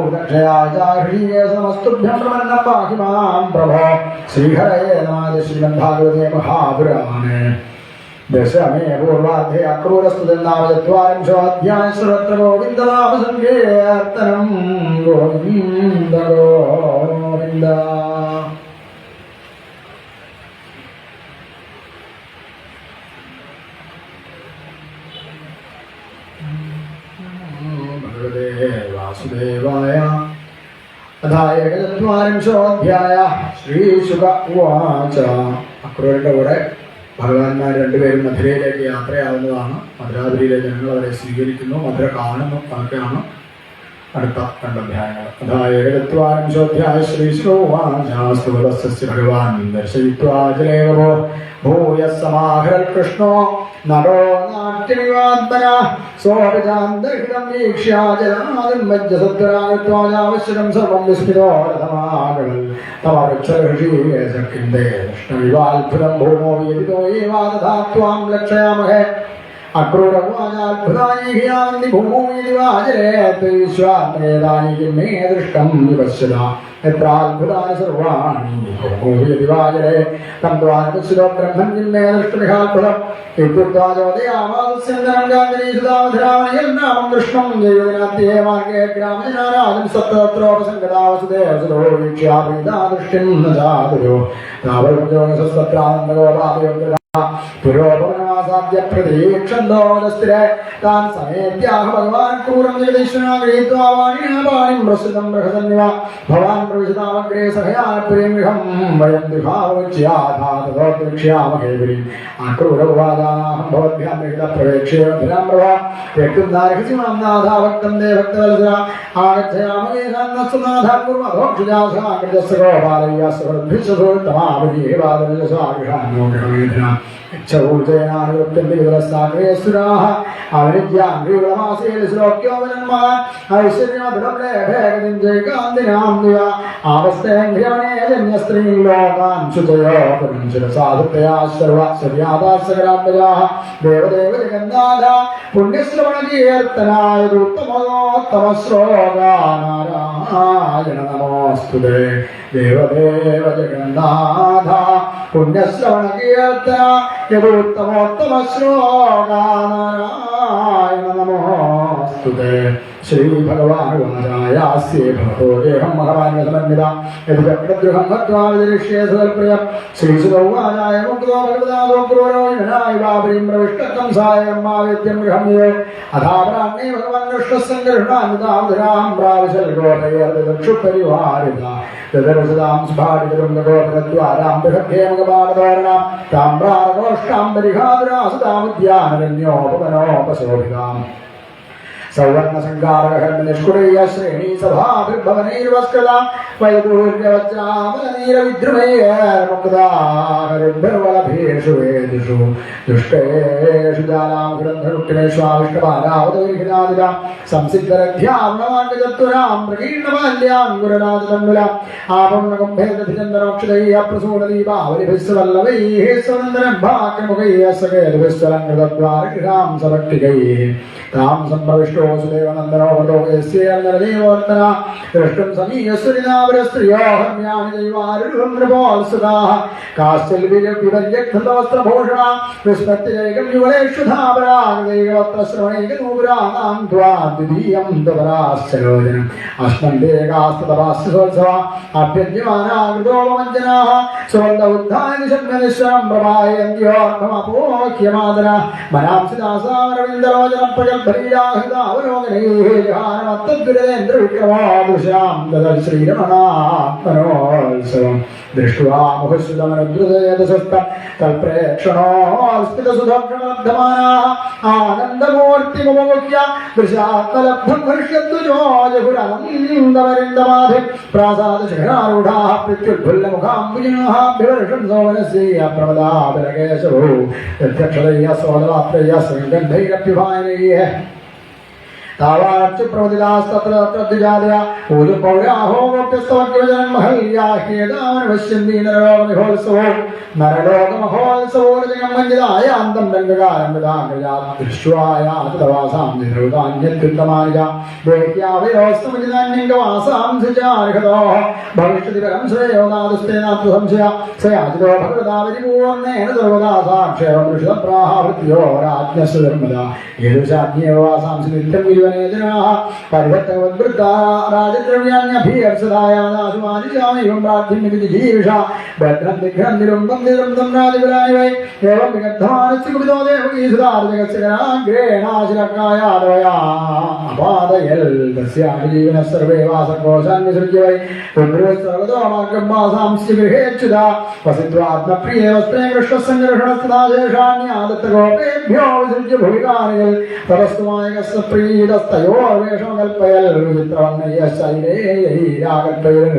सर्वभूतक्षयाचार्ये समस्तुभ्यं प्रपन्नं पाहि मां प्रभो श्रीहरये नमः श्रीमद्भागवते महापुराणे दशमे पूर्वार्धे अक्रूरस्तुतिर्नामचत्वारिंशोऽध्यायः सर्वत्र गोविन्दनामसङ्कीर्तनं गोविन्द गोविन्द वासुदेवाय अधाय चत्वारिंशोऽध्यायः श्रीशुक उवाच അക്രൂരന്റെ കൂടെ ഭഗവാന്മാർ രണ്ടുപേരും മധുരയിലേക്ക് യാത്രയാവുന്നതാണ്. മധുരാപുരിയിലെ ജനങ്ങൾ അവരെ സ്വീകരിക്കുന്നു, മധുര കാണുന്നു. അതൊക്കെയാണ് അടുത്ത രണ്ടധ്യായങ്ങൾ. അധായ ചത്വാരിംശോऽധ്യായः ശ്രീശുക ഉവാച സ്തുതസ്യ ഭഗവാൻ ദർശയിത്വാ ജലേവോ ഭൂയഃ സമാഹരൽ കൃഷ്ണോ നരോ നാട്യമിവാത്മന സോപജാന്തഹിതം വീക്ഷ്യ ജലനാദിർമജ്ജസദ്വരാഗത്വാനാവശ്യകം സർവം വിസ്മിതോ രഥമാഗമൽ തമവൃക്ഷഋഷീകേശക്കിന്തേ കൃഷ്ണവിവാത്ഭുതം ഭൂമോ വിദിതോ ഏവാദധാ ത്വാം ലക്ഷയാമഹേ അക്രൂരവാചാത്ഭുതാനി ഭൂമോവിശ്വാത്മേതാനി കിമേ ദൃഷ്ടം വിപശ്യത എത്രാത്ഭുതാനി സർവാണി ഭൂമോവിവാചരേ തം ദ്വാരപശ്യതോ ബ്രഹ്മൻ കിമേ ദൃഷ്ടമിഹാത്ഭുതം ഇത്യുക്താചോദയാമാസുന്ദരം ഗാന്ധരീസുധാമധുരാമണിയൽനാമം കൃഷ്ണം ജയോനാത്യേ മാർഗേ ഗ്രാമജനാനാദം സത്തത്രോപസംഗതാവസുദേവസുരോ വീക്ഷ്യാപ്രീതാദൃഷ്ടിം ന ജാതുരോ താവൽജോനസസ്തത്രാനന്ദഗോപാദയോ പുരോപമനമാസാദ്യ പ്രതീക്ഷന്തോദസ്തിരെ താൻ സമേത്യാഹ ഭഗവാൻ ക്രൂരം ജഗദീശ്വരാഗ്രഹീത്വാവാണിപാണിം പ്രസുതം ബൃഹതന്യവ ഭവാൻ പ്രവിശതാമഗ്രേ സഹയാനപുരീം ഗൃഹം വയം വിഭാവച്യാധാതോദ്രക്ഷ്യാമഹേപുരീം അക്രൂരവാദാഹം ഭവദ്ഭ്യാം പ്രവേക്ഷ്യേഭിരാം പ്രഭ വ്യക്തും നാരഹസിമാം നാഥാഭക്തം ദേ ഭക്തവത്സര ആഗച്ഛയാമേകാന്നസ്തുനാഥാം കുർമധോക്ഷജാസാകൃതസ്യ ഗോപാലയ്യാസ്വഭിഷധോത്തമാവരീവാദനജസാഗൃഹാന്നോ ഗൃഹമേധന ൂജയനാനുക്തംസുരാഹ അവനിജ്യാംഗ്രീവളമാസേശ്ലോക്യോവനന്മാൻ ഐശ്വര്യഭേഗതിഞ്ജയകാന്തിനാം ദിവ ആവസ്തേന്ദ്രിയമനേജന്യസ്ത്രീം ലോകാൻ ശുചയോപുഞ്ചിരസാധുതയാ സർവസ്വര്യാദാസകരാത്മജാഃ ദേവദേവ ജഗന്നാഥ പുണ്യശ്രവണകീർത്തനായ ഉത്തമോത്തമശ്ലോകാ നാരായണ നമോസ്തുതേ ദേവദേവ ജഗന്നാഥ പുണ്യശ്രവണകീർത്തന യദുത്തമോത്തമശ്ലോകാ നാരായണ നമോസ്തുതേ. ശ്രീ ഭഗവാനുവാചായാസ്യേ ഭവതോ ദേഹം മഹവാന്യസമന്വിത യദ്ഗൃഹം ഭക്വാവിദരിഷ്യേ സദൽപ്രിയം ശ്രീസുതൗവാചായ മുക്തോ ഭഗവതാദോ ക്രൂരോ യുനായ വാപരീം പ്രവിഷ്ടം സായം മാവേദ്യം ഗൃഹം യോ അഥാപരാഗ്നേ ഭഗവൻ കൃഷ്ണസംഗൃഹണാനുതാം പ്രാവിശൽ ഗോപയർദക്ഷുപരിവാരിത തദർശതാം സ്ഫാടിതരും ഗോപരദ്വാരാം ബൃഹദ്ധ്യേമകപാടതോരണാം താമ്രാരഗോഷ്ടാംബരിഹാദുരാസുതാമുദ്യാനരണ്യോപവനോപശോഭിതാം സൗവർണസംകാരകർമ്മനിഷ്കുടയ ശ്രേണീ സഭാഭിർഭവനൈർവസ്കൃത വൈദൂര്യവച്ചാമലനീരവിദ്രുമേർമുക്താഹരിർവളഭീഷു വേദിഷു ദുഷ്ടേഷു ജാലാം ഗ്രന്ഥരുക്മിണേഷ്വാവിഷ്ടപാലാവതൈർഹിനാദിത സംസിദ്ധരധ്യാവണമാർഗചത്വരാം പ്രകീർണമാല്യാങ്കുരനാദിതന്മുല ആപർണകുംഭേദധിചന്ദനോക്ഷതൈ അപ്രസൂനദീപാവലിഭിസ്വല്ലവൈः സ്വനന്ദനഭാക്രമുഖൈः സകേതുഭിസ്വലങ്കൃതദ്വാരഗൃഹാം സമക്തികൈः താം സംപ്രവിഷ്ടോ സുദേവനന്ദനോ വൃതോകേസ്യേർനരദേവോർത്തന ദൃഷ്ടം സമീയസ്വരിനാവരസ്ത്രിയോ ഹർമ്യാണി ദൈവാരുഹം നൃപോത്സുതാഃ കാശ്ചൽവിരവിപര്യക്തവസ്ത്രഭൂഷണ വിസ്മൃതിരൈകം യുവലേക്ഷുധാപരാഗൈകവസ്ത്രശ്രവണൈകനൂപുരാണാം ദ്വാദ്വിതീയം ദ്വപരാശ്ചലോചനം അസ്മന്ദേകാസ്തതപാസ്യോത്സവ അഭ്യജ്യമാനാകൃതോപമഞ്ജനാഃ സുവന്ദ ഉദ്ധായ നിശബ്ദനിശ്വരം പ്രഭായന്ത്യോർഭമപോഹ്യമാദന മനാംസിദാസാരവിന്ദലോചനം പ്രജൽഭരീരാഹിതാവലോകനൈർയാനമത്തദ്വിരേന്ദ്രവിക്രമാദൃശാം ദദൽ ശ്രീരമണാത്മനോത്സവം ദൃഷ്ട്വാ മുഖശ്രുതമനുദ്രുതയതസുഷ്ടം തൽപ്രേക്ഷണോസ്മിതസുധക്ഷണലബ്ധമാനാഃ ആനന്ദമൂർത്തിമുപമുഖ്യ ദൃശാത്മലബ്ധം ഹർഷ്യദ്വിജോജഗുരനന്ദമരിന്ദമാധി പ്രാസാദശിഖരാരൂഢാഃ പ്രത്യുൽഫുല്ലമുഖാംബുജിനാഃ സോമനസ്യ പ്രമദാബലകേശവോ യദ്യക്ഷതയ്യ സോദവാത്രയ്യ സംഗന്ധൈരഭ്യുഭാനൈഃ तावाच प्रवदिदास्तत्रजालय ऊजुपौराहो गोप्यस्तवज्ञजन्महल्याह्येदावनवश्यन्ति नरलोकमहोत्सवो नरलोकमहोत्सवो रजगं मञ्जिदायान्तं रङ्गकारं विदाङ्गजात् दृष्ट्वायात तवासां निरुदान्यत्युत्तमानिजा देह्यावयोस्तमजिदान्यङ्गवासां सचार्हतोः भविष्यति परं श्रेयोदादुस्तेनात्तु संशय स याचितो भगवता विरिपूर्णेन सर्वदा साक्षेवं ऋषभप्राहृत्यो राज्ञस्य धर्मदा येदुशाज्ञेव वासांसि नित्यं गिरिवने जनाः परिवर्तवद्वृद्धा राजद्रव्याण्यभिहर्षदायादाशुमानिशामैवं प्रार्थ्यमिति जीविषा भद्रं दिग्रं निरुम्बं निरुम्बं राजविलाय वै एवं विगद्धमानस्य कुपितो देवगीसुधार्जगस्य गणाग्रेणाशिलकायादवया अपादयल् तस्यापि जीवनः सर्वे वासकोशान् विसृज्य वै पुनर्वत्सर्वतो मार्गं वासांस्य गृहेच्छुदा वसित्वात्मप्रिये वस्त्रे कृष्णसङ्घर्षणस्तदा शेषान्यादत्तगोपेभ्यो विसृज्य भुविकारयल् तपस्तुमायकस्य प्रीतस्तयोर्वेषं कल्पयल् विचित्रवर्णयश्चैरेयैराकल्पयल्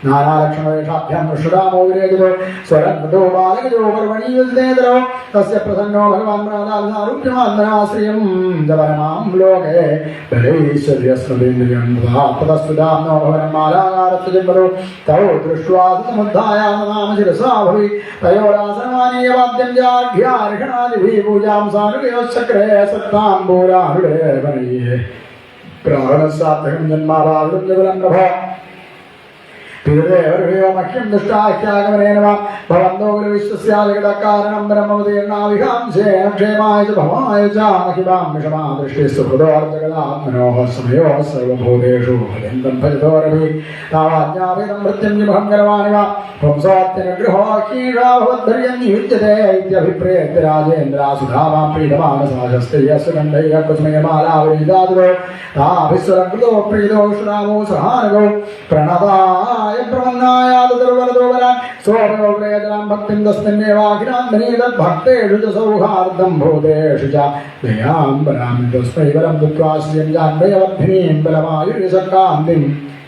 नानालक्षणवेषाभ्यां कृष्णरामो विरेजितो स्वरन्मतो बालगजो पर्वणीयुल्देतरो तस्य प्रसन्नो भगवान् प्रादारूप्यमान्दनाश्रियं जपरमां लोके बलैश्वर्यस्वदेन्द्रियं ततस्तुदाम्नो भवनं मालाकारस्य जन्मतो तौ दृष्ट्वा समुद्धायामनाम शिरसा भवि तयोरासनमानीयवाद्यं जार्घ्यार्षणादिभिः पूजां सानुगयोश्चक्रे सत्ताम्बूराहुले वनीये प्राणसार्थकं जन्माभावं जगलं प्रभो मह्यं दुष्टाख्यागमनेन वा भवन्तो गुरुविश्वस्यादिगतकारणं ब्रह्मवतीर्णाविहांसेन क्षेमाय च भवाय च महिमां विषमां दृष्टिस्तु हृदोर्जगदात्मनोः समयोः सर्वभूतेषु हरिन्दं भजतोरभि तावाज्ञापितं मृत्युञ्जमहं करवाणि वा पुंसोऽत्यनुगृहो कीषा भवद्भर्यं नियुज्यते इत्यभिप्रेत्य राजेन्द्रासुधामां प्रीतमानसाशस्ते यस्य गन्धैः कुसुमयमालावरिदादुरो ताभिस्वरकृतो प्रीतो श्रावो सहानगो प्रणताय प्रपन्नायादुर्वरदोवरान् सोमयो प्रेतनां भक्तिं तस्मिन्नेवाखिलान्धनीतद्भक्तेषु च सौहार्दं भूतेषु च दयाम्बरां तस्मै वरं दत्त्वा श्रियं जान्वयवर्धिनीं बलमायुर्यशक्कान्तिं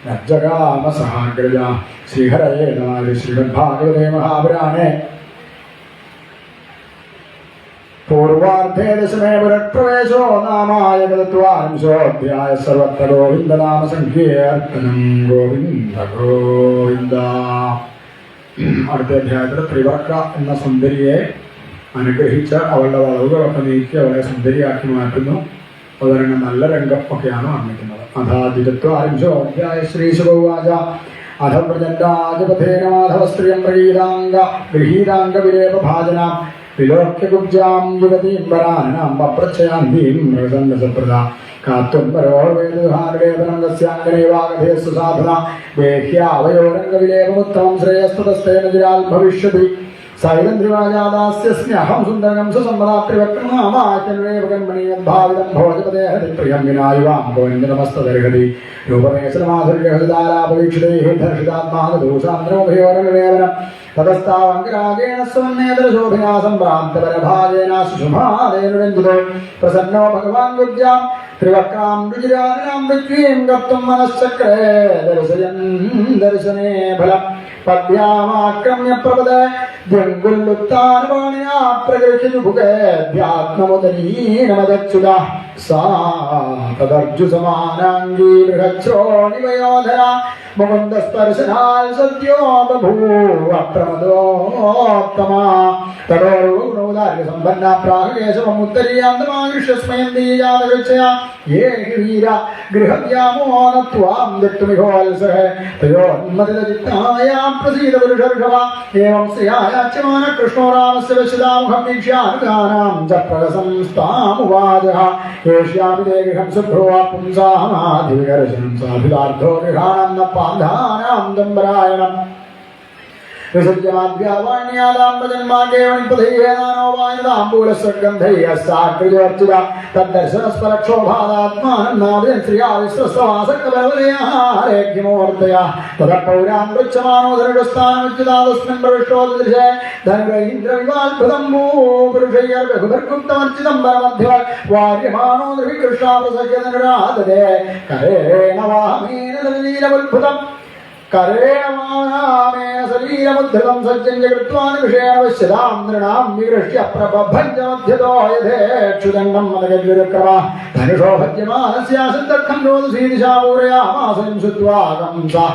नज्जगाम सहाग्रजा श्रीहरये नमः श्रीमद्भागवते महापुराणे पूर्वार्धे दशमे पुरप्रवेशो नामाय गतत्वांशोऽध्याय सर्वत्र गोविन्दनाम सङ्कीर्तनं गोविन्द गोविन्द അടുത്ത അധ്യായത്തിൽ ത്രിവർക്ക എന്ന സുന്ദരിയെ അനുഗ്രഹിച്ച് അവളുടെ വളവുകളൊക്കെ നീക്കി അവളെ സുന്ദരിയാക്കി മാറ്റുന്നു. അതുപോലെ നല്ല രംഗം ഒക്കെയാണ് വർണ്ണിക്കുന്നത്. അഥാതിരത്വാംശോ അധ്യായ ശ്രീശുഭവാച അധ പ്രചണ്ഡാജപഥേന മാധവസ്ത്രിയം ഗൃഹീതാംഗ വിലേപഭാജനാം വിലോക്യകുബ്ജാം യുവതീം വരാനാം അപ്രച്ഛയാന്തീം മൃഗസന്ദസപ്രദ കാത്വംബരോർവേദുഹാരവേദനം തസ്യാംഗനേവാഗധേസ്തു സാധന ദേഹ്യാവയോരംഗവിലേപമുത്തമം ശ്രേയസ്തതസ്തേന ജിരാൽ ഭവിഷ്യതി സൈലന്ദ്രിവാജാദാസ്യസ്മ്യഹം സുന്ദരം സുസമ്മതാത്രിവക്രമാവാക്യന്വേപകന്മണീയദ്ഭാവിതം ഭോജപദേഹതിപ്രിയം വിനായുവാം ഗോവിന്ദനമസ്തദർഹതി രൂപമേശനമാധുര്യഹൃദാലാപരീക്ഷിതൈः ധർഷിതാത്മാനദോഷാന്ത്രമഭയോരനിവേദനം തതസ്താവങ്കരാഗേണ സ്വന്നേതരശോഭിനാ സംഭ്രാന്തപരഭാഗേന സുഷുഭാദേനുരഞ്ജിതോ പ്രസന്നോ ഭഗവാൻ ഗുബ്ജാം ത്രിവക്രാം രുചിരാനാം പൃഥ്വീം ഗർത്തും മനശ്ചക്രേ ദർശയൻ ദർശനേ ഫലം പദ്ഭ്യാമാക്രമ്യ പ്രപദ ദ്യങ്കുല്ലുത്താനവാണിയാ പ്രഗൃഹ്യജുഭുഗേ ധ്യാത്മമുദനീനമദച്യുത സാ തദർജു സമാനാംഗീ ബൃഹച്ഛ്രോണിവയോധര മുകുന്ദസ്പർശനാൽ സദ്യോ ബഭൂവ പ്രമദോത്തമ തടോരുണോദാര്യ സമ്പന്ന പ്രാഹേശമുത്തരീയാന്തമാകൃഷ്യസ്മയം ദീയാതകൃച്ഛയ യേ വീര ഗൃഹവ്യാമോനത്വാം ദത്തുമിഹോത്സഹ തയോന്മതിതചിത്തായാം പ്രസീദ പുരുഷർഷവ ഏവം ശ്രിയായാച്യമാന കൃഷ്ണോ രാമസ്യ വശുതാമുഖം വീക്ഷ്യാനുഗാനാം ച പ്രകസംസ്താമുവാചഃ ഏഷ്യാമി തേ ഗൃഹം ശുഭ്രോ പുംസാഹമാധികർശനം സാധിതാർത്ഥോ ഗൃഹാണം ന പാന്ധാനാം ദംബരായണം വിസർജ്യമാദ്യാവാണ്യാദാംബജന്മാകേവണിപഥൈനാനോപായതാംബൂലസ്വർഗന്ധൈ തദ്ദർശനസ്പരക്ഷോഭാദാത്മാനന്ദാഭ്യൻ ശ്രിയാവിശ്വസ്തവാസകവലവലയാലേഖ്യമോർത്തയ തദപൗരാൻ വൃക്ഷമാനോദരസ്ഥാനമുച്ചിതാതസ്മിൻ പ്രവിഷ്ടോദൃശേ ധനുരൈന്ദ്രവിവാൽഭൃതം ഭൂപുരുഷൈർബഹുധർഗുപ്തമർച്ചിതം പരമധ്യവാൽ വാര്യമാണോ നിർവികൃഷ്ണാപ്രസഹ്യധനുരാധതേ കരേണ വാമേന നീലമുത്ഭുതം करेणमानामेन शरीरमुद्धृतं सज्जं जगृत्वान् विषयेण पश्यतां नृणां विगृह्य प्रबभञ्जमध्यतो यथेक्षुदण्डं मदगद्विरुक्रमा धनुषो भज्यमानस्यासन्दर्खं रोदसी दिशापूरयामासं श्रुत्वागं सा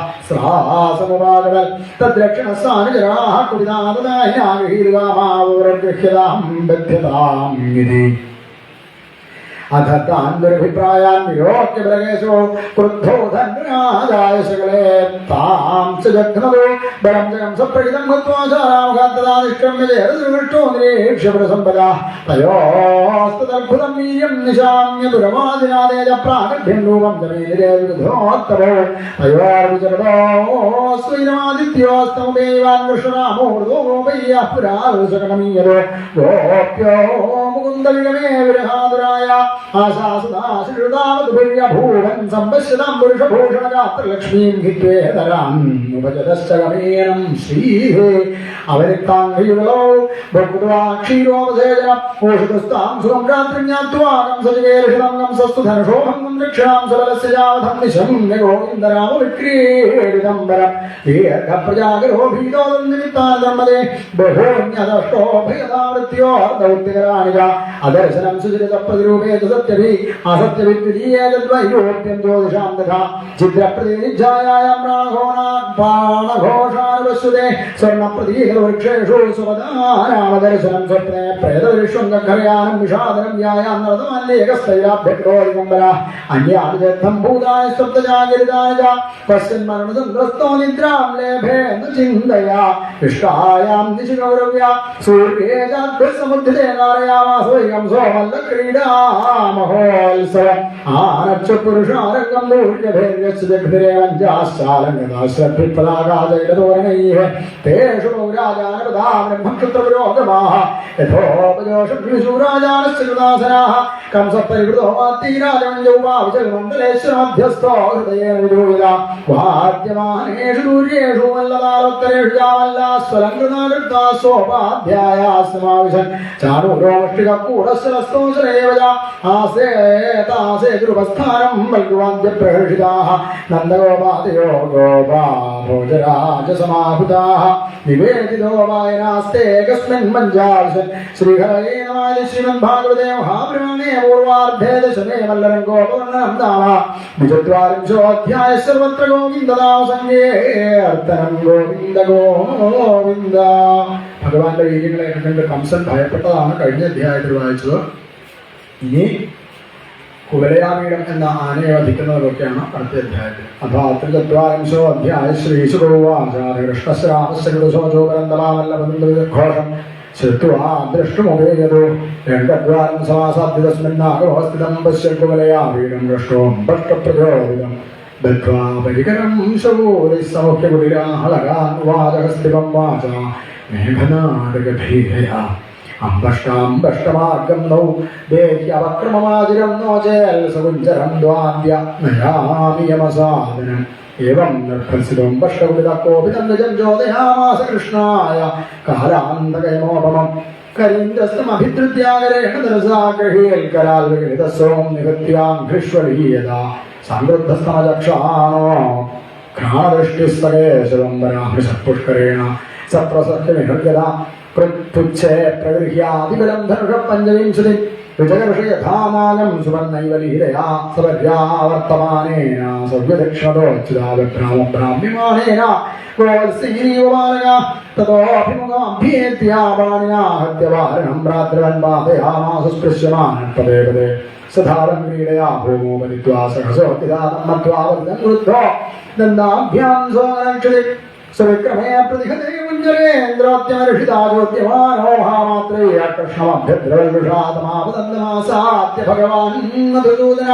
समुपागवल् तद्रक्षणस्सानुजराः कुपिताददाहिना गृहीर्गामावरगृह्यतां बध्यताम् इति अथ तान् दुरभिप्रायान् विलोक्य प्रगेशो क्रुद्धो धन्वनादाय सकले तां च जघ्नतो बलं जगं सप्रहितं गत्वा शारामघात्तदा निष्क्रम्य जयदृष्टो निरीक्ष्य प्रसम्पदा तयोस्तदद्भुतं वीर्यं निशाम्य दुरवादिनादेज प्रागभ्यं रूपं जमेनिरे विदधोत्तमो तयोर्विचरतो स्वैरमादित्योस्तमदेवान् कृष्णरामो गोपय्यः पुरारुषकनमीयतो गोप्यो मुकुन्दविगमे विरहादुराय आशासुदाश्रुदावद्भिर्यभूवन् सम्पश्यतां पुरुषभूषणगात्रलक्ष्मीं हित्वेतराम् उपजतश्च गमेनं श्रीः अवनिक्ताङ्घ्रियुगलौ भक्त्वा क्षीरोपसेचन ओषधस्तां सुखं रात्रिं ज्ञात्वा कंसजगेर्षितं कंसस्तु धनुषोभङ्गं दक्षिणां सबलस्य यावधं निशं निगोविन्दरामविक्रीडितं वरम् दीर्घप्रजागरो भीतो निमित्तान् धर्मदे बहून्यदष्टो भयदावृत्यो दौत्यकराणि च अदर्शनं सुचरितप्रतिरूपे सत्यभि असत्यभिद्वितीयेतद्वैरोप्यं ज्योतिषां तथा चित्रप्रतिनिध्यायां प्राणघोषानुपश्यते स्वर्णप्रतीकवृक्षेषु स्वपदानामदर्शनं स्वप्ने प्रेतविश्वङ्गखरयानं विषादनं व्यायां नरतमल्लेकस्थैलाभ्यक्रोदिगम्बरा अन्यानि चेत्थं भूतानि सप्तजागिरितानि च पश्यन्मरणसन्द्रस्तो निद्रां लेभे न चिन्तया इष्टायां दिशि गौरव्या सूर्ये चाद्भिस्समुद्धिते नारयामासोऽयं सोमल्लक्रीडा महोत्सव आनच्च पुरुषारङ्गं दूर्यभेर्यश्च जग्धिरेवञ्जाश्चालङ्गदाश्रद्भिपदाकाजैलतोरणैः तेषु राजानपदा ब्रह्मक्षत्रपुरोगमाः यथोपजोषुराजानश्च कृतासनाः कंसपरिवृतो वात्तीराजमञ्जौवाविचलमण्डलेश्वरमध्यस्थो हृदयेन विदूयिता वाद्यमानेषु दूर्येषु मल्लदारोत्तरेषु जामल्लास्वलङ्कृताकृता सोपाध्यायास्समाविशन् चाणूरोमष्टिकपूरश्चलस्तोषरेव आसे ध्रुवस्थानं वल्गुवाद्यप्रहर्षिताः नन्दगोपादयो गोपा भोजराजसमाहुताः निवेदितो वायनास्ते कस्मिन् मञ्जाविशन् श्रीहरये नमाय श्रीमद्भागवते महापुराणे पूर्वार्धे दशमे मल्लरङ्गोपवर्णनं नाम द्विचत्वारिंशोऽध्यायः सर्वत्र गोविन्दनामसङ्कीर्तनं गोविन्द गोविन्द ഭഗവാന്റെ വീര്യങ്ങളെ കണ്ട് കംസൻ ഭയപ്പെട്ടതാണ് കഴിഞ്ഞ അധ്യായത്തിൽ വായിച്ചത്. ഇനി കുവലയാപീഠം എന്ന ആനയെ വധിക്കുന്നതൊക്കെയാണ് അടുത്ത അധ്യായത്തിൽ. അഥാത്രിചത്വാരിംശോ അധ്യായ ശ്രീശുഭോവാചാരകൃഷ്ണശ്രാമശ്ചോപരന്തമാമല്ലഘോഷം ശ്രുത്വാ ദ്രഷ്ടുമുപേയതോ രംഗദ്വാരം സമാസാധ്യതസ്മിന്നാഗോസ്ഥിതം പശ്യൻ കുവലയാപീഠം ദൃഷ്ടോം ഭഷ്ടപ്രചോദിതം ദത്വാ പരികരം ശവോരിസമുഖ്യകുടിരാഹളകാൻ വാചകസ്ഥിതം വാച മേഘനാടകധീരയാ അമ്പഷ്ടാംബഷ്ടമാർഗം നൗ ദേഹ്യവക്രമമാചിരം നോചേൽ സകുഞ്ചരം ദ്വാദ്യ നയാമിയമസാദനം ഏവം നിർഭസിതം പഷ്ടകുടിതക്കോപിതം നിജം ജ്യോതയാമാസ കൃഷ്ണായ കാലാന്തകയമോപമം കരീന്ദ്രസ്തമഭിധൃത്യാകരേണ തരസാ ഗൃഹീൽക്കരാൽ വിഗലിതസ്വം നിഹത്യാഘ്രിഷ്വലീയതാ സംവൃദ്ധസ്തമചക്ഷാണോ ഘ്രാണദൃഷ്ടിസ്തകേശവംബരാഹൃഷപുഷ്കരേണ സപ്രസത്യമിഹൃഗത പുച്ഛേ പ്രഗൃഹ്യാതിബലം ധനുഷ പഞ്ചവിംശതി വിജയവിഷയധാമാനം സുവർണൈവ ലീലയാ സപര്യാവർത്തമാനേന സവ്യദക്ഷിണതോച്യുതാബ്രാഹ്മ്യമാനേന ഗോവത്സീരീവമാനക തതോഭിമുഖമഭ്യേത്യാ പാണിനാ ഹത്യവാരണം ഭ്രാതൃവൻ ബാധയാമാസു സ്പൃശ്യമാനൻ പദേ പദേ സധാരം ക്രീഡയാ ഭൂമോ മനിത്വാ സഹസോത്തിദാതം മത്വാ വദനം വൃദ്ധോ ദന്താഭ്യാം സോനക്ഷതി സവിക്രമേ പ്രതിഹതേ മുഞ്ജരേന്ദ്രോത്യമർഷിതാചോദ്യമാനോ ഭാമാത്രേ കൃഷ്ണമഭ്യദ്രവൽഷാതമാപദന്തമാസാദ്യ ഭഗവാൻ മധുസൂദന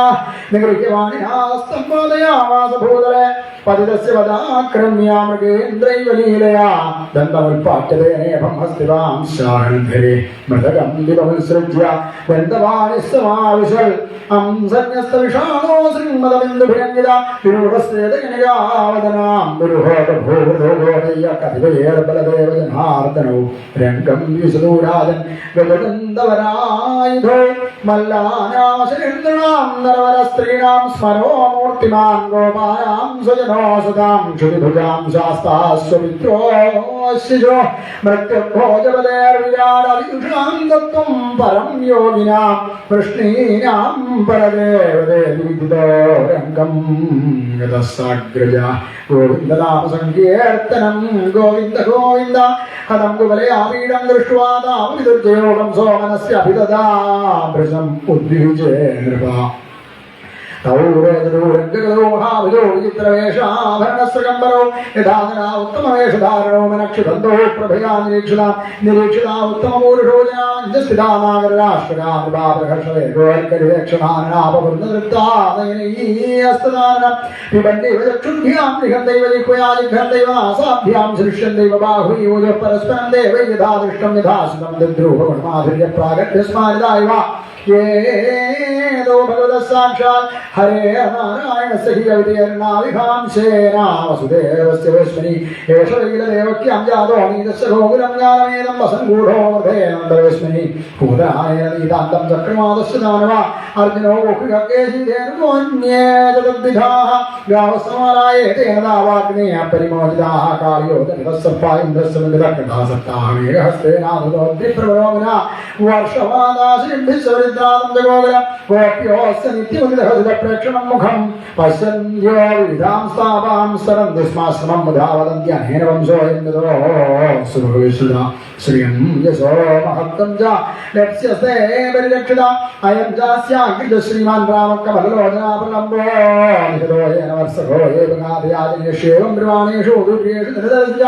നിഗൃഹ്യവാണിനാസ്തംബോധയാവാസഭൂതലേ പതിതസ്യ വദാക്രമ്യാ മൃഗേന്ദ്രൈവ ലീലയാ ദന്തമുൽപാട്യതേനേഭം ഹസ്തിവാം ശാരണധരേ മൃതകം ദിവമുത്സൃജ്യ ദന്തവാണിസ്സമാവിശൽ അംസന്യസ്തവിഷാണോ ശൃംഗദബിന്ദുഭിരഞ്ജിത വിരൂഢസ്വേദകനികാവദനാം വിരുഹോദഭൂതോദയ്യ കതിവേർബലദേവജനാർദ്ദനോ രംഗം വിസുദൂരാജൻ ഗജഗന്ധവരായുധോ മല്ലാനാശരേന്ദ്രണാം നരവര സ്ത്രീണാം സ്മരോ മൂർത്തിമാൻ ഗോപാനാം സ്വജന लोचनो सदां क्षुतिभुजां शास्तास्वमित्रोऽस्यजो मृत्युभोजबलेर्विराडविदुषां दत्तं परं योगिनां वृष्णीनां परदेवदेविदितो रङ्गं यतस्साग्रजा गोविन्दनाम सङ्कीर्तनं गोविन्द गोविन्द हतं कुवले आवीडं दृष्ट्वा तावविदुर्जयोगं सोमनस्य अभिददाभृशम् उद्विजे नृपा तौरेदूरङ्गगतो महाविदो विचित्रवेषाभरणस्रकम्बरो यथाजना उत्तमवेषधारणो मनक्षुबन्धो प्रभया निरीक्षिता उत्तमपूरुषो जनाञ्जस्थिता नागरराष्ट्रका नृपाप्रहर्षवेगोर्करिवेक्षमाननापपूर्णदृप्तानयनैस्तदानः पिबन्दैव चक्षुभ्यां लिखन्दैव जिह्वया जिघ्रन्दैव नासाभ्यां सृष्यन्दैव बाहुयोजः परस्परं देवै यथा दृष्टं यथा सुतं दद्रुवमाधुर्यप्रागट्यस्मारिदायव येदो भगवतः साक्षात् हरे नारायण सहि कवितेर्नाविभांसेना वसुदेवस्य वैष्मनि एष वैलदेवक्यां जातो नीतस्य गोकुलं गानमेदं वसङ्गूढो वर्धेनन्दवेश्मनि पूरायण नीतान्तं चक्रमादस्य दानव अर्जुनो गोकुलकेशिधेनुगोन्ये तद्विधाः गावसमालाये तेन दावाग्नेय परिमोचिताः कार्योदनितस्सर्पा इन्द्रस्य विदग्धाः सप्ताः मेघहस्तेनाधुतोद्रिप्रवरोमिना वर्षवादाशिभिस्वरिद्रातं जगोकुल गोप्योऽस्य नित्यमुदितहृदप्रेक्षणं मुखं पश्यन्यो विविधां स्थापां सरन्ति स्माश्रमं मुधा वदन्ति अनेन वंशोऽयं यतो सुभविष्यता श्रियं यशो महत्तं च लक्ष्यस्ते परिरक्षिता अयं चास्याग्रज श्रीमान् रामकमललोचनाप्रलम्बो निहतो येन वर्षको एव गाधयाजन्यश्येवं ब्रह्माणेषु दुर्येषु धृतस्य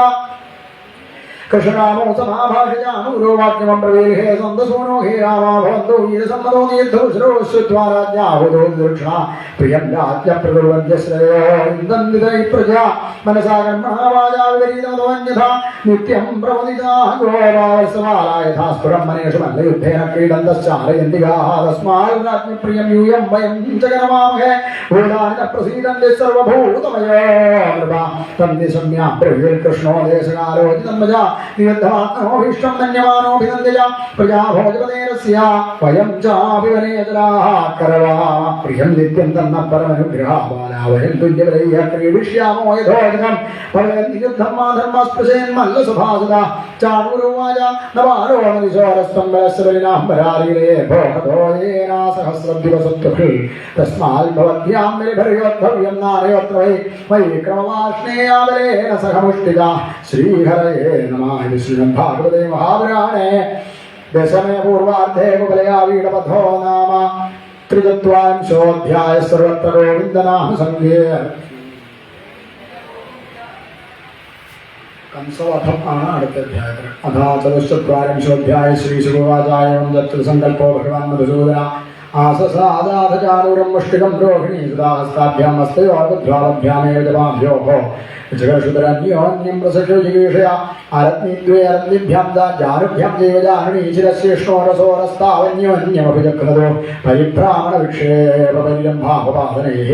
कृष्णरामो समाभाषयानुरो वाक्यमं ब्रवीहे सन्दसूनो हे रामा भवन्तो वीरसम्मतो दीर्घोश्रो श्रुत्वा राज्ञाहुतो दृक्षणा प्रियं राज्ञप्रकुर्वन्त्य श्रेयो इन्दन्वितैः प्रजा मनसा कर्मणा वाचा विपरीतमतोऽन्यथा नित्यं प्रमुदिता गोपावत्समाला यथा स्फुरं मनेषु मल्लयुद्धेन क्रीडन्तश्चारयन्ति गाः तस्मात् राज्ञप्रियं यूयं वयं च करमामहे भूतानि न प्रसीदन्ति सर्वभूतमयो नृपा तं निशम्या ब्रवीर्कृष्णो देशकालोचितं मजा निरुद्धमात्मनोभीष्टं मन्यमानोऽभिनन्द्य प्रजा भोजपतेरस्य वयं चाभिवनेतराः करवाम प्रियं नित्यं तन्न परमनुग्रहा बाला वयं तुल्यबलैः क्रीडिष्यामो यथोचितं भवेत् युद्धं मा धर्मस्पृशेन्मल्लसभासदा चाणूरुवाच नवारो नदिशोरस्तम्भस्य बलिनाम्बरालीले भोहतो येना सहस्रद्दिवसत्वभिः तस्माद्भवद्भ्यां बलिभर्योद्भव्यं नारयोत्र वै क्रमवार्ष्णेयाबलेन सह मुष्टिका श्रीहरये नमः श्रीमद् भागवते महापुराणे दशमे पूर्वार्धे कुवलयावीडपथो नाम त्रिचत्वारिंशोऽध्यायः सर्वत्र गोविन्दनाम संकीर्तनम् कंसवधമാണ് അടുത്ത അധ്യായത്തിൽ അഥാ ചതുശ്ചത്വാരിംശോऽധ്യായः ശ്രീശുകോവാച एवं तत्र संकल्पो भगवान् मधुसूदन आससादाधचारूरं मुष्टिकं रोहिणी सदाहस्ताभ्याम् हस्तयोर्बुद्ध्वाभ्यामेव जपाभ्योः जगशुधरन्योन्यं प्रसशो जिगीषया अरत्निद्वे अरत्निभ्यां जानुभ्यां चैव जाह्नवी शिरस्येष्णोरसोरस्तावन्योन्यमपि जघ्नतो परिभ्रामणविक्षेपपरिरम्भापपादनैः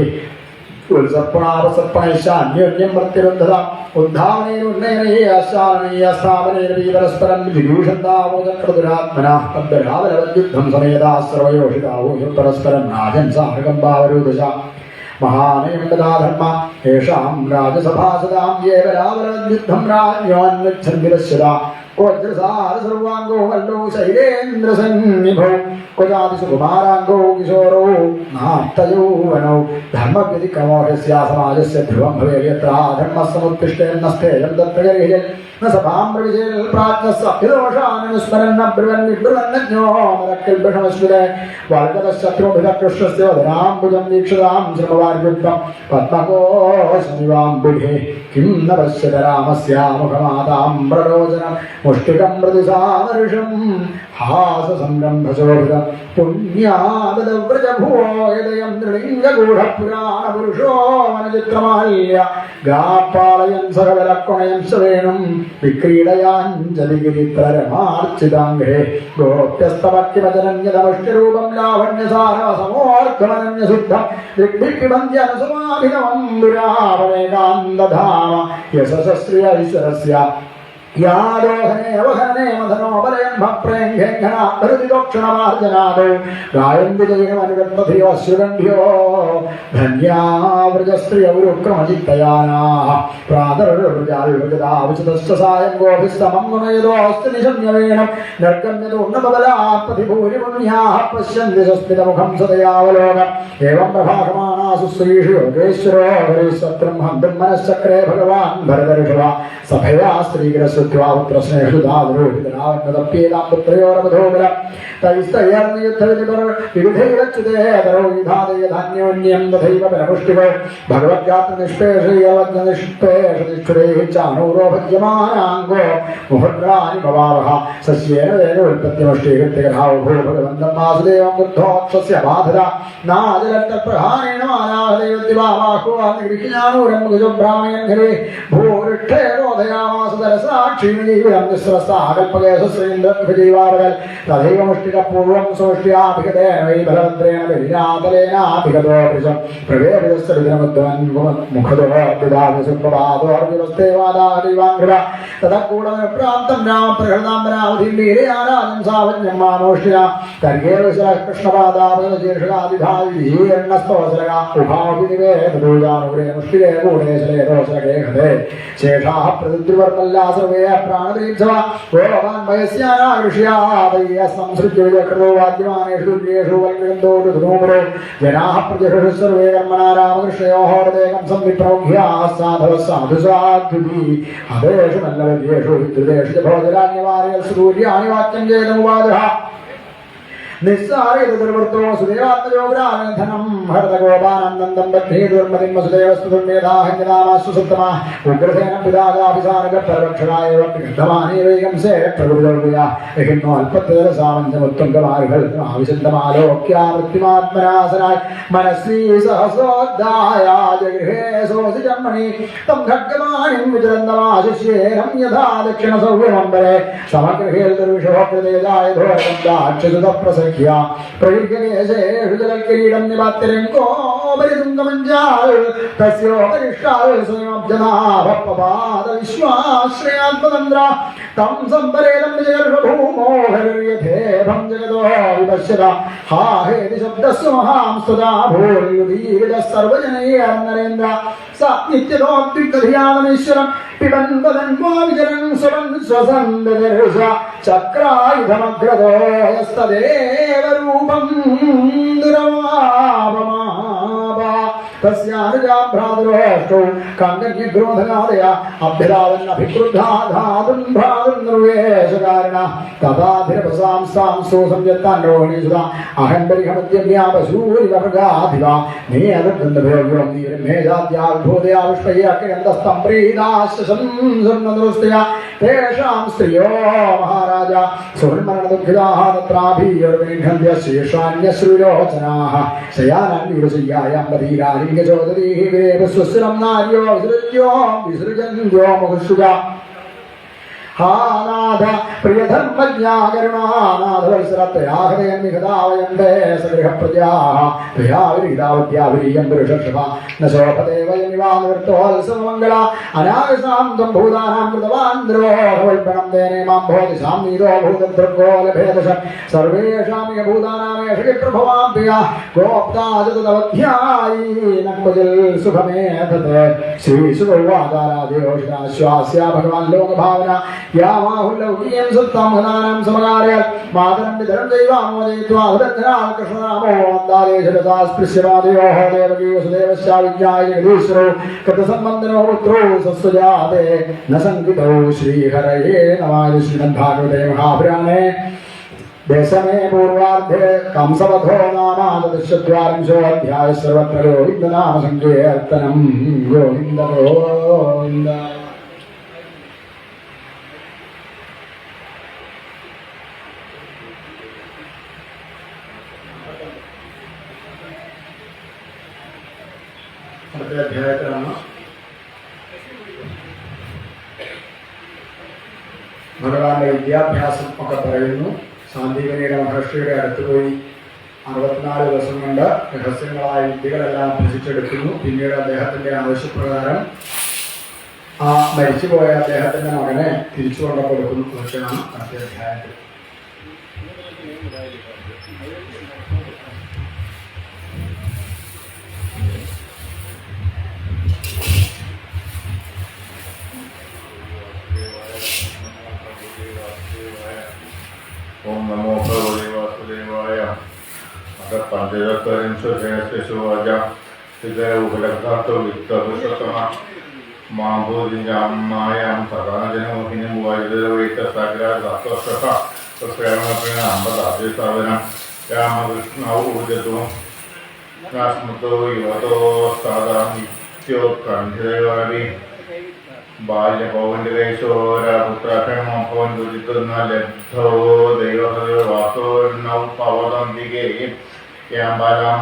उल्सर्पणापसर्पणैश्चान्योन्यं मृत्युरुद्धता उद्धावनैरुन्नयनैश्चारणैस्तावनैरपि परस्परं जिगीषन्तावोदक्रतुरात्मनः तद्बलाबलवद्युद्धं समेताः सर्वयोषितावो परस्परं राजन् सार्गम्बावरोदशा महानयं तदा धर्म येषां राजसभासदां ये बलाबलवद्युद्धं राज्ञोन्विच्छन्दिरस्यदा वज्रसार सर्वांगो वल्लो शैलेन्द्रसन्निभौ क्वचादिसुकुमारांगो किशोरो नाट्तयौवनौ धर्मव्यतिक्रमोऽस्य समाजस्य ध्रुवं भवेत् यत्र धर्मसमुत्तिष्ठेन्नस्थेयं तत्र गरीयन् न सभां प्रविशेल प्राज्ञस्सभ्यदोषान् ब्रुवन्निब्रुवन्नज्ञो नरकिल्बिषमश्विरे वर्गतशत्रुभिदकृष्णस्य वदनाम्बुजं वीक्षतां श्रमवार्युक्तं पद्मकोशमिवाम्बुधे किं न पश्यत रामस्यामुखमाताम्रलोचनं मुष्टिकं प्रतिसादर्शं हाससंरम्भशोभितं पुण्यागतव्रजभुवो यदयं नृलिङ्गगूढपुराणपुरुषो वनचित्रमाल्य गापालयन् सकलकुणयं सवेणुं विक्रीडयाञ्जलिगिरिप्ररमार्चिताङ्गे गोप्यस्तवक्यवचनन्यतमुष्टिरूपं लावण्यसारसमोऽर्थमनन्यशुद्धं दिग्भिक्किबन्ध्यनुसमाभिनवं दुरापवेगान्दधाम यशस्श्रिय ईश्वरस्य യാദോഹനേ വഹനേ മധനോപലയം ഭപ്രേംഘേഘനാഭൃതിദോക്ഷണമാർജനാദോ ഗായന്തി ജയനമനുഗന്ധധിയോ അശ്രുഗന്ധ്യോ ധന്യാവൃജസ്ത്രിയൗരുക്രമചിത്തയാനാ പ്രാതർവൃജാൽവൃജതാവിശുതസ്സായം ഗോഭിസ്തമം ഗുണയതോസ്തി നിശമ്യവേണം നിർഗമ്യതോന്നതബലാത്പതിഭൂരിപുണ്യാഃ പശ്യന്തി സസ്മിതമുഖം സദയാവലോകം ഏവം പ്രഭാഷമാണാസു ശ്രീഷു യോഗേശ്വരോ ഹരിസ്വത്രം ഹന്തും മനശ്ചക്രേ ഭഗവാൻ ഭരതഋഷഭ സഭയാ സ്ത്രീഗ്രസ്വ പുത്രയോരമധോബല തൈസ്തയർനിയുദ്ധവിധിവിധൈരച്യുതേതരോധാന്യോന്യം തഥൈവ പരമുഷ്ടിവ ഭഗവത്യാത്ര നിഷ്പേഷയിഷ്പേഷതിഷ്ഠുരേഹിച്ചാണൂരോഭജ്യമാനാംഗോ മുഹദ്രാനി ഭവാവഹ സസ്യേന വേനോൽപത്യമുഷ്ടികൃത്യകഥാവോ ഭഗവന്തം വാസുദേവം ബുദ്ധോക്ഷസ്യ ബാധത നാജലത്തപ്രഹാരേണ മാനാഹദൈവത്തിവാഹോ ഗൃഹ്യാനൂരം ഗുജബ്രാഹ്മയൻ ഹരേ ഭൂരിഷ്ഠേരോധയാവാസുതരസാ ക്ഷീണജീവിതം നിസ്രസ്ഥാകൽപകേശശ്രീന്ദ്രജീവാവകൽ തഥൈവ മുഷ്ടികപൂർവം സോഷ്ട്യാഭിഗതേന വൈ ബലഭദ്രേണ ബലിനാതലേനാഭിഗതോ വൃശം പ്രവേദിതസ്തരുദിനമുദ്വൻ മുഖതോ വിദാസുപ്രഭാതോർവിവസ്തേവാദാദിവാംഘൃത തതകൂടപ്രാന്തം രാമപ്രഹൃതാംബരാവധിം വീരയാരാജം സാവജ്ഞം മാനോഷ്ഠിന തർഗേവശകൃഷ്ണപാദാപജീർഷകാദിധാരീർണസ്തോസലക ഉഭാവിനിവേദൂജാനൂരേ മുഷ്ടിരേ കൂടേശലേതോസലകേഹതേ ശേഷാഃ പ്രതിദ്രുവർമല്ലാ സർവേ പ്രാണദീപ്സവ ഗോവാൻ വയസ്യാനാകൃഷ്യാദയ്യ സംസൃജ്യ വിചക്രോ വാദ്യമാനേഷു ദുര്യേഷു വൽഗ്രന്ഥോടു ധൂമരോ ജനാഃ പ്രതിഷു സർവേ കർമ്മണാ രാമകൃഷ്ണയോ ഹോരദേകം സംവിപ്രമുഖ്യാഃ സാധവഃ സാധുസാധ്യുതി അദേഷു നല്ലവദ്യേഷു വിദ്രുതേഷു ഭോജരാന്യവാരയൽ സൂര്യാണി വാക്യം ചേതമുവാദഃ നിസ്സാരേതൃവൃത്തോ സുദേവാത്മജോഗ്രാനന്ധനം ഹരതഗോപാനന്ദം ബദ്ധീദുർമതിം വസുദേവസ്തുതന്മേധാഹന്യതാമാസുസത്തമ ഉഗ്രസേനം പിതാകാഭിസാരകപരക്ഷരായ ഗന്ധമാനീവൈകം സേ പ്രകൃതോർവയ ഹിന്നോ അല്പത്തേരസാമഞ്ചമുത്തുംഗമാരുകൾ ആവിശന്തമാലോക്യാമൃത്യുമാത്മനാസനായി മനസ്വീ സഹസോദ്ധായ ജഗൃഹേ സോസി ജന്മണി തം ഖഡ്ഗമാനിം വിചരന്തമാശിഷ്യേനം യഥാ ദക്ഷിണ സൗവ്യമംബരെ സമഗൃഹേൽ ദർവിഷോപ്രതേജായ ധോരഗന്ധാക്ഷസുതപ്രസ പ്രകീടം നിപാത്യരംഗോപരിതുംഗമഞ്ചാൽ തസ്യോപരിഷ്ടാൽ സ്വയംജനാഭപപാദവിശ്വാശ്രയാത്മതന്ത്ര തം സംപരേദം വിജയർഭൂമോഹര്യഥേഭം ജഗതോ വിപശ്യത ഹാ ഹേതി ശബ്ദസ്യ മഹാം സ്തുതാ ഭൂരിയുദീരിത സർവജനൈർനരേന്ദ്ര സ നിത്യതോദ്വിഗ്ധധിയാനമീശ്വരം പിബൻ വദൻ വിചരൻ സ്വരൻ സ്വസന്ദർശ ചക്രായുധമഗ്രതോ യസ്തദേവരൂപം ദുരവാപമാപ തസ്യാനുജാം ഭ്രാതരോഷ്ടോ കങ്കഗ്രോധനാദയ അഭ്യതാവന്നഭിക്രുദ്ധാധാതും ഭ്രാതും നിർവേശകാരണ തഥാഭിരപസാം സാം സോസംയത്താൻ രോഹിണീസുത അഹംബരിഹമദ്യമ്യാപശൂരിവകാധിവ നീ അതുഗ്രന്ഥഭോഗ്യം നീരമേജാദ്യാഭൂതയാവിഷ്പയ്യന്തസ്തം പ്രീതാശം സ്വർണ്ണദൃഷ്ടയ തേഷാം സ്ത്രിയോ മഹാരാജ സുഹൃന്മരണദുഃഖിതാഃ തത്രാഭീയോർവിനിഘന്ത്യ ശേഷാന്യശ്രുലോചനാഃ ശയാനാൻ വിരുശയ്യായാം ബധീരാലിംഗചോദരീഃ വിരേപസ്വസ്രം നാര്യോ വിസൃജ്യോ വിസൃജന്യോ മുഹുഷുജ ഹാ നാഥ പ്രിയധർമ്മജ്ഞാകരുണാനാഥ വത്സരത്വയാഹൃദയന്നിഹതാവയന്തേ സഗൃഹപ്രജാഃ ത്വയാവിരീതാവത്യാവിരീയം പുരുഷർഷഭ ന ശോഭത്തെ വയനിവാനിവൃത്തോത്സവമംഗള അനാഗസാം ത്വം ഭൂതാനാം കൃതവാൻ ദ്രോഹവൽപണം തേനേ മാം ഭോതിസാം നീതോ ഭൂതദൃഗോ ലഭേദശ സർവേഷാമിക ഭൂതാനാമേഷ പ്രഭവാം പ്രിയ ഗോപ്താചതുതവധ്യായി നക്വജിൽ സുഖമേതത് ശ്രീസുഗൗവാചാരാദിയോഷിതാശ്വാസ്യ ഭഗവാൻ ലോകഭാവന യാമാഹുല്ലൗകിയം സുത്താംഹനാനാം സമകാര്യാൽ മാതരം പിതരം ദൈവാമോദയിത്വാ ഉദഗ്ധനാൽ കൃഷ്ണനാമോ വന്ദാദേശരസാസ്പൃശ്യമാദയോഃ ദേവകീ വസുദേവശ്ചാവിജ്ഞായ ജഗദീശ്വരോ കൃതസംബന്ധനോ പുത്രോ സസ്വജാതേ ന സംഗീതോ ശ്രീഹരയേ നമായ ശ്രീമദ്ഭാഗവതേ മഹാപുരാണേ ദശമേ പൂർവാർദ്ധേ കംസവധോ നാമാദശചത്വാരിംശോऽധ്യായः സർവത്ര ഗോവിന്ദനാമ സങ്കീർത്തനം ഗോവിന്ദ ഗോവിന്ദ. അടുത്ത അധ്യായത്തിലാണ് ഭഗവാന്റെ വിദ്യാഭ്യാസം ഒക്കെ പറയുന്നു. സാന്ദീപനിയുടെ മഹർഷിയുടെ അടുത്ത് പോയി 64 ദിവസം കൊണ്ട് രഹസ്യങ്ങളായ വിദ്യകളെല്ലാം ഭജിച്ചെടുക്കുന്നു. പിന്നീട് അദ്ദേഹത്തിൻ്റെ ആവശ്യപ്രകാരം ആ മരിച്ചുപോയ അദ്ദേഹത്തിന്റെ മകനെ തിരിച്ചു കൊണ്ട കൊടുക്കുന്നു എന്നൊക്കെയാണ് അടുത്ത അധ്യായത്തിൽ. ഓം നമോ ഭഗവതി വാസുദേവായ. അത പഞ്ചദത്തരിംശേഷുവാച ഉപലബ്ധാർത്ഥ വിത്തമ മാഭൂതിഞ്ചാമായാം സദാനജനമോഹിനം വൈദ്യസാഗ്രാമപ്രേണാമ്പതാദ്യസാധനം രാമകൃഷ്ണൗ ഊർജത്വം സ്മൃതോ യുവതോ സാധാ നിത്യോത്കണ്ഠിതയോരവി ബാല്യപൗണ്ഡികേശോരപുത്രഭവൻ ദുരിതുന്ന ലബ്ധോ ദൈവവാസോർണൗ പവതംബികേ യാംബാലാം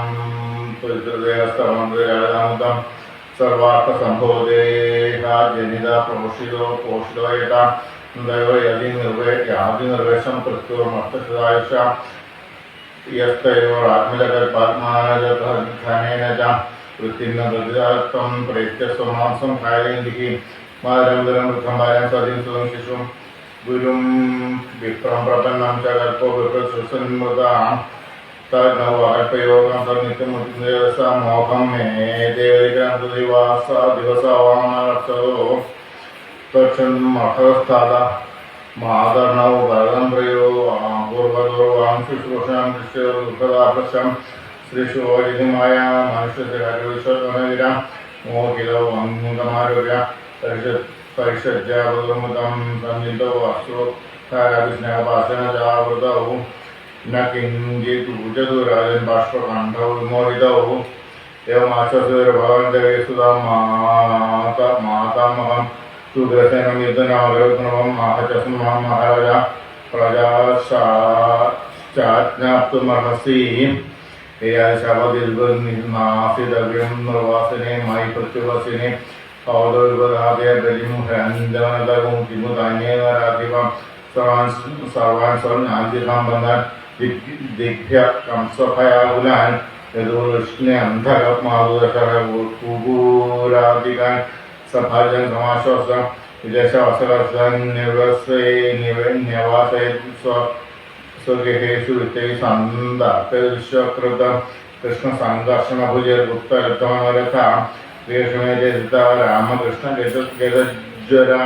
പുരുദേവസ്തമന്ത്രിരാമുദം സർവാർത്ഥസംഭോദേഹാജനിത പോഷിതോ യഥാ യാതിനിർവേഷം കൃത്വമർത്ഥശതായുഷ യസ്തയോരാത്മജകൽപാത്മാനജധനേന ച വൃത്തിന്ന പ്രതിദാത്വം പ്രേത്യ സ്വമാംസം ഖായന്തിഹി മാതരന്തരം വൃദ്ധംബാരം സ്വതിം ശിശും ഗുരും വിപ്രം പ്രപന്നം ച കൽപ്പോ വിപ്രസന്മൃതാം തദ്നവകൽപ്പയോഗം തന്നിത്യമോഹം മേ ദേവരികാന്തദിവാസ ദിവസവാമനർത്ഥോ തക്ഷന്മഠസ്ഥാത മാതർണൗ ഭരതംപ്രയോ പൂർവതോ വാം ശുശ്രൂഷാം ദൃശ്യദുഃഖദാപശം ശ്രീശോജിതമായ മനുഷ്യവിശ്വനവിര മോഹിതോ അംഗമാരോഗ്യ പരിഷജ്ജാപദമുദം സന്നിധോ അശ്വോത്ഥാരവിസ്നേഹപാശനജാവൃതൗ ന കിഞ്ചിത് ഉചതുരാജൻ ബാഷ്പകണ്ഠൗ വിമോഹിതൗ एवमाश्वसुरभवन्तवे मातामहं सुदर्शनं युद्धनामगरुत्नवं महचस्मः महाराजा प्रजाश्चाज्ञाप्तुमर्हसि एयाशावदिर्गनासिदव्यं निर्वासिने मयि प्रत्युवसिने कौदुर्वदादे बलिमुहञ्जनदगुं किमुदान्येन राधिवं सर्वान् स्वनान्तिकां बन्धान् दिग्भ्य कंसभयाकुलान् यदुष्णे अन्धकमादुरकरकुबूरादिकान् सभाजन समाश्वास विदेशवासरसन्निवासयेत् स्वगृहेषु वित्तैः सन्दातविश्वकृत कृष्णसङ्घर्षणभुजगुप्तरथमनरथा वेषमेजसिता रामकृष्णगजज्वरा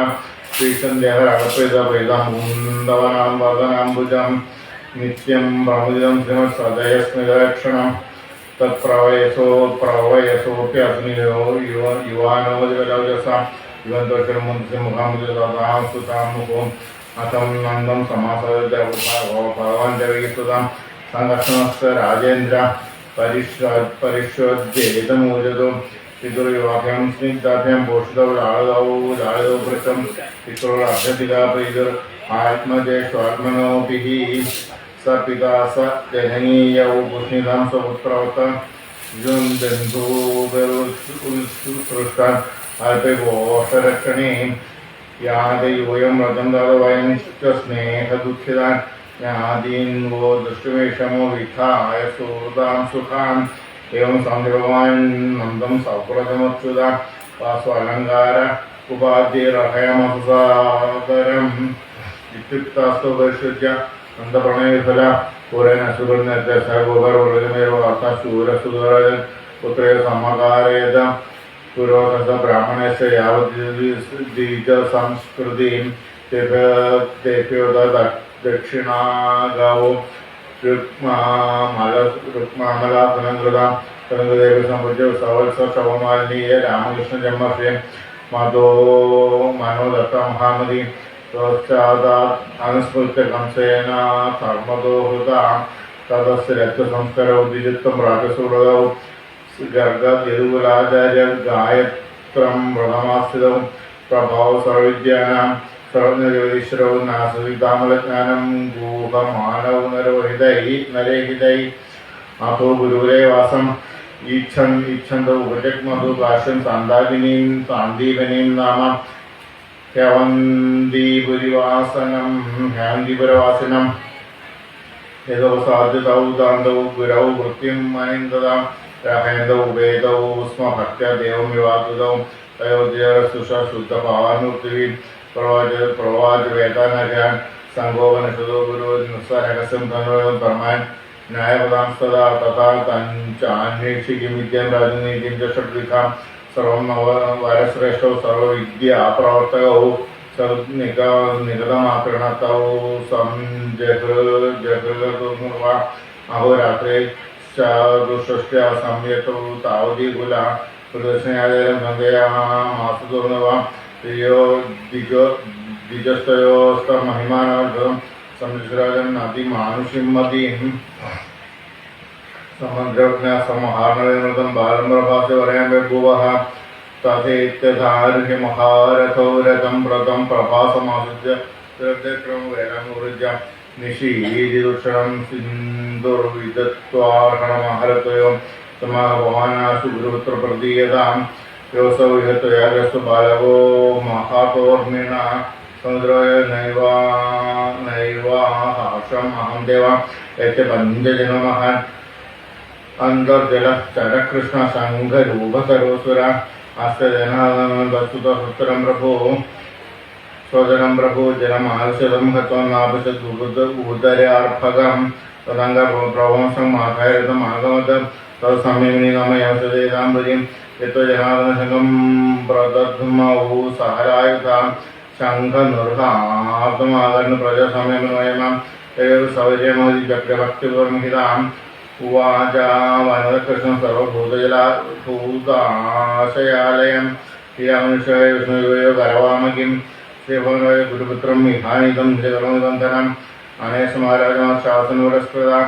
श्रीसन्ध्याहरप्रेदप्रेदां कुन्दवनां वदनाम्बुजं नित्यं प्रमुदितं श्रीमत्सदयस्मितलक्षणम् तत्प्रवयसोऽप्यस्मियो युवानोजसा युवन्तोषमुखां सुतां अथं नन्दं समासभगवान् जगीस्तुतां सङ्घर्षणस्य राजेन्द्र परिष्वज्येतमूजतो पितुर्वाक्यं स्निग्धाभ्यां पोषितौ लाळितौ पृष्ठं पितुरभ्यतिका प्रीतिर् आत्मजेष्वात्मनोऽपि स पिता स जननीयौ पुष्णितां स्वपुत्रवत् जुन्दन्तुसृष्टान् अल्पे गोषरक्षणे यादयोऽयं व्रतं ददवयं च स्नेहदुःखितान् यादीन् वो दृष्टुमेषमो विधाय सुहृदां सुखान् एवं सन्दर्भवान् नन्दं सौकृतमच्युता वास्वालङ्कार उपाध्येरहयमसादरम् इत्युक्तास्तु परिषुज्य नन्दप्रणयफला पूरेण सुगन्धर्गोभरमेव अर्थशूरसुधराजन् पुत्रेण समकारयत पुरोगत ब्राह्मणस्य यावद्दीजसंस्कृतिं तेभ्यो दक्षिणागावो रुक्मामलासनं कृतां तरङ्गदेवी सम्पूज्य सवत्सवमालिनीय रामकृष्णजन्मश्री मनोदत्त महामതി पश्चादात् अनुस्मृत्य कंसेन धर्मदो हृता तदस्य रक्तसंस्कारौ द्विजित्वं राजसुहृदौ गर्गयदुकुलाचार्य गायत्रं व्रतमास्थितौ प्रभावौ सर्वविद्यानां सर्वज्ञज्योतिश्वरौ नासवितामलज्ञानं गूहमानौ नरहितैः अथो गुरुरेवासम् इच्छन्तौ उपजग्मधु भाष्यं सान्दीपनीं नाम ह्यान्दीपुरवासिनं यदौ साध्यतौ दान्तौ गुरौ वृत्तिं मनिन्दतां राहयन्तौ वेदौ स्म भक्त्या देवं विवादुतौ अयोध्या शुद्ध भावानुक्ति प्रवाच वेदान संगोपनिषदो गुरु निस्सारकस्यं तनोरं परमान् न्यायपदांस्तदा तथा तञ्चान्वेक्षिकीं विद्यां राजनीतिं च षड्विधां सर्वं नववारश्रेष्ठौ सर्वविद्याप्रवर्तकौ निगतमाकृणतौ संजहृजहृतुर्वा अहोरात्रे चतुष्षष्ट्या संयतौ तावतीकुला प्रदर्शनादयं सन्देहमासुतुर्नवा द्विजस्तयोस्तमहिमानवर्धनं संस्राजन् अतिमानुषीं मतीं समहार्णविमृतं बालं प्रभास्य वरयं बभूवः तथेत्यधार्घ्य महारथो रथं प्रतं प्रभासमासुज्य द्रव्यक्रमवेलमुरुज्य निशीदिदुक्षणं सिन्दुर्विदत्वार्हणमहरतयो तमः भवानासु गुरुपुत्रप्रदीयतां योऽसौ विहतयागस्तु बालवो महातोर्मिणः समुद्राय नैवाहाशम् अहं देवा यस्य पञ्चजन्मः अन्तर्जलः चरकृष्णशङ्खरूपसरोऽसुरा अष्टजनवस्तुतः प्रभो स्वजनं प्रभो जलमानुषदं हत्वा नापशदुदर्यार्भगं तदङ्गप्रभंसं माथायरतम् आगमत तत्सम्यमिनि नमयंसदेताम्बुजिं यतो जनार्दनशङ्खं प्रदध्मौ सहरायुधां शङ्खनुर्हातमागर्न प्रजासम्यमनोयमां तयोः सौर्यमोदि चक्रभक्तिवर्महिताम् उवाचा वनकृष्णं सर्वभूतजलाभूताशयालयं श्रीरामनुषय विष्णुयो करवाम किं श्रीभवनाय गुरुपुत्रं मिहानितं निजकर्मनिबन्धनम् अनेशमहाराजः शासनवरस्कृता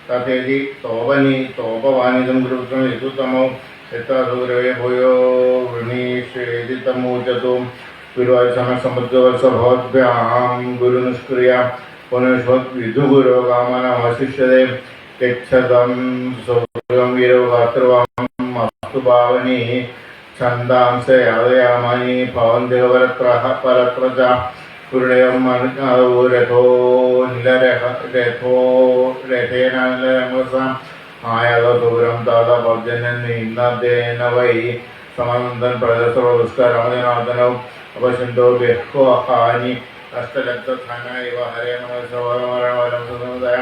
तथेति तोपवानितं गुरुपुत्रं यतुतमौ यत्तासुरवे भूयो वृणीषेति तमूचतु गुरुवायुसमसमुद्रवर्ष भवद्भ्यां गुरुनिष्क्रिया पुनश्वद्विधुगुरो कामनमशिष्यते यच्छदं सौर्यं वीरो भातृवामस्तु भावनी छन्दांस यादयामनि भवन्देवपरत्रजा पूर्णयं रथो रथेन निलरमसाम् आयादसौरं तादा पर्जन्यन्निन्देन वै समनन्दन् प्रजसर्वदुष्करमजनार्दनौ अपश्यन्तो बेह्वानि अष्टलक्षथान इव हरे मनसवरमरणवरं समुदय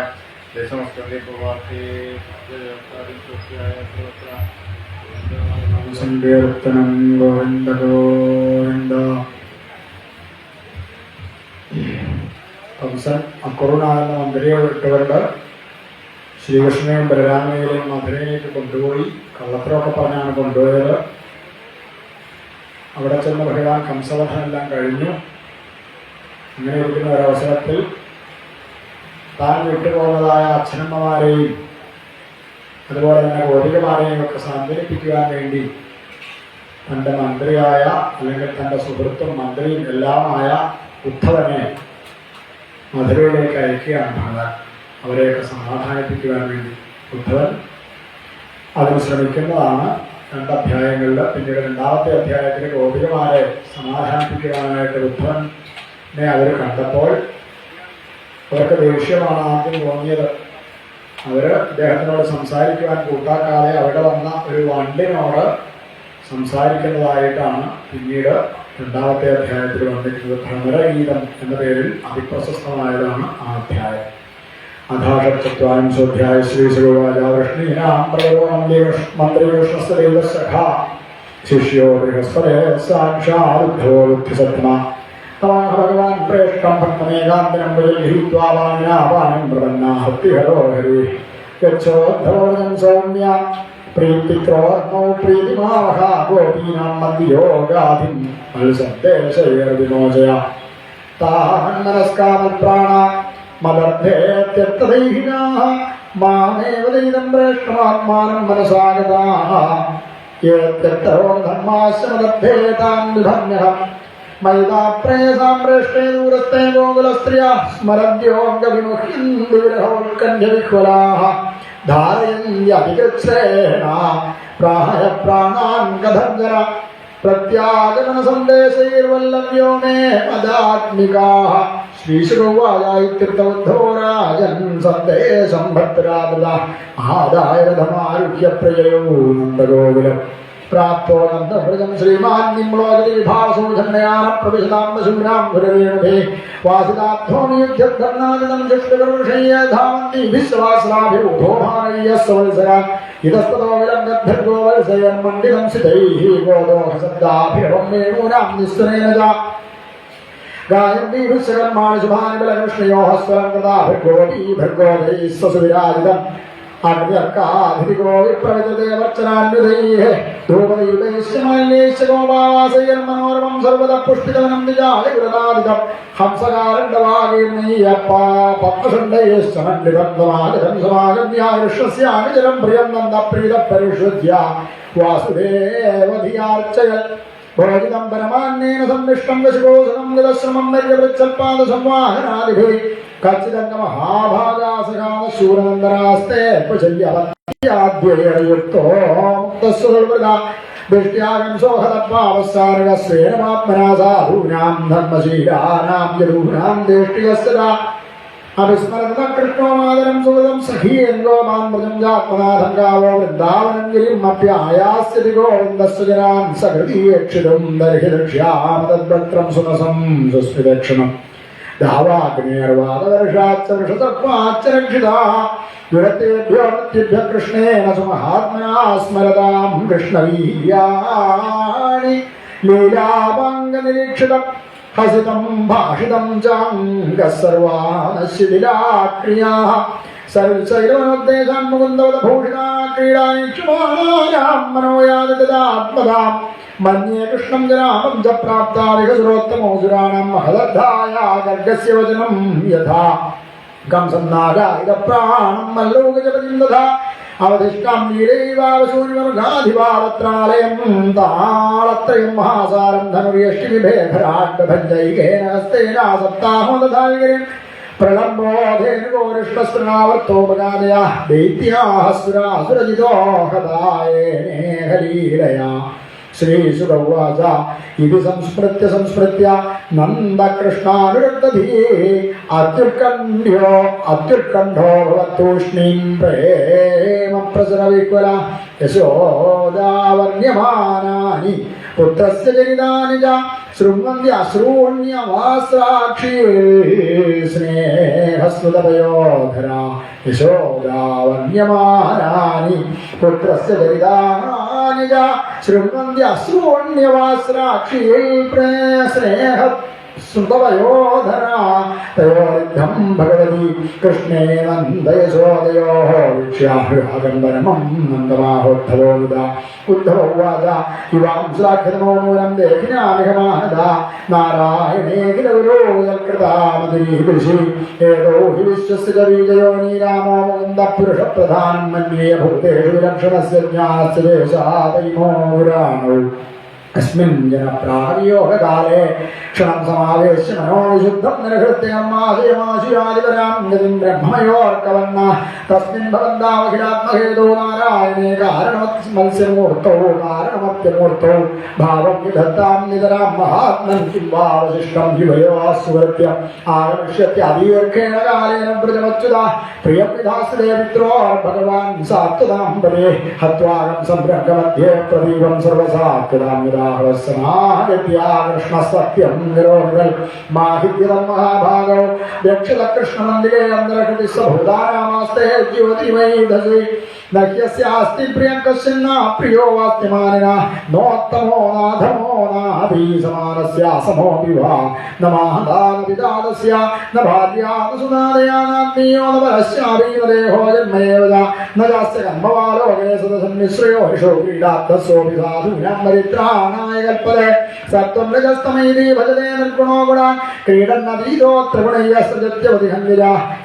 സങ്കീർത്തനം ഗോവിന്ദ ഗോവിന്ദ. കംസൻ അക്രൂണ എന്ന മന്ത്രിയെ വിട്ടവരുടെ ശ്രീകൃഷ്ണനെയും ബലരാമനെയും മധുരയിലേക്ക് കൊണ്ടുപോയി കള്ളത്തരമൊക്കെ പറഞ്ഞാണ് കൊണ്ടുപോയത്. അവിടെ ചെന്ന് ഭഗവാൻ കംസവധമെല്ലാം കഴിഞ്ഞു. അങ്ങനെ ഇരിക്കുന്ന ഒരവസരത്തിൽ താൻ വിട്ടുപോകുന്നതായ അച്ഛനമ്മമാരെയും അതുപോലെ തന്നെ ഗോപികമാരെയും ഒക്കെ സാന്ത്വനിപ്പിക്കുവാൻ വേണ്ടി തൻ്റെ മന്ത്രിയായ അല്ലെങ്കിൽ തൻ്റെ സുഹൃത്തും മന്ത്രിയും എല്ലാമായ ഉദ്ധവനെ മധുരയിലേക്ക് അയക്കുകയാണ് ഭഗവാൻ. അവരെയൊക്കെ സമാധാനിപ്പിക്കുവാൻ വേണ്ടി ഉദ്ധവൻ അതിന് ശ്രമിക്കുന്നതാണ് 2 അധ്യായങ്ങളിൽ. പിന്നീട് 2ാമത്തെ അധ്യായത്തിൽ ഗോപികമാരെ സമാധാനിപ്പിക്കുവാനായിട്ട് ഉദ്ധവനെ അവർ കണ്ടപ്പോൾ അവർക്ക് ദേഷ്യമാണ് ആദ്യം തോന്നിയത്. അവർ ഇദ്ദേഹത്തിനോട് സംസാരിക്കുവാൻ കൂട്ടാക്കാതെ അവിടെ വന്ന ഒരു വണ്ടിനോട് സംസാരിക്കുന്നതായിട്ടാണ് പിന്നീട് 2ാമത്തെ അധ്യായത്തിൽ വന്നിരിക്കുന്നത്. ഭ്രമരഗീതം എന്ന പേരിൽ അതിപ്രശസ്തമായതാണ് ആ അധ്യായം. അഥാഷത്വാംശോധ്യായ ശ്രീശുവാചാകൃഷ്ണീനാം പ്രഭോ മന്ത്രികൃഷ്ണസ്തദേവസഖ ശിഷ്യോ ബൃഹസ്പതേ സാക്ഷാരുദ്ധോ ബുദ്ധിസത്മ തമാഹ ഭഗവാൻ പ്രേഷ്ടം ഭക്തമേകാന്തരം വൈഹിത്വാവാനാവാനം പ്രപന്നാഹത്തിഹരോ ഹരി യച്ഛോദ്ധവോദം സൗമ്യ പ്രീതിക്രോർണോ പ്രീതിമാവഹ ഗോപീനാം മദ്യോഗാധിം മത്സദ്ദേശൈർവിമോചയ താഹന്മനസ്കാമൽപ്രാണ മദർഭേത്യക്തദൈഹിനാഃ മാമേവ ദൈവം പ്രേഷ്ടമാത്മാനം മനസാഗതാഃ യേത്യക്തരോ ധർമാസ്യ മദർഭേതാം വിധന്യഃ മൈതാപ്രേസാം പ്രേഷ്ടേ ദൂരസ്ഥേ ഗോകുലസ്ത്രിയാ സ്മരദ്യോംഗവിമുഹ്യന്തി വിരഹോത്കണ്ഠ്യവിഹ്വലാഃ ധാരയന്ത്യഭികൃച്ഛ്രേണ പ്രായ പ്രാണാൻ കഥഞ്ജന പ്രത്യാഗമന സന്ദേശൈർവല്ലഭ്യോ മേ മദാത്മികാഃ ശ്രീശുഗോവാചായിത്യുക്തോ രാജൻ സന്ദേശം ഭക്തരാദൃത ആദായ രഥമാരുഹ്യ പ്രജയോ നന്ദഗോകുലം प्राप्तो नन्दव्रजं श्रीमान् निम्लोदरीभावसौधन्ययानं प्रविशताम्बशूरां गुरुरेणुभे वासितार्थो नियुध्यद्धर्नादिनं जुष्टगरुषय्य धावन्ति विश्वासराभिरूढो भारय्यस्वल्सरान् इतस्ततो विलङ्गद्भर्गो वल्सयन्मण्डितं सितैः गोदोहशब्दाभिरवं वेणूनां निःसनेन च गायन्ति विश्वकर्माणि शुभानि बलकृष्णयोः स्वरं तदा भर्गोऽपि भर्गोदैः स्वसुविराजितम् अग्न्यर्काधिको विप्रवितदेवर्चनान्विधैः धूपदीपैश्च माल्यैश्च गोपावासैर्मनोरमं सर्वतः पुष्पितवनं निजालिगुरनादितं हंसकारण्डवागीर्णय्यप्पा पद्मषण्डैश्च मण्डितं समागतं समागम्यायुष्यस्यामि जलं प्रियं नन्दप्रीतः परिषुध्य वासुदेवधियार्चयत् भोजितं परमान्नेन सन्निष्टं दशकोसनं गदश्रमं निर्जवृच्छल्पादसंवाहनादिभिः कच्चिदङ्गमहाभागासगामशूरनन्दनास्ते कुशल्यवत्याद्ययुक्तो मुक्तस्वल्पदा दृष्ट्यागं सोहदपावस्सारगस्वेन मात्मना साधूनां धर्मशीलानां यदूनां देष्ट्यस्तदा अविस्मरन्त कृष्णोमादरं सुगतं सखीयङ्गो मान्मृजं जात्मनाथं गावो वृन्दावनं गिरिमप्यायास्यति गोविन्दस्य जनान् सकृतीक्षितुं दर्हि दक्ष्याम तद्वक्त्रं सुनसं सुस्मिदक्षणम् धावाग्नेर्वादवर्षाच्च वृषतत्वाच्च रक्षिताः दुरतेभ्यो मृत्युभ्यः कृष्णेन सुमहात्मना स्मरतां कृष्णवीर्याणि लीलाभङ्गनिरीक्षितम् हसितं भाषितं चाङ्गः सर्वानश्चिदिलाक्रियाः सर्वशैलवनोद्देशान् मुकुन्दवदभूषिता क्रीडायक्षमाणायां मनोयादितदात्मदाम् मन्ये कृष्णं जनामं च प्राप्ता विगसुरोत्तमोऽसुराणां महदद्धाया गर्गस्य वचनं यथा कंसन्नागायितप्राणं मल्लोकजपतिं दधा अवधिष्ठां वीरैवावशून्यमर्गाधिवावत्रालयं ताळत्रयं महासारं धनुर्यष्टिविभेभराड्डभञ्जैकेन हस्तेन सप्ताहो दधागिरिं प्रलम्बोधेनुगोरिष्टस्त्रनावर्तोपगादया दैत्याः सुरासुरजितो हदायेनेहलीलया श्रीसुक उवाच इति संस्मृत्य नन्दकृष्णानुरक्तधीः अत्युत्कण्ठो भवतूष्णीं प्रेम प्रसरविह्वला यशोदावर्ण्यमानानि पुत्रस्य चरितानि च शृण्वन्त्यश्रूण्यवास्राक्षी स्नेहस्नुतपयोधरा यशोदावर्ण्यमानानि पुत्रस्य चरितानि च शृण्वन्त्यश्रूण्यवास्राक्षी स्नेह सुतवयोधरा तयोरिद्धं भगवती कृष्णे नन्दयशोदयोः वीक्ष्यागम्बरमं नन्दमाहोद्धवोदा उद्धव उवाच इवां श्लाघ्यतमो नूनं देहिनामिहमानदा नारायणे किल गुरो यत्कृतामतिरीदृशि एतो हि विश्वस्य च बीजयोनी रामो मुकुन्दः पुरुषप्रधानं मन्ये भूतेषु विलक्षणस्य ज्ञानस्य देशादैमो विराणौ अस्मिन् जनप्राणवियोगकाले क्षणं समावेश्य मनोविशुद्धं निर्हृत्यमाशयमाशयादिपरां गतिं ब्रह्मयोर्कवन्ना तस्मिन् भवन्तामखिलात्महेतो नारायणे कारणमत्मत्स्यमूर्तौ कारणमत्यमूर्तौ भावं निधत्तां नितरां महात्मन् किं वावशिष्टं युवयोऽस्सुवृत्यम् आगमिष्यत्यदीर्घेण कालेन व्रजमच्युता प्रियं विधास्ते पित्रोर्भगवान् सात्वतां पदे हत्वागं सम्भ्रङ्गमध्ये प्रदीपं सर्वसात्वतां समाहृत्या कृष्णसत्यं निरोधल माहित्यं महाभागो व्यक्षत कृष्णमन्दिरे अन्दरकृति सभूतानामास्ते ज्योतिमयी धसि नह्यस्यास्ति प्रियं कश्चिन्न प्रियो वास्त्यमानिना नोत्तमो नाधमो नाभिसमानस्यासमोऽपि वा न माहदानपितादस्य न भार्या न सुनादया नात्मीयो न परस्याभिनदेहो जन्मयेव न जास्य कर्मवालोके सदसन्मिश्रयो हिषो क्रीडात्तस्योऽपि साधूनां परित्राणाय कल्पते सत्त्वं रजस्तमैति भजते निर्गुणो गुणान् क्रीडन्नतीतोऽत्र गुणैः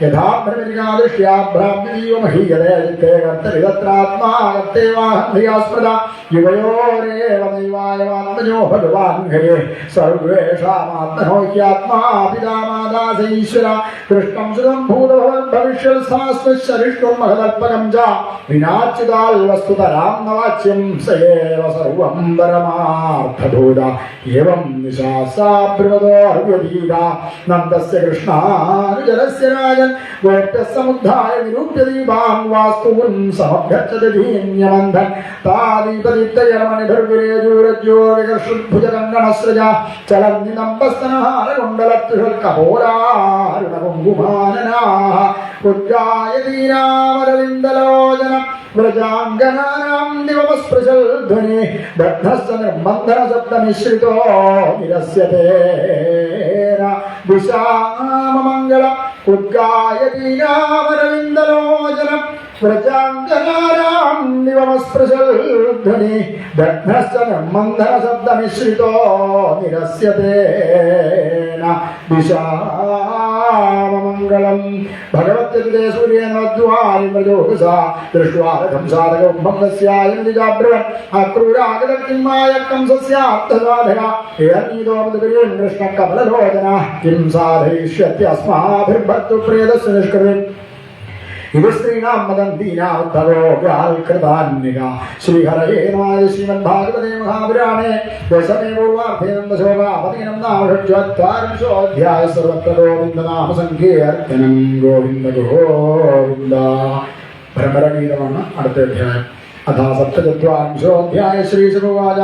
यथा भ्रमिका दृष्ट्या भ्राम्यदीयो महीयते चित्ते कर्तरि तत्रात्मा कर्तेवाहं स्मृता युवयोरेव दैवायवात्मजो भगवान् हरे सर्वेषामात्मनो ह्यात्मा पिता माता स ईश्वर दृष्टं सुखं भूतभवन् भविष्यत्सास्मिश्चरिष्टुं महदल्पकं च च विनाच्युताल् वस्तुतरां न वाच्यं स एव सर्वं परमार्थभूत एवं निशासा ब्रुवदोर्व्यधीता नन्दस्य कृष्णानुजरस्य राजन् गोप्यः समुद्धाय निरूप्य दीपान् वास्तून् समभ्यर्चति धीन्यमन्धन् तादीपदीप्तयरमणिभिर्विरेजूरज्यो विकर्षुद्भुजगङ्गणस्रजा चलन्निनम्बस्तनहारकुण्डलत्रिशल्कपोलारुणकुङ्कुमाननाः उज्जायतीनामरविन्दलोचन व्रजाङ्गनानां दिवमस्पृशल् ध्वनि बद्धश्च निर्बन्धनशब्दमिश्रितो निरस्यते दिशाममङ्गलम् उद्गायतीनामरविन्दलोचन व्रजाङ्गनानां दिवमस्पृशल् ध्वनि बद्धश्च निर्बन्धनशब्दमिश्रितो निरस्यते दिशाममङ्गलम् भगवत्यते सूर्येण द्वारिमृजोगसा दृष्ट्वा रथं साधकं भङ्गस्यायनिजाब्रवन् अक्रूरागतं मायक्कं सस्यात्तसाधना हेरनीतोमदुर्यं कृष्णकमललोचना किं साधयिष्यत्यस्माभिर्भर्तुप्रेतस्य निष्कृतिम् इति स्त्रीणां मदन्तीनामुद्धरो व्याल्कृतान्निका श्रीहरये नमः श्रीमद्भागवते महापुराणे दशमे पूर्वार्धे नन्दशोभापतीनं नाम षट्चत्वारिंशोऽध्यायः सर्वत्र गोविन्दनाम सङ्कीर्तनं गोविन्द गोविन्द भ्रमरगीतമാണ് അടുത്ത അധ്യായം अथा सप्तचत्वारिंशोऽध्याय श्रीशुकुवाच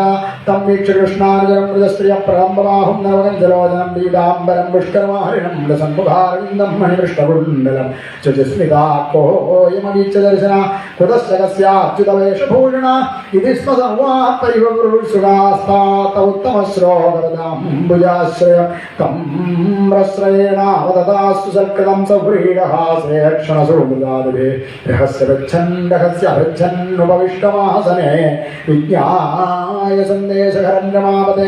तं वीक्ष्य कृष्णानुजनं मृजस्त्रियप्रकम्बबाहुं नवगञ्जलोचनं पीताम्बरं पुष्करमाहरिणं रसम्मुखारविन्दं मणिपृष्ठकुण्डलं शुचिस्मिताकोऽयमवीच्य दर्शना कुतश्च कस्याच्युतवेषभूषण इति स्म सर्वाः परिवपुरुषुगास्तात उत्तमश्लोकवदाम्बुजाश्रयं तं रश्रयेणावदतास्तु सत्कृतं सव्रीडहासे क्षणसोमुदादिभे रहस्यपच्छन् विज्ञाय सन्देशहरं रमापते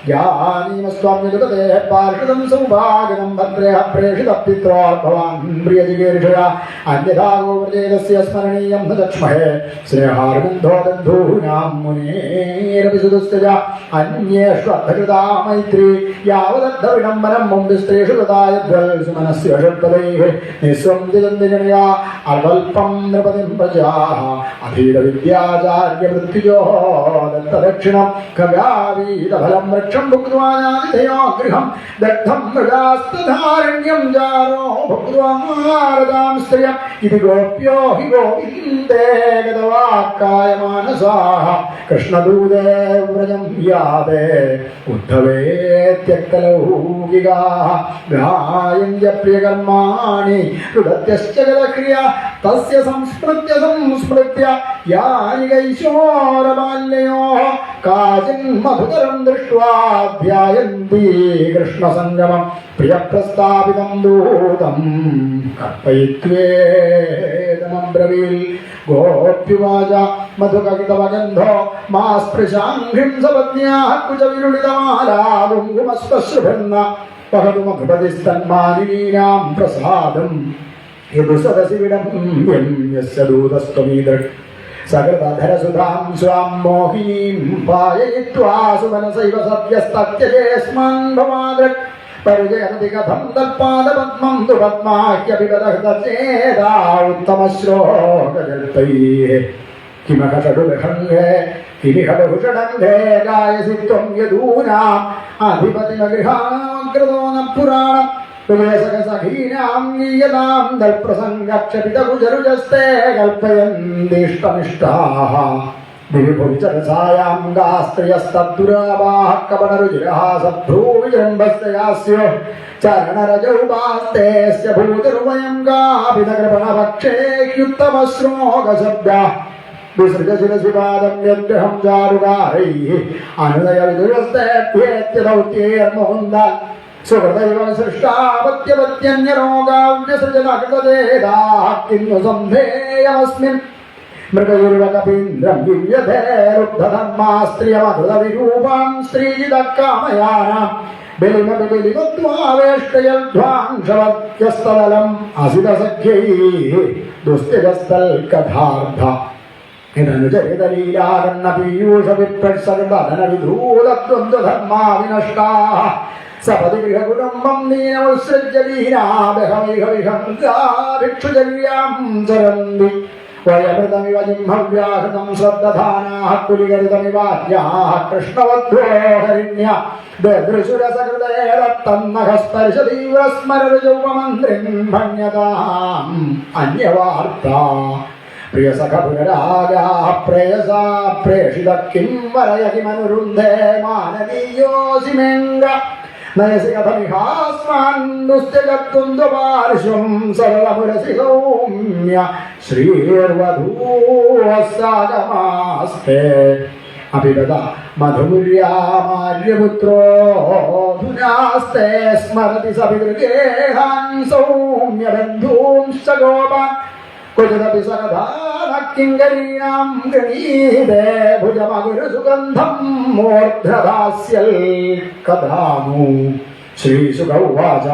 ज्ञानीमस्वाम्यजुगते पार्षदं सौभाग्यं भद्रेह प्रेषितः पित्रोर्भवान् प्रियजिगीर्षया अन्यथा गोव्रजेतस्य स्मरणीयं न चक्ष्महे स्नेहार्गन्धो दन्धूनां मुनेरपि सुदुस्तज अन्येष्वर्थकृता मैत्री यावदद्धविडम्बनं मुम्बिस्त्रेषु कृता यद्वल्सुमनस्य षट्पदैः निःस्वं दिजन्दिजनया अल्पं नृपतिं प्रजाः अधीरविद्याचार्यवृत्तिजो दत्तदक्षिणं खगावीतफलं वृक्षं भुक्त्वायातिथयो गृहं दग्धं मृगास्तधारण्यं जारो भुक्त्वारदां स्त्रियम् इति गोप्यो हि गोविन्दे गतवाक्कायमानसाः कृष्णदूते व्रजं याते उद्धवे त्यक्तलौकिकाः गायन्त्य प्रियकर्माणि रुदत्यश्च गतक्रिया तस्य संस्मृत्य यानि कैशोरबाल्ययोः काचिन्मधुकरं दृष्ट्वा ध्यायन्ति कृष्णसङ्गमं प्रियप्रस्तापितं दूतं कर्पयित्वेदमब्रवील् गोप्युवाच मधुकवितवगन्धो मा स्पृशाङ्घ्रिं सपत्न्याः कुचविरुलितमाला कुङ्कुमस्पश्रुभिर्न वहतु मधुपतिस्तन्मानिनीनां प्रसादम् यदुसदसि विडम्ब्यं यस्य दूतस्त्वमीदृक् सकृतधरसुधां स्वां मोहिनीं पाययित्वा सुमनसैव सत्यस्तत्यजेऽस्मान् भवादृक् परिजयति कथं तत्पादपद्मं तु पद्माह्यपिबदहृतचेदा उत्तमश्लोकजल्पैः किमकषडुलखण्डे किमिह बहुषडङ्घे गायसि त्वं यदूनाम् अधिपतिमगृहाकृतो न पुराणम् सखीनां गीयतां दल्प्रसङ्गक्षपितकुजरुजस्ते कल्पयन्तीष्टनिष्ठाः दिविभुविचरसायां गास्त्रियस्तद्दुरावाः कपटरुचिरः सभ्रूविजृम्भस्य यास्यो चरणरजौपास्तेस्य भूतिरुभयं गापितकृपणभक्षे ह्युत्तमश्लोकशब्दः विसृजशिरसिपादं यद्गृहं चारुकारैः अनुदयविदुरस्तेभ्येत्यदौत्यैर्मुकुन्दात् सुहृदैव सृष्टापत्यपत्यन्यरोगाव्यसृजनकृतदेदाः किन्नु सम्धेयमस्मिन् मृगयुर्वकपीन्द्रं दिव्यते रुद्धधर्मास्त्रियमकृतविरूपां स्त्रीजितः कामयानां बलिमबिलिमत्वावेष्टयध्वांशवत्यस्तदलम् असितसख्यैः दुस्तिजस्तल्कथार्थ इदनुचरितलीलारण्यपीयूषविप्रत्सकृतधनविधूतद्वन्द्वधर्मा विनष्टाः सपदि गृहकुटुम्बं दीनमुत्सृज्य दीनाभिहविहविहंसा भिक्षुचर्यां चरन्ति വയമൃതമിവ ജിംഹവ്യാഹൃതം ശ്രദ്ധധാനാഃ കുലികരിതമിവാദ്യാഃ കൃഷ്ണവധ്വോ ഹരിണ്യ ദദൃശുരസകൃതേരത്തന്നഹസ്പർശതീവ്രസ്മരരുജൗപമന്ത്രിം ഭണ്യതാം അന്യവാർത്താ പ്രിയസഖ പുനരാഗാഃ പ്രേയസാ പ്രേഷിത കിം വരയ കിമനുരുന്ധേ മാനവീയോऽസി മേംഗ നയസി കഥമിഹാസ്മാൻ ദുസ്ത്യജത്വം ദ്വാർശ്വം സരളമുരസി സൗമ്യ ശ്രീർവധൂവസ്സാഗമാസ്തേ അഭിഗത മധുര്യാമാര്യപുത്രോ ധുനാസ്തേ സ്മരതി സപിതൃഗേഹാൻ സൗമ്യബന്ധൂംശ്ച ഗോപാൻ ക്വചിദപി സകഥാനക്കിങ്കരീണാം ഗണീതേ ഭുജമഗുരുസുഗന്ധം മൂർധ്നദാസ്യൽ കഥാനു ശ്രീശുക ഉവാച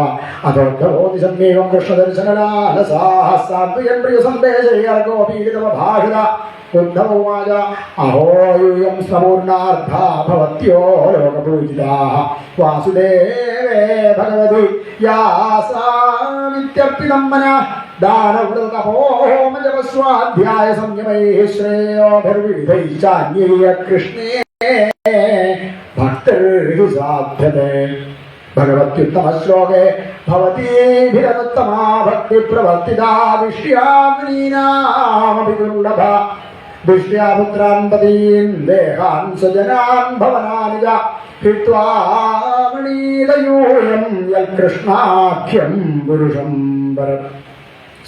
അഥോദ്ധവോതി സമ്മേവം കൃഷ്ണദർശനലാലസാഃ സാത്വികൻ പ്രിയസന്ദേശൈർഗോപീഡിതമഭാഷിത ഉദ്ധവ ഉവാച അഹോ യൂയം സമൂർണാർദ്ധാ ഭവത്യോ ലോകപൂജിതാഃ വാസുദേവേ ഭഗവതി യാസാമിത്യർപ്പിതം മനഃ ദാനവ്രതപോമജപസ്വാധ്യായ സംയമൈഃ ശ്രേയോഭിർവിവിധൈശ്ചാന്യൈഃ കൃഷ്ണേ ഭക്തിർഹി സാധ്യതേ ഭഗവത്യുത്തമശ്ലോകേ ഭവതീഭിരനുത്തമാ ഭക്തിപ്രവർത്തിതാ വിഷ്യാഗ്നീനാമപി ദുർലഭ ദൃഷ്ട്യാപുത്രാൻ പതീൻ ദേഹാൻ സ്വജനാൻ ഭവനാനി ച ഹിത്വാ മണീലയൂയം യൽകൃഷ്ണാഖ്യം പുരുഷം വരം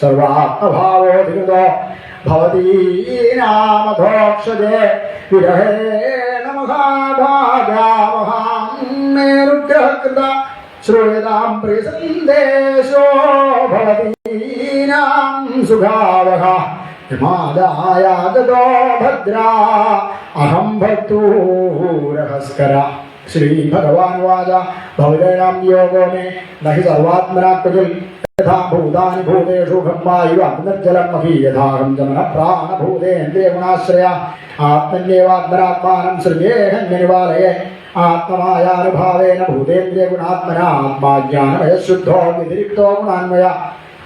സർവാത്മഭാവോധികൃതോ ഭവതീനാമധോക്ഷജേ വിരഹേണ മഹാഭാഗാമഹാന്നേരുഗ്രഹകൃത ശ്രൂയതാം പ്രിയസന്ദേശോ ഭവതീനാം സുഖാവഹ ഹിമാദായാഗതോ ഭദ്രാ അഹം ഭർത്തൂരഹസ്കര ശ്രീഭഗവാൻ വാച ഭവതേനാം യോഗോ മേ നഹി സർവാത്മനാ ക്വചിൽ യഥാ ഭൂതാനി ഭൂതേഷു ബ്രഹ്മായിവ അഗ്നിർജലം മഹി യഥാഹം ജമന പ്രാണഭൂതേന്ദ്രിയഗുണാശ്രയ ആത്മന്യേവാത്മനാത്മാനം സൃജേഹന്യനിവാലയെ ആത്മമായാനുഭാവേന ഭൂതേന്ദ്രിയഗുണാത്മന ആത്മാജ്ഞാനമയശുദ്ധോ വ്യതിരിക്തോ ഗുണാന്മയ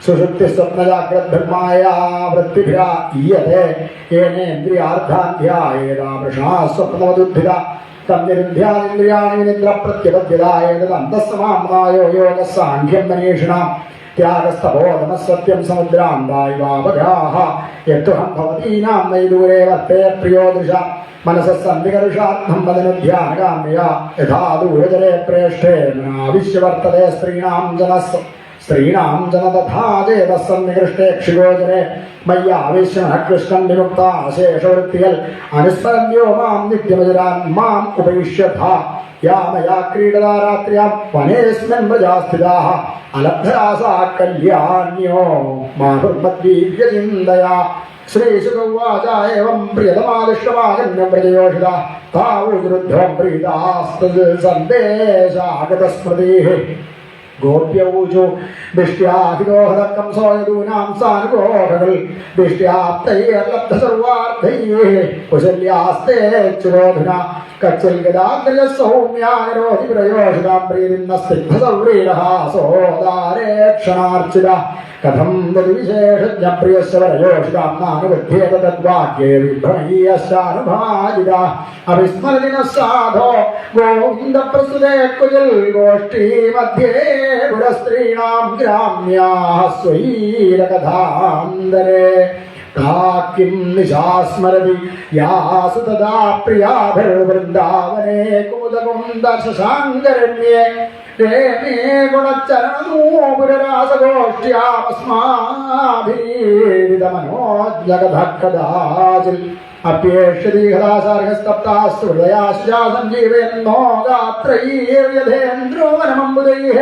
സുഷുപ്തിസ്വപ്നജാഗ്രദ്ബ്രഹ്മായ വൃത്തിഭിരാ ഈയതേ ഏനേന്ദ്രിയാർത്ഥാധ്യായേതാമൃഷാ സ്വപ്നവദുദ്ധിത തന്നിരുന്ധ്യാനിന്ദ്രിയാണി വിനിന്ദ്രപ്രത്യപദ്ധ്യതായേതന്തസ്സമാമ്നായോ യോഗസാഖ്യം മനീഷിണാം ത്യാഗസ്തബോധമസത്യം സമുദ്രാന്തായിവാപരാഹ യത്തുഹം ഭവതീനാം വൈ ദൂരേ വർത്തേ പ്രിയോ ദൃശ മനസഃ സന്ധികർഷാർത്ഥം വദനുധ്യാനകാമ്യ യഥാ ദൂരജലേ പ്രേഷ്ഠേ മനാവിശ്യവർത്തതേ സ്ത്രീണാം ജന തഥാ ചേതസ്സന്നികൃഷ്ടേ ക്ഷിഗോചരേ മയ്യാവേശ്യമനഃ കൃഷ്ണൻ വിമുക്താശേഷവൃത്തികൾ അനുസ്മരന്യോ മാം നിത്യമജരാൻ മാം ഉപയിഷ്യഥ യാ മയാ ക്രീഡതാ രാത്ര്യാം വനേസ്മിൻ വ്രജാസ്ഥിതാഃ അലബ്ധരാസാ കല്യാണ്യോ മാധുർമദ്വീര്യചിന്തയാ ശ്രീശുക ഉവാച ഏവം പ്രിയതമാദിഷ്ടമാകന്യം വ്രജയോഷിത താവുരുദ്ധം പ്രീതാസ്തൽ സന്ദേശാഗതസ്മൃതിഃ ഗോപ്യൗചു ദൃഷ്ട്യാഹിതോഹതക്കം സോയദൂനാം സാനുഗോഹകൾ ദൃഷ്ട്യാപ്തൈർലബ്ധ സർവാർത്ഥൈഃ കുശല്യാസ്തേ ചുരോധുന കച്ചിൽ ഗദാഗ്രജ സൗമ്യാനരോധി പ്രയോഷിതാം പ്രീതിന്ന സ്നിഗ്ധസൗരീരഃ സോദാരേക്ഷണാർച്ചിത കഥം തദ്വിശേഷജ്ഞ പ്രിയസ്യ വരയോഷിതാം നാനുബുദ്ധ്യേത തദ്വാക്യേ വിഭ്രമീയശ്ചാനുഭാജിത അവിസ്മരതിന സാധോ ഗോവിന്ദപ്രസുതേ കുജൽ ഗോഷ്ഠീ മധ്യേ പുരസ്ത്രീണാം ഗ്രാമ്യാഃ സ്വൈരകഥാന്തരേ കാക്കിം നിശാസ്മരതി യാസു തദാ പ്രിയാഭിർവൃന്ദാവനേ കുമുദകുന്ദശശാങ്കരണ്യേ രേമേ ഗുണച്ചരണമൂപുരരാസഗോഷ്ഠ്യാമസ്മാഭിരീഡിതമനോജ്ഞകഥക്കഥാചിൽ അപ്യേഷ്യതീഹദാസാർഹസ്തപ്താസ്തു ഹൃദയാശ്ചാ സഞ്ജീവയന്നോ ഗാത്രൈർയഥേന്ദ്രോ വനമംബുദൈഃ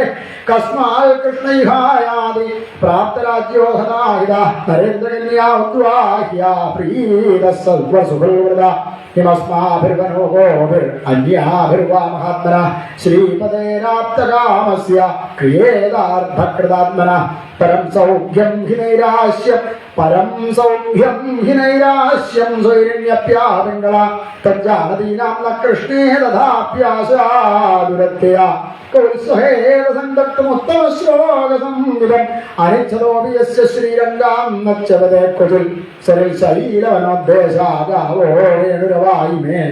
കസ്മാൽ കൃഷ്ണൈഹായാതി പ്രാപ്തരാജ്യോ ഹതാഹിത നരേന്ദ്രകന്യാ ഉദ്വാഹ്യാ പ്രീതഃ സർവസുഖൽവൃത ഹിമസ്മാഭിർവനോ ഗോഭിർ അന്യാഭിർവാ മഹാത്മന ശ്രീപദേരാപ്തകാമസ്യ ക്രിയേതാർത്ഥകൃതാത്മന പരം സൗഖ്യം ഹി നൈരാശ്യം സ്വൈരണ്യപ്യാപിംഗള തജ്ജാനദീനാം ന കൃഷ്ണേ തഥാപ്യാസാദുരത്യ കൗത്സഹേന സന്തപ്തമുത്തമശ്ലോകസംവിധം അനിച്ഛതോപി യസ്യ ശ്രീരംഗാം നച്ചവതേ ക്വചിൽ സരിൽ ശരീരവനോദ്ദേശാഗാവോ രേണുരവായിമേ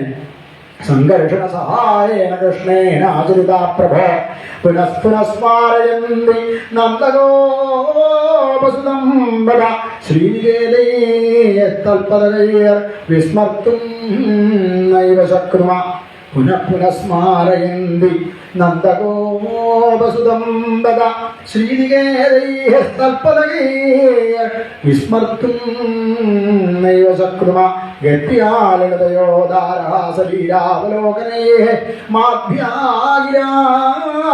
സംഘർഷണ സഹായേന കൃഷ്ണേനാചരിതാ പ്രഭോ പുനഃസ്മരയന്തി നന്ദഗോപസുതം വദ ശ്രീനികേതേ തൽപദൈർ വിസ്മർത്തും നൈവ ശക്നുമ പുനഃസ്മരയന്തി നന്ദഗോപസുതം വദ ശ്രീനികേതൈ തൽപദൈർ വിസ്മർത്തും നൈവ ശക്നുമ ഗത്യാലയോദാരാസലീലാവലോകനേ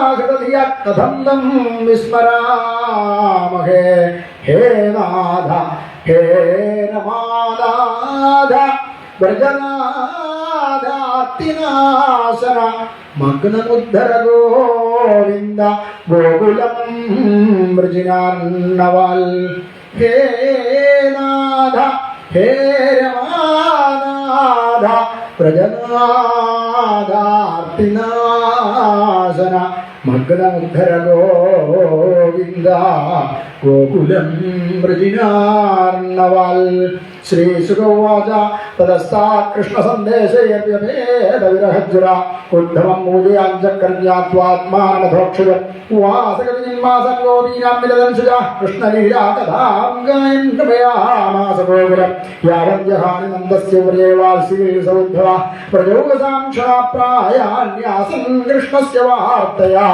മാഭ്യാഗിരാഹൃതം വിസ്മരാമഹേ ഹേ നാഥ ഹേ രമാനാഥ വ്രജനാഥാത്തിനാശന മഗ്നമുദ്ധര ഗോവിന്ദ ഗോകുലം വൃജിനാന്നവൽ ഹേ നാഥ ഹേ രമാനാഥ പ്രജനാഥാർത്തിനാശന മഗ്നമുദ്ധര ഗോവിന്ദ ഗോകുലം വൃജിനാർണവൽ ശ്രീശുകവാച തദസ്ഥാ കൃഷ്ണസന്ദേശേഭേദവിരഹജ്ര ഉദ്ധവം മൂലയാഞ്ചകർണ്യാത്വാത്മാനമധോക്ഷരം ഉവാസകവിന്മാസം ഗോപീനാം വിലദംശുജ കൃഷ്ണലീലാ കഥാം ഗായന്തമയാമാസഗോകുലം യാവദ്യഹാനി നന്ദസ്യ വ്രേവാൽസീ സൗദ്ധവ പ്രയോഗസാംക്ഷാപ്രായാന്യാസം കൃഷ്ണസ്യ വാർത്തയാ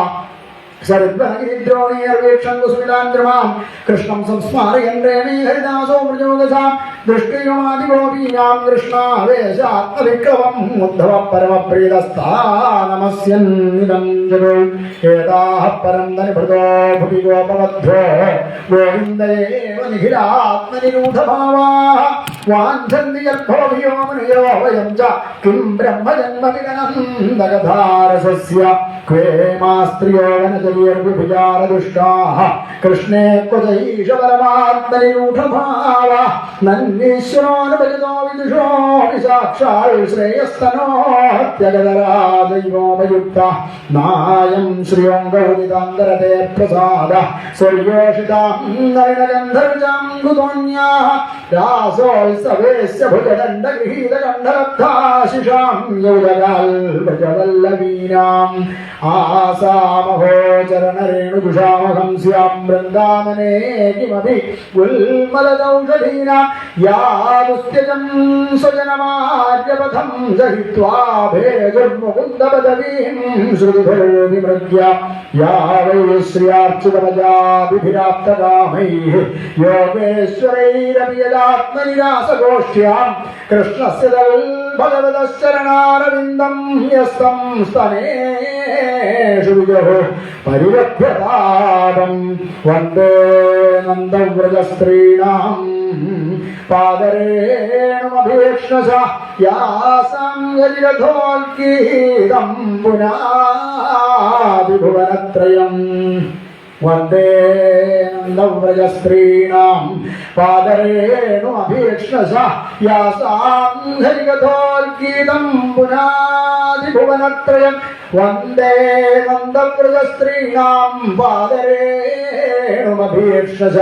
ശരദ്വനഗിരിദ്രോണീർവീക്ഷം കുസുമിതാന്ദ്രമാം കൃഷ്ണം സംസ്മാരയന്ത്രേണേ ഹരിദാസോ പ്രചോദസാം ദൃഷ്ടിയുമാദിഗോപീനാം കൃഷ്ണാവേശാത്മവിക്രമം ഉദ്ധവ പരമപ്രീതസ്ഥാനമസ്യന്നിദം ജഗോ ഏതാഃ പരം തനിഭൃതോ ഭുവി ഗോപവദ്ധോ ഗോവിന്ദയേവ നിഖിലാത്മനിരൂഢഭാവാഃ വാഞ്ചന്തി യദ്ഭവയോ മുനയോ വയം ച കിം ബ്രഹ്മജന്മവിഗനന്ദകഥാരസസ്യ ക്വേമാസ്ത്രിയോ വനചര്യർവിഭിചാരദുഷ്ടാഃ കൃഷ്ണേ ക്വചൈഷ പരമാത്മനിരൂഢഭാവ നന്വീശ്വരോനുപരിതോ വിദുഷോ സാക്ഷാൽ ശ്രേയസ്തനോത്യഗതരാദൈവോപയുക്ത നായം ശ്രിയോംഗൗദിതാന്തരതേ പ്രസാദ സ്വർയോഷിതാം നളിനഗന്ധർജാം കുതോന്യാഃ രാസോത്സവേസ്യ ഭുജദണ്ഡഗൃഹീതകണ്ഠലബ്ധാശിഷാം യൗദകാൽ വ്രജവല്ലവീനാം ആസാമഹോചരണരേണുജുഷാമഹം സ്യാം വൃന്ദാവനേ കിമപി ഉൽമലദൗഷധീനാം യാമുസ്ത്യജം സ്വജനമാര്യപഥം സഹിത്വാ ഭേജുർമുകുന്ദപദവീം ശ്രുതിഭിർവിമൃഗ്യ യാ വൈ ശ്രിയാർച്ചിതപജാഭിഭിരാപ്തകാമൈഃ യോഗേശ്വരൈരപി യദാത്മനിരാസഗോഷ്ഠ്യാം കൃഷ്ണസ്യ ഭഗവതശ്ചരണാരവിന്ദം യസ്തം സ്തനേഷു വിജുഃ പരിരഭ്യതാപം വന്ദേ നന്ദവ്രജസ്ത്രീണാം പാദരേണുമഭീക്ഷ്ണശ യാസാം ഗരിരഥോൽഗീതം പുനാദിഭുവനത്രയം വന്ദേ നന്ദവ്രജസ്ത്രീണാം പാദരേണുമഭീക്ഷ്ണശ യാസാം ഹരികഥോൽഗീതം പുനാദിഭുവനത്രയം വന്ദേ നന്ദവ്രജസ്ത്രീണാം പാദരേണുമഭീക്ഷ്ണശ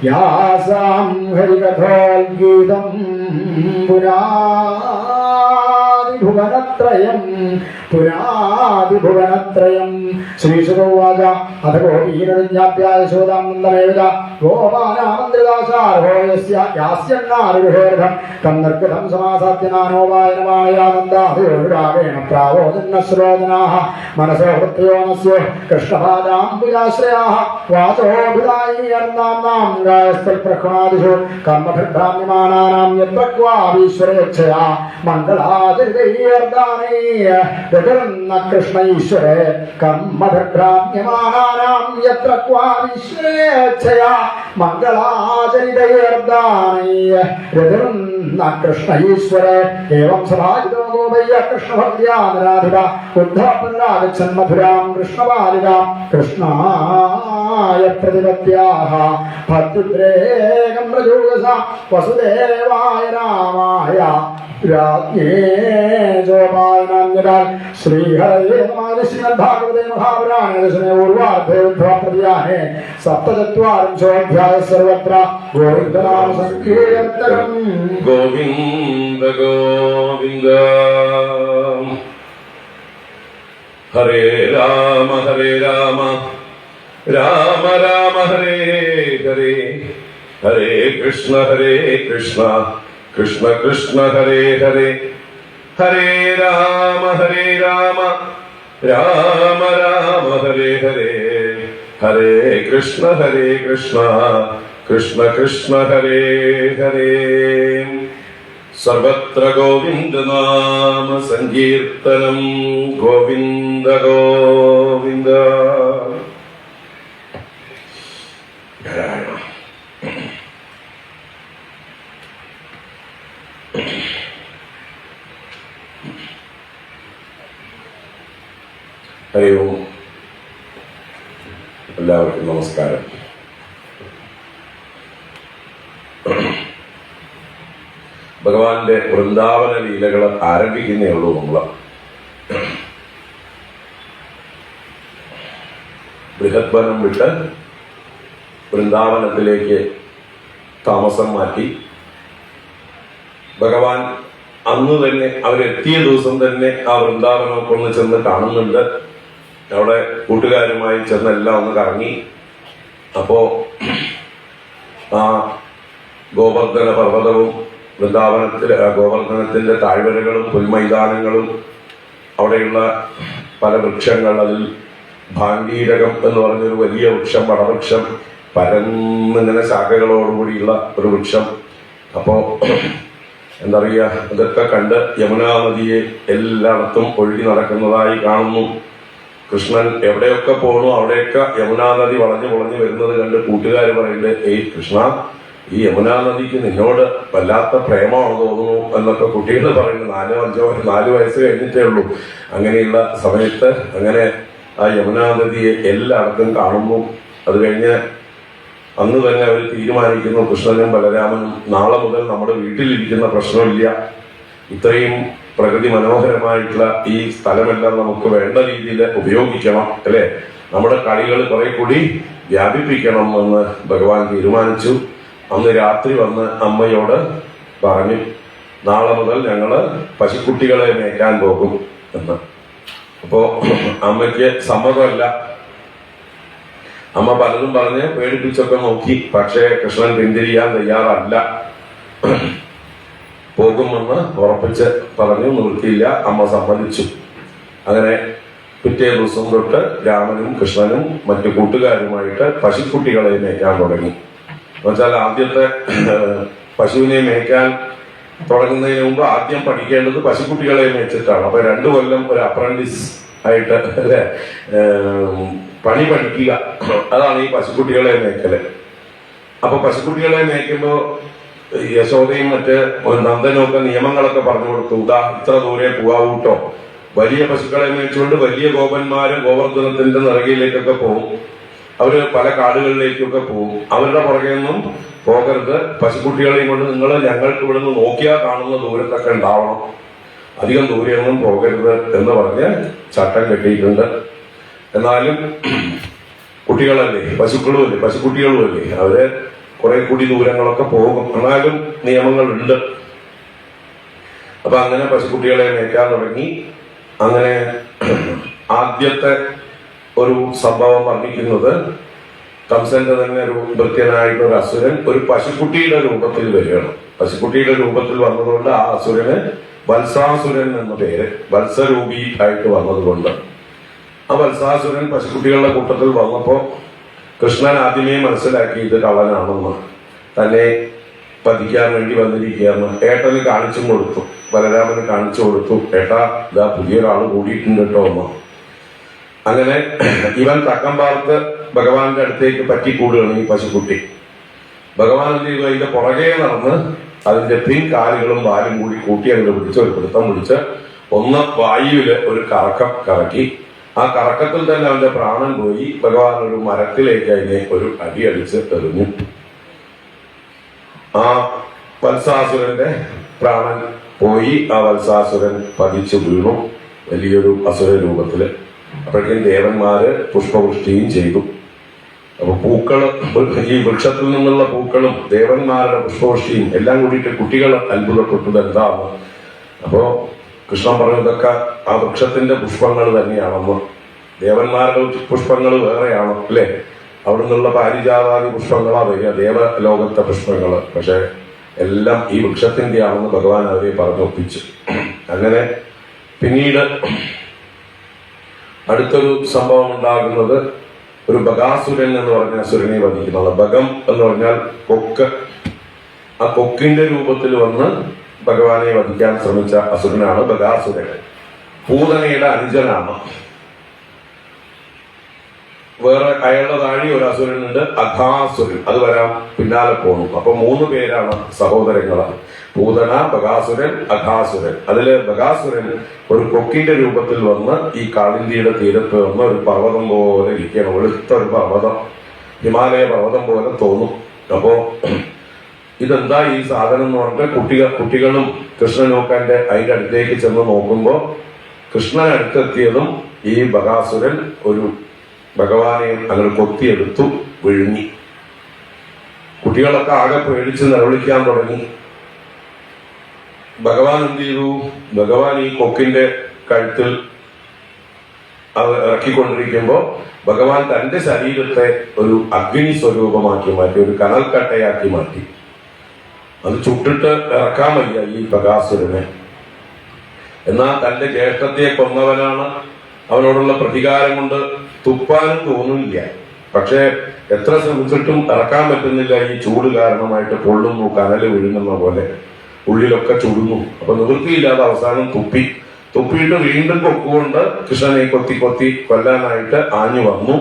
യാസാം ഹരികഥോൽഗീതം പുനാദിഭുവനത്രയം പുനാദിഭുവനത്രയം ശ്രീശുകോവാച അഥ ഗോപീരജ്ഞാപ്യായ ശോതാം നന്ദമേവ ഗോപാനാമന്ത്രിദാശാർഹോ യസ്യ യാസ്യന്നാരുഹേർഘം തം നിർഗതം സമാസാദ്യനാനോപായനമാണയാനന്ദാഭിരാഗേണ പ്രാവോജന്നശ്രോജനാഃ മനസോ ഹൃത്യോ നസ്യ കൃഷ്ണപാദാംബുജാശ്രയാഃ വാചോഭിധായീയർനാം ഗായസ്തൽപ്രഹ്ണാദിഷു കർമ്മഭിർഭ്രാമ്യമാനാനാം യത്രക്വാവീശ്വരേച്ഛയാ മംഗളാചരിതൈർദാനൈ ഗതിർന്ന കൃഷ്ണ ഈശ്വരേ കർമ്മഭിർഭ്രാമ്യമാനാനാം യത്രക്വാവീശ്വരേച്ഛയാ മംഗളാചരിതൈർദാനൈ ഗതിർന്ന കൃഷ്ണ ഈശ്വരേ ഏവം സഭാജിതോ ഗോപയ്യ കൃഷ്ണഭക്ത്യാ നിരാധിപ ഉദ്ധവ പുനരാഗച്ഛൻ മധുരാം കൃഷ്ണപാലികാം കൃഷ്ണായ പ്രതിപത്യാഃ ഭക്തിദ്രേകം പ്രജോഗസ വസുദേവായ രാമായ രാജ്ഞേ ജോപായനാന്യതാൽ ശ്രീഹരയേ ശ്രീമദ്ഭാഗവതേ മഹാപുരാണേ ദശമേ പൂർവാർദ്ധേ ഉദ്ധവപ്രതിയാനേ സപ്തചത്വാരിംശോऽധ്യായः സർവത്ര ഗോവിന്ദനാമ സങ്കീർത്തനം. ഗോവിന്ദ ഗോവിന്ദ. ഹരേ രാമ രാമ രാമ ഹരേ ഹരേ, ഹരേ കൃഷ്ണ കൃഷ്ണ കൃഷ്ണ ഹരേ ഹരേ, ഹരേ രാമ രാമ രാമ ഹരേ ഹരേ, ഹരേ കൃഷ്ണ കൃഷ്ണ കൃഷ്ണ ഹരേ ഹരേ. സർവത്ര ഗോവിന്ദ നാമ സങ്കീർത്തനം. ഗോവിന്ദ ഗോവിന്ദ. ഹരി ഓം. എല്ലാവർക്കും നമസ്കാരം. ഭഗവാന്റെ വൃന്ദാവന ലീലകൾ ആരംഭിക്കുന്നേ ഉള്ളൂ. നമ്മള് ബൃഹദ്വനം വിട്ട് വൃന്ദാവനത്തിലേക്ക് താമസം മാറ്റി. ഭഗവാൻ അന്ന് തന്നെ അവരെത്തിയ ദിവസം തന്നെ ആ വൃന്ദാവനം ഒന്ന് ചെന്ന് കാണുന്നുണ്ട്. അവിടെ കൂട്ടുകാരുമായി ചെന്നെല്ലാം ഒന്ന് കറങ്ങി. അപ്പോ ആ ഗോവർദ്ധന പർവ്വതവും ഗോവർദ്ധനത്തിന്റെ താഴ്വരകളും പുൽമൈതാനങ്ങളും അവിടെയുള്ള പല വൃക്ഷങ്ങൾ, അതിൽ ഭാണ്ഡീരകം എന്ന് പറഞ്ഞൊരു വലിയ വൃക്ഷം, വടവൃക്ഷം, പരന്നിങ്ങനെ ശാഖകളോടുകൂടിയുള്ള ഒരു വൃക്ഷം. അപ്പോ എന്താ പറയുക, ഇതൊക്കെ കണ്ട് യമുനാ നദിയെ എല്ലായിടത്തും ഒഴുകി നടക്കുന്നതായി കാണുന്നു. കൃഷ്ണൻ എവിടെയൊക്കെ പോകണു അവിടെയൊക്കെ യമുനാ നദി വളഞ്ഞു വരുന്നത് കണ്ട് കൂട്ടുകാർ പറയുന്നത്, ഏയ് കൃഷ്ണ, ഈ യമുനാ നദിക്ക് നിന്നോട് വല്ലാത്ത പ്രേമമാണ് തോന്നുന്നു എന്നൊക്കെ കുട്ടികൾ പറയുന്നു. 4 വയസ്സ് കഴിഞ്ഞിട്ടേ ഉള്ളൂ. അങ്ങനെയുള്ള സമയത്ത് അങ്ങനെ ആ യമുനാ നദിയെ എല്ലായിടത്തും കാണുന്നു. അത് കഴിഞ്ഞ് അന്ന് തന്നെ അവർ തീരുമാനിക്കുന്നു, കൃഷ്ണനും ബലരാമനും, നാളെ മുതൽ നമ്മുടെ വീട്ടിലിരിക്കുന്ന പ്രശ്നമില്ല, ഇത്രയും പ്രകൃതി മനോഹരമായിട്ടുള്ള ഈ സ്ഥലമെല്ലാം നമുക്ക് വേണ്ട രീതിയിൽ ഉപയോഗിക്കണം, അല്ലെ, നമ്മുടെ കളികൾ കുറെ കൂടി വ്യാപിപ്പിക്കണം എന്ന് ഭഗവാൻ തീരുമാനിച്ചു. അന്ന് രാത്രി വന്ന് അമ്മയോട് പറഞ്ഞു, നാളെ മുതൽ ഞങ്ങള് പശുക്കുട്ടികളെ മേയ്ക്കാൻ പോകും എന്ന്. അപ്പോ അമ്മയ്ക്ക് സമ്മതമല്ല. അമ്മ പലതും പറഞ്ഞ് പേടിപ്പിച്ചൊക്കെ നോക്കി. പക്ഷേ കൃഷ്ണൻ പിന്തിരിയാൻ തയ്യാറല്ല. പോകുമെന്ന് ഉറപ്പിച്ച് പറഞ്ഞു. നിവൃത്തിയില്ല, അമ്മ സമ്മതിച്ചു. അങ്ങനെ പിറ്റേ ദിവസം തൊട്ട് രാമനും കൃഷ്ണനും മറ്റു കൂട്ടുകാരുമായിട്ട് പശുക്കുട്ടികളെ മേയ്ക്കാൻ തുടങ്ങി. എന്നുവെച്ചാൽ ആദ്യത്തെ പശുവിനെ മേയ്ക്കാൻ തുടങ്ങുന്നതിന് മുമ്പ് ആദ്യം പഠിക്കേണ്ടത് പശുക്കുട്ടികളെ മേയിച്ചിട്ടാണ്. അപ്പൊ 2 കൊല്ലം ഒരു അപ്രന്റീസ് ആയിട്ട് അല്ലെ പണി പഠിക്കുക, അതാണ് ഈ പശുക്കുട്ടികളെ മേയ്ക്കല്. അപ്പൊ പശുക്കുട്ടികളെ മേയ്ക്കുമ്പോ യശോദയും മറ്റ് നന്ദനും ഒക്കെ നിയമങ്ങളൊക്കെ പറഞ്ഞു കൊടുത്തു. ഇത്ര ദൂരെ പോവാവൂട്ടോ. വലിയ പശുക്കളെ മേയിച്ചുകൊണ്ട് വലിയ ഗോപന്മാര് ഗോവർദ്ധനത്തിന്റെ നിറകിലേക്കൊക്കെ പോകും. അവര് പല കാടുകളിലേക്കൊക്കെ പോകും. അവരുടെ പുറകെ നിന്നും പോകരുത്. പശുക്കുട്ടികളെയും കൊണ്ട് നിങ്ങൾ ഞങ്ങൾക്ക് ഇവിടുന്ന് നോക്കിയാൽ കാണുന്ന ദൂരത്തൊക്കെ ഉണ്ടാവണം, അധികം ദൂരെയൊന്നും പോകരുത് എന്ന് പറഞ്ഞ് ചട്ടം കെട്ടിയിട്ടുണ്ട്. എന്നാലും കുട്ടികളല്ലേ, പശുക്കുട്ടികളുമല്ലേ, അവര് കുറെ കൂടി ദൂരങ്ങളൊക്കെ പോകും. എന്നാലും നിയമങ്ങളുണ്ട്. അപ്പൊ അങ്ങനെ പശുക്കുട്ടികളെ മേയ്ക്കാൻ തുടങ്ങി. അങ്ങനെ ആദ്യത്തെ ഒരു സംഭവം വർണ്ണിക്കുന്നത്, കംസന്റെ തന്നെ ഒരു ഭൃത്യനായിട്ടുള്ള ഒരു അസുരൻ ഒരു പശുക്കുട്ടിയുടെ രൂപത്തിൽ വരികയാണ്. പശുക്കുട്ടിയുടെ രൂപത്തിൽ വന്നതുകൊണ്ട് ആ അസുരന് വത്സാസുരൻ എന്ന പേര്, വത്സരൂപി ആയിട്ട് വന്നതുകൊണ്ട്. ആ വത്സാസുരൻ പശുക്കുട്ടികളുടെ കൂട്ടത്തിൽ വന്നപ്പോ കൃഷ്ണൻ ആദ്യമേ മനസ്സിലാക്കി ഇത് കള്ളനാണെന്ന്, തന്നെ പതിക്കാൻ വേണ്ടി വന്നിരിക്കുകയെന്ന്. ഏട്ടന് കാണിച്ചും കൊടുത്തു, ബലരാമന് കാണിച്ചു കൊടുത്തു. ഏട്ടാ, ഇതാ പുതിയൊരാള് കൂടിയിട്ടുണ്ട് കേട്ടോ എന്ന്. അങ്ങനെ ഇവൻ തക്കം പാർത്ത് ഭഗവാന്റെ അടുത്തേക്ക് പറ്റിക്കൂടുകയാണ് ഈ പശുക്കുട്ടി. ഭഗവാൻ എന്ത് ചെയ്തു, അതിന്റെ പുറകെ നടന്ന് അതിന്റെ പിൻകാലുകളും വാലും കൂടി കൂട്ടി അങ്ങനെ പിടിച്ച് ഒരു പിടുത്തം പിടിച്ച് ഒന്ന് വായുവില് ഒരു കറക്കം കറക്കി. ആ കറക്കത്തിൽ തന്നെ അവന്റെ പ്രാണൻ പോയി. ഭഗവാൻ ഒരു മരത്തിലേക്ക് അതിനെ ഒരു അടിയടിച്ച് എറിഞ്ഞു. ആ വത്സാസുരന്റെ പ്രാണൻ പോയി ആ വത്സാസുരൻ പതിച്ചു വീണു വലിയൊരു അസുര രൂപത്തില്. അപ്പോഴേക്കും ദേവന്മാര് പുഷ്പവൃഷ്ടിയും ചെയ്തു. അപ്പൊ പൂക്കള്, ഈ വൃക്ഷത്തിൽ നിന്നുള്ള പൂക്കളും ദേവന്മാരുടെ പുഷ്പവൃഷ്ടിയും എല്ലാം കൂടിയിട്ട് കുട്ടികൾ അത്ഭുതപ്പെട്ടത് എന്താണ്. അപ്പോ കൃഷ്ണൻ പറഞ്ഞതൊക്കെ ആ വൃക്ഷത്തിന്റെ പുഷ്പങ്ങൾ തന്നെയാണെന്ന്. ദേവന്മാരുടെ പുഷ്പങ്ങൾ വേറെയാണ് അല്ലേ, അവിടെ നിന്നുള്ള പാരിജാതാദി പുഷ്പങ്ങളാ വരിക, ദേവലോകത്തെ പുഷ്പങ്ങള്. പക്ഷെ എല്ലാം ഈ വൃക്ഷത്തിന്റെ ആണെന്ന് ഭഗവാൻ അവരെ പറഞ്ഞൊപ്പിച്ചു. അങ്ങനെ പിന്നീട് അടുത്തൊരു സംഭവം ഉണ്ടാകുന്നത് ഒരു ബകാസുരൻ എന്ന് പറഞ്ഞ അസുരനെ വധിക്കുന്നത്. ബകം എന്ന് പറഞ്ഞാൽ കൊക്ക്. ആ കൊക്കിന്റെ രൂപത്തിൽ വന്ന് ഭഗവാനെ വധിക്കാൻ ശ്രമിച്ച അസുരനാണ് ബകാസുരൻ. പൂതനയുടെ അനുജനാണ്. വേറെ അയാളുടെ താഴെ ഒരു അസുരനുണ്ട്, അഘാസുരൻ. അത് വരാൻ പിന്നാലെ പോകുന്നു. അപ്പൊ 3 പേരാണ് സഹോദരങ്ങളാണ്, പൂതന, ബകാസുരൻ, അഘാസുരൻ. അതില് ബകാസുരൻ ഒരു കൊക്കിന്റെ രൂപത്തിൽ വന്ന് ഈ കാളിന്തിയുടെ തീരത്ത് വന്ന് ഒരു പർവ്വതം പോലെ ഇരിക്കണം. വെളുത്ത ഒരു പർവ്വതം, ഹിമാലയ പർവ്വതം പോലെ തോന്നും. അപ്പോ ഇതെന്താ ഈ സാധനം എന്ന് പറഞ്ഞിട്ട് കുട്ടികളും കൃഷ്ണനൊക്കെ അതിന്റെ അടുത്തേക്ക് ചെന്ന് നോക്കുമ്പോ കൃഷ്ണൻ അടുത്തെത്തിയതും ഈ ബകാസുരൻ ഒരു ഭഗവാനെ അങ്ങനെ കൊത്തിയെടുത്തു വിഴുങ്ങി. കുട്ടികളൊക്കെ ആകെ പേടിച്ച് നിലവിളിക്കാൻ തുടങ്ങി. ഭഗവാൻ എന്ത് ചെയ്തു? ഭഗവാൻ ഈ കൊക്കിന്റെ കഴുത്തിൽ അത് ഇറക്കിക്കൊണ്ടിരിക്കുമ്പോ ഭഗവാൻ തന്റെ ശരീരത്തെ ഒരു അഗ്നി സ്വരൂപമാക്കി മാറ്റി, ഒരു കനൽക്കട്ടയാക്കി മാറ്റി. അത് ചുട്ടിട്ട് ഇറക്കാൻ വയ്യ ഈ ബകാസുരനെ. എന്നാൽ തന്റെ ജ്യേഷ്ഠത്തെ കൊന്നവനാണ്, അവനോടുള്ള പ്രതികാരം കൊണ്ട് തുപ്പാനും തോന്നുന്നില്ല. പക്ഷെ എത്ര ശ്രമിച്ചിട്ടും ഇറക്കാൻ പറ്റുന്നില്ല. ഈ ചൂട് കാരണമായിട്ട് പൊള്ളുന്നു, കനല് വിഴുങ്ങുന്ന പോലെ ഉള്ളിലൊക്കെ ചുടുന്നു. അപ്പൊ നിവൃത്തിയില്ലാതെ അവസാനം തുപ്പിയിട്ട് വീണ്ടും കൊക്കുകൊണ്ട് കൃഷ്ണനെ കൊത്തി കൊല്ലാനായിട്ട് ആഞ്ഞു വന്നു.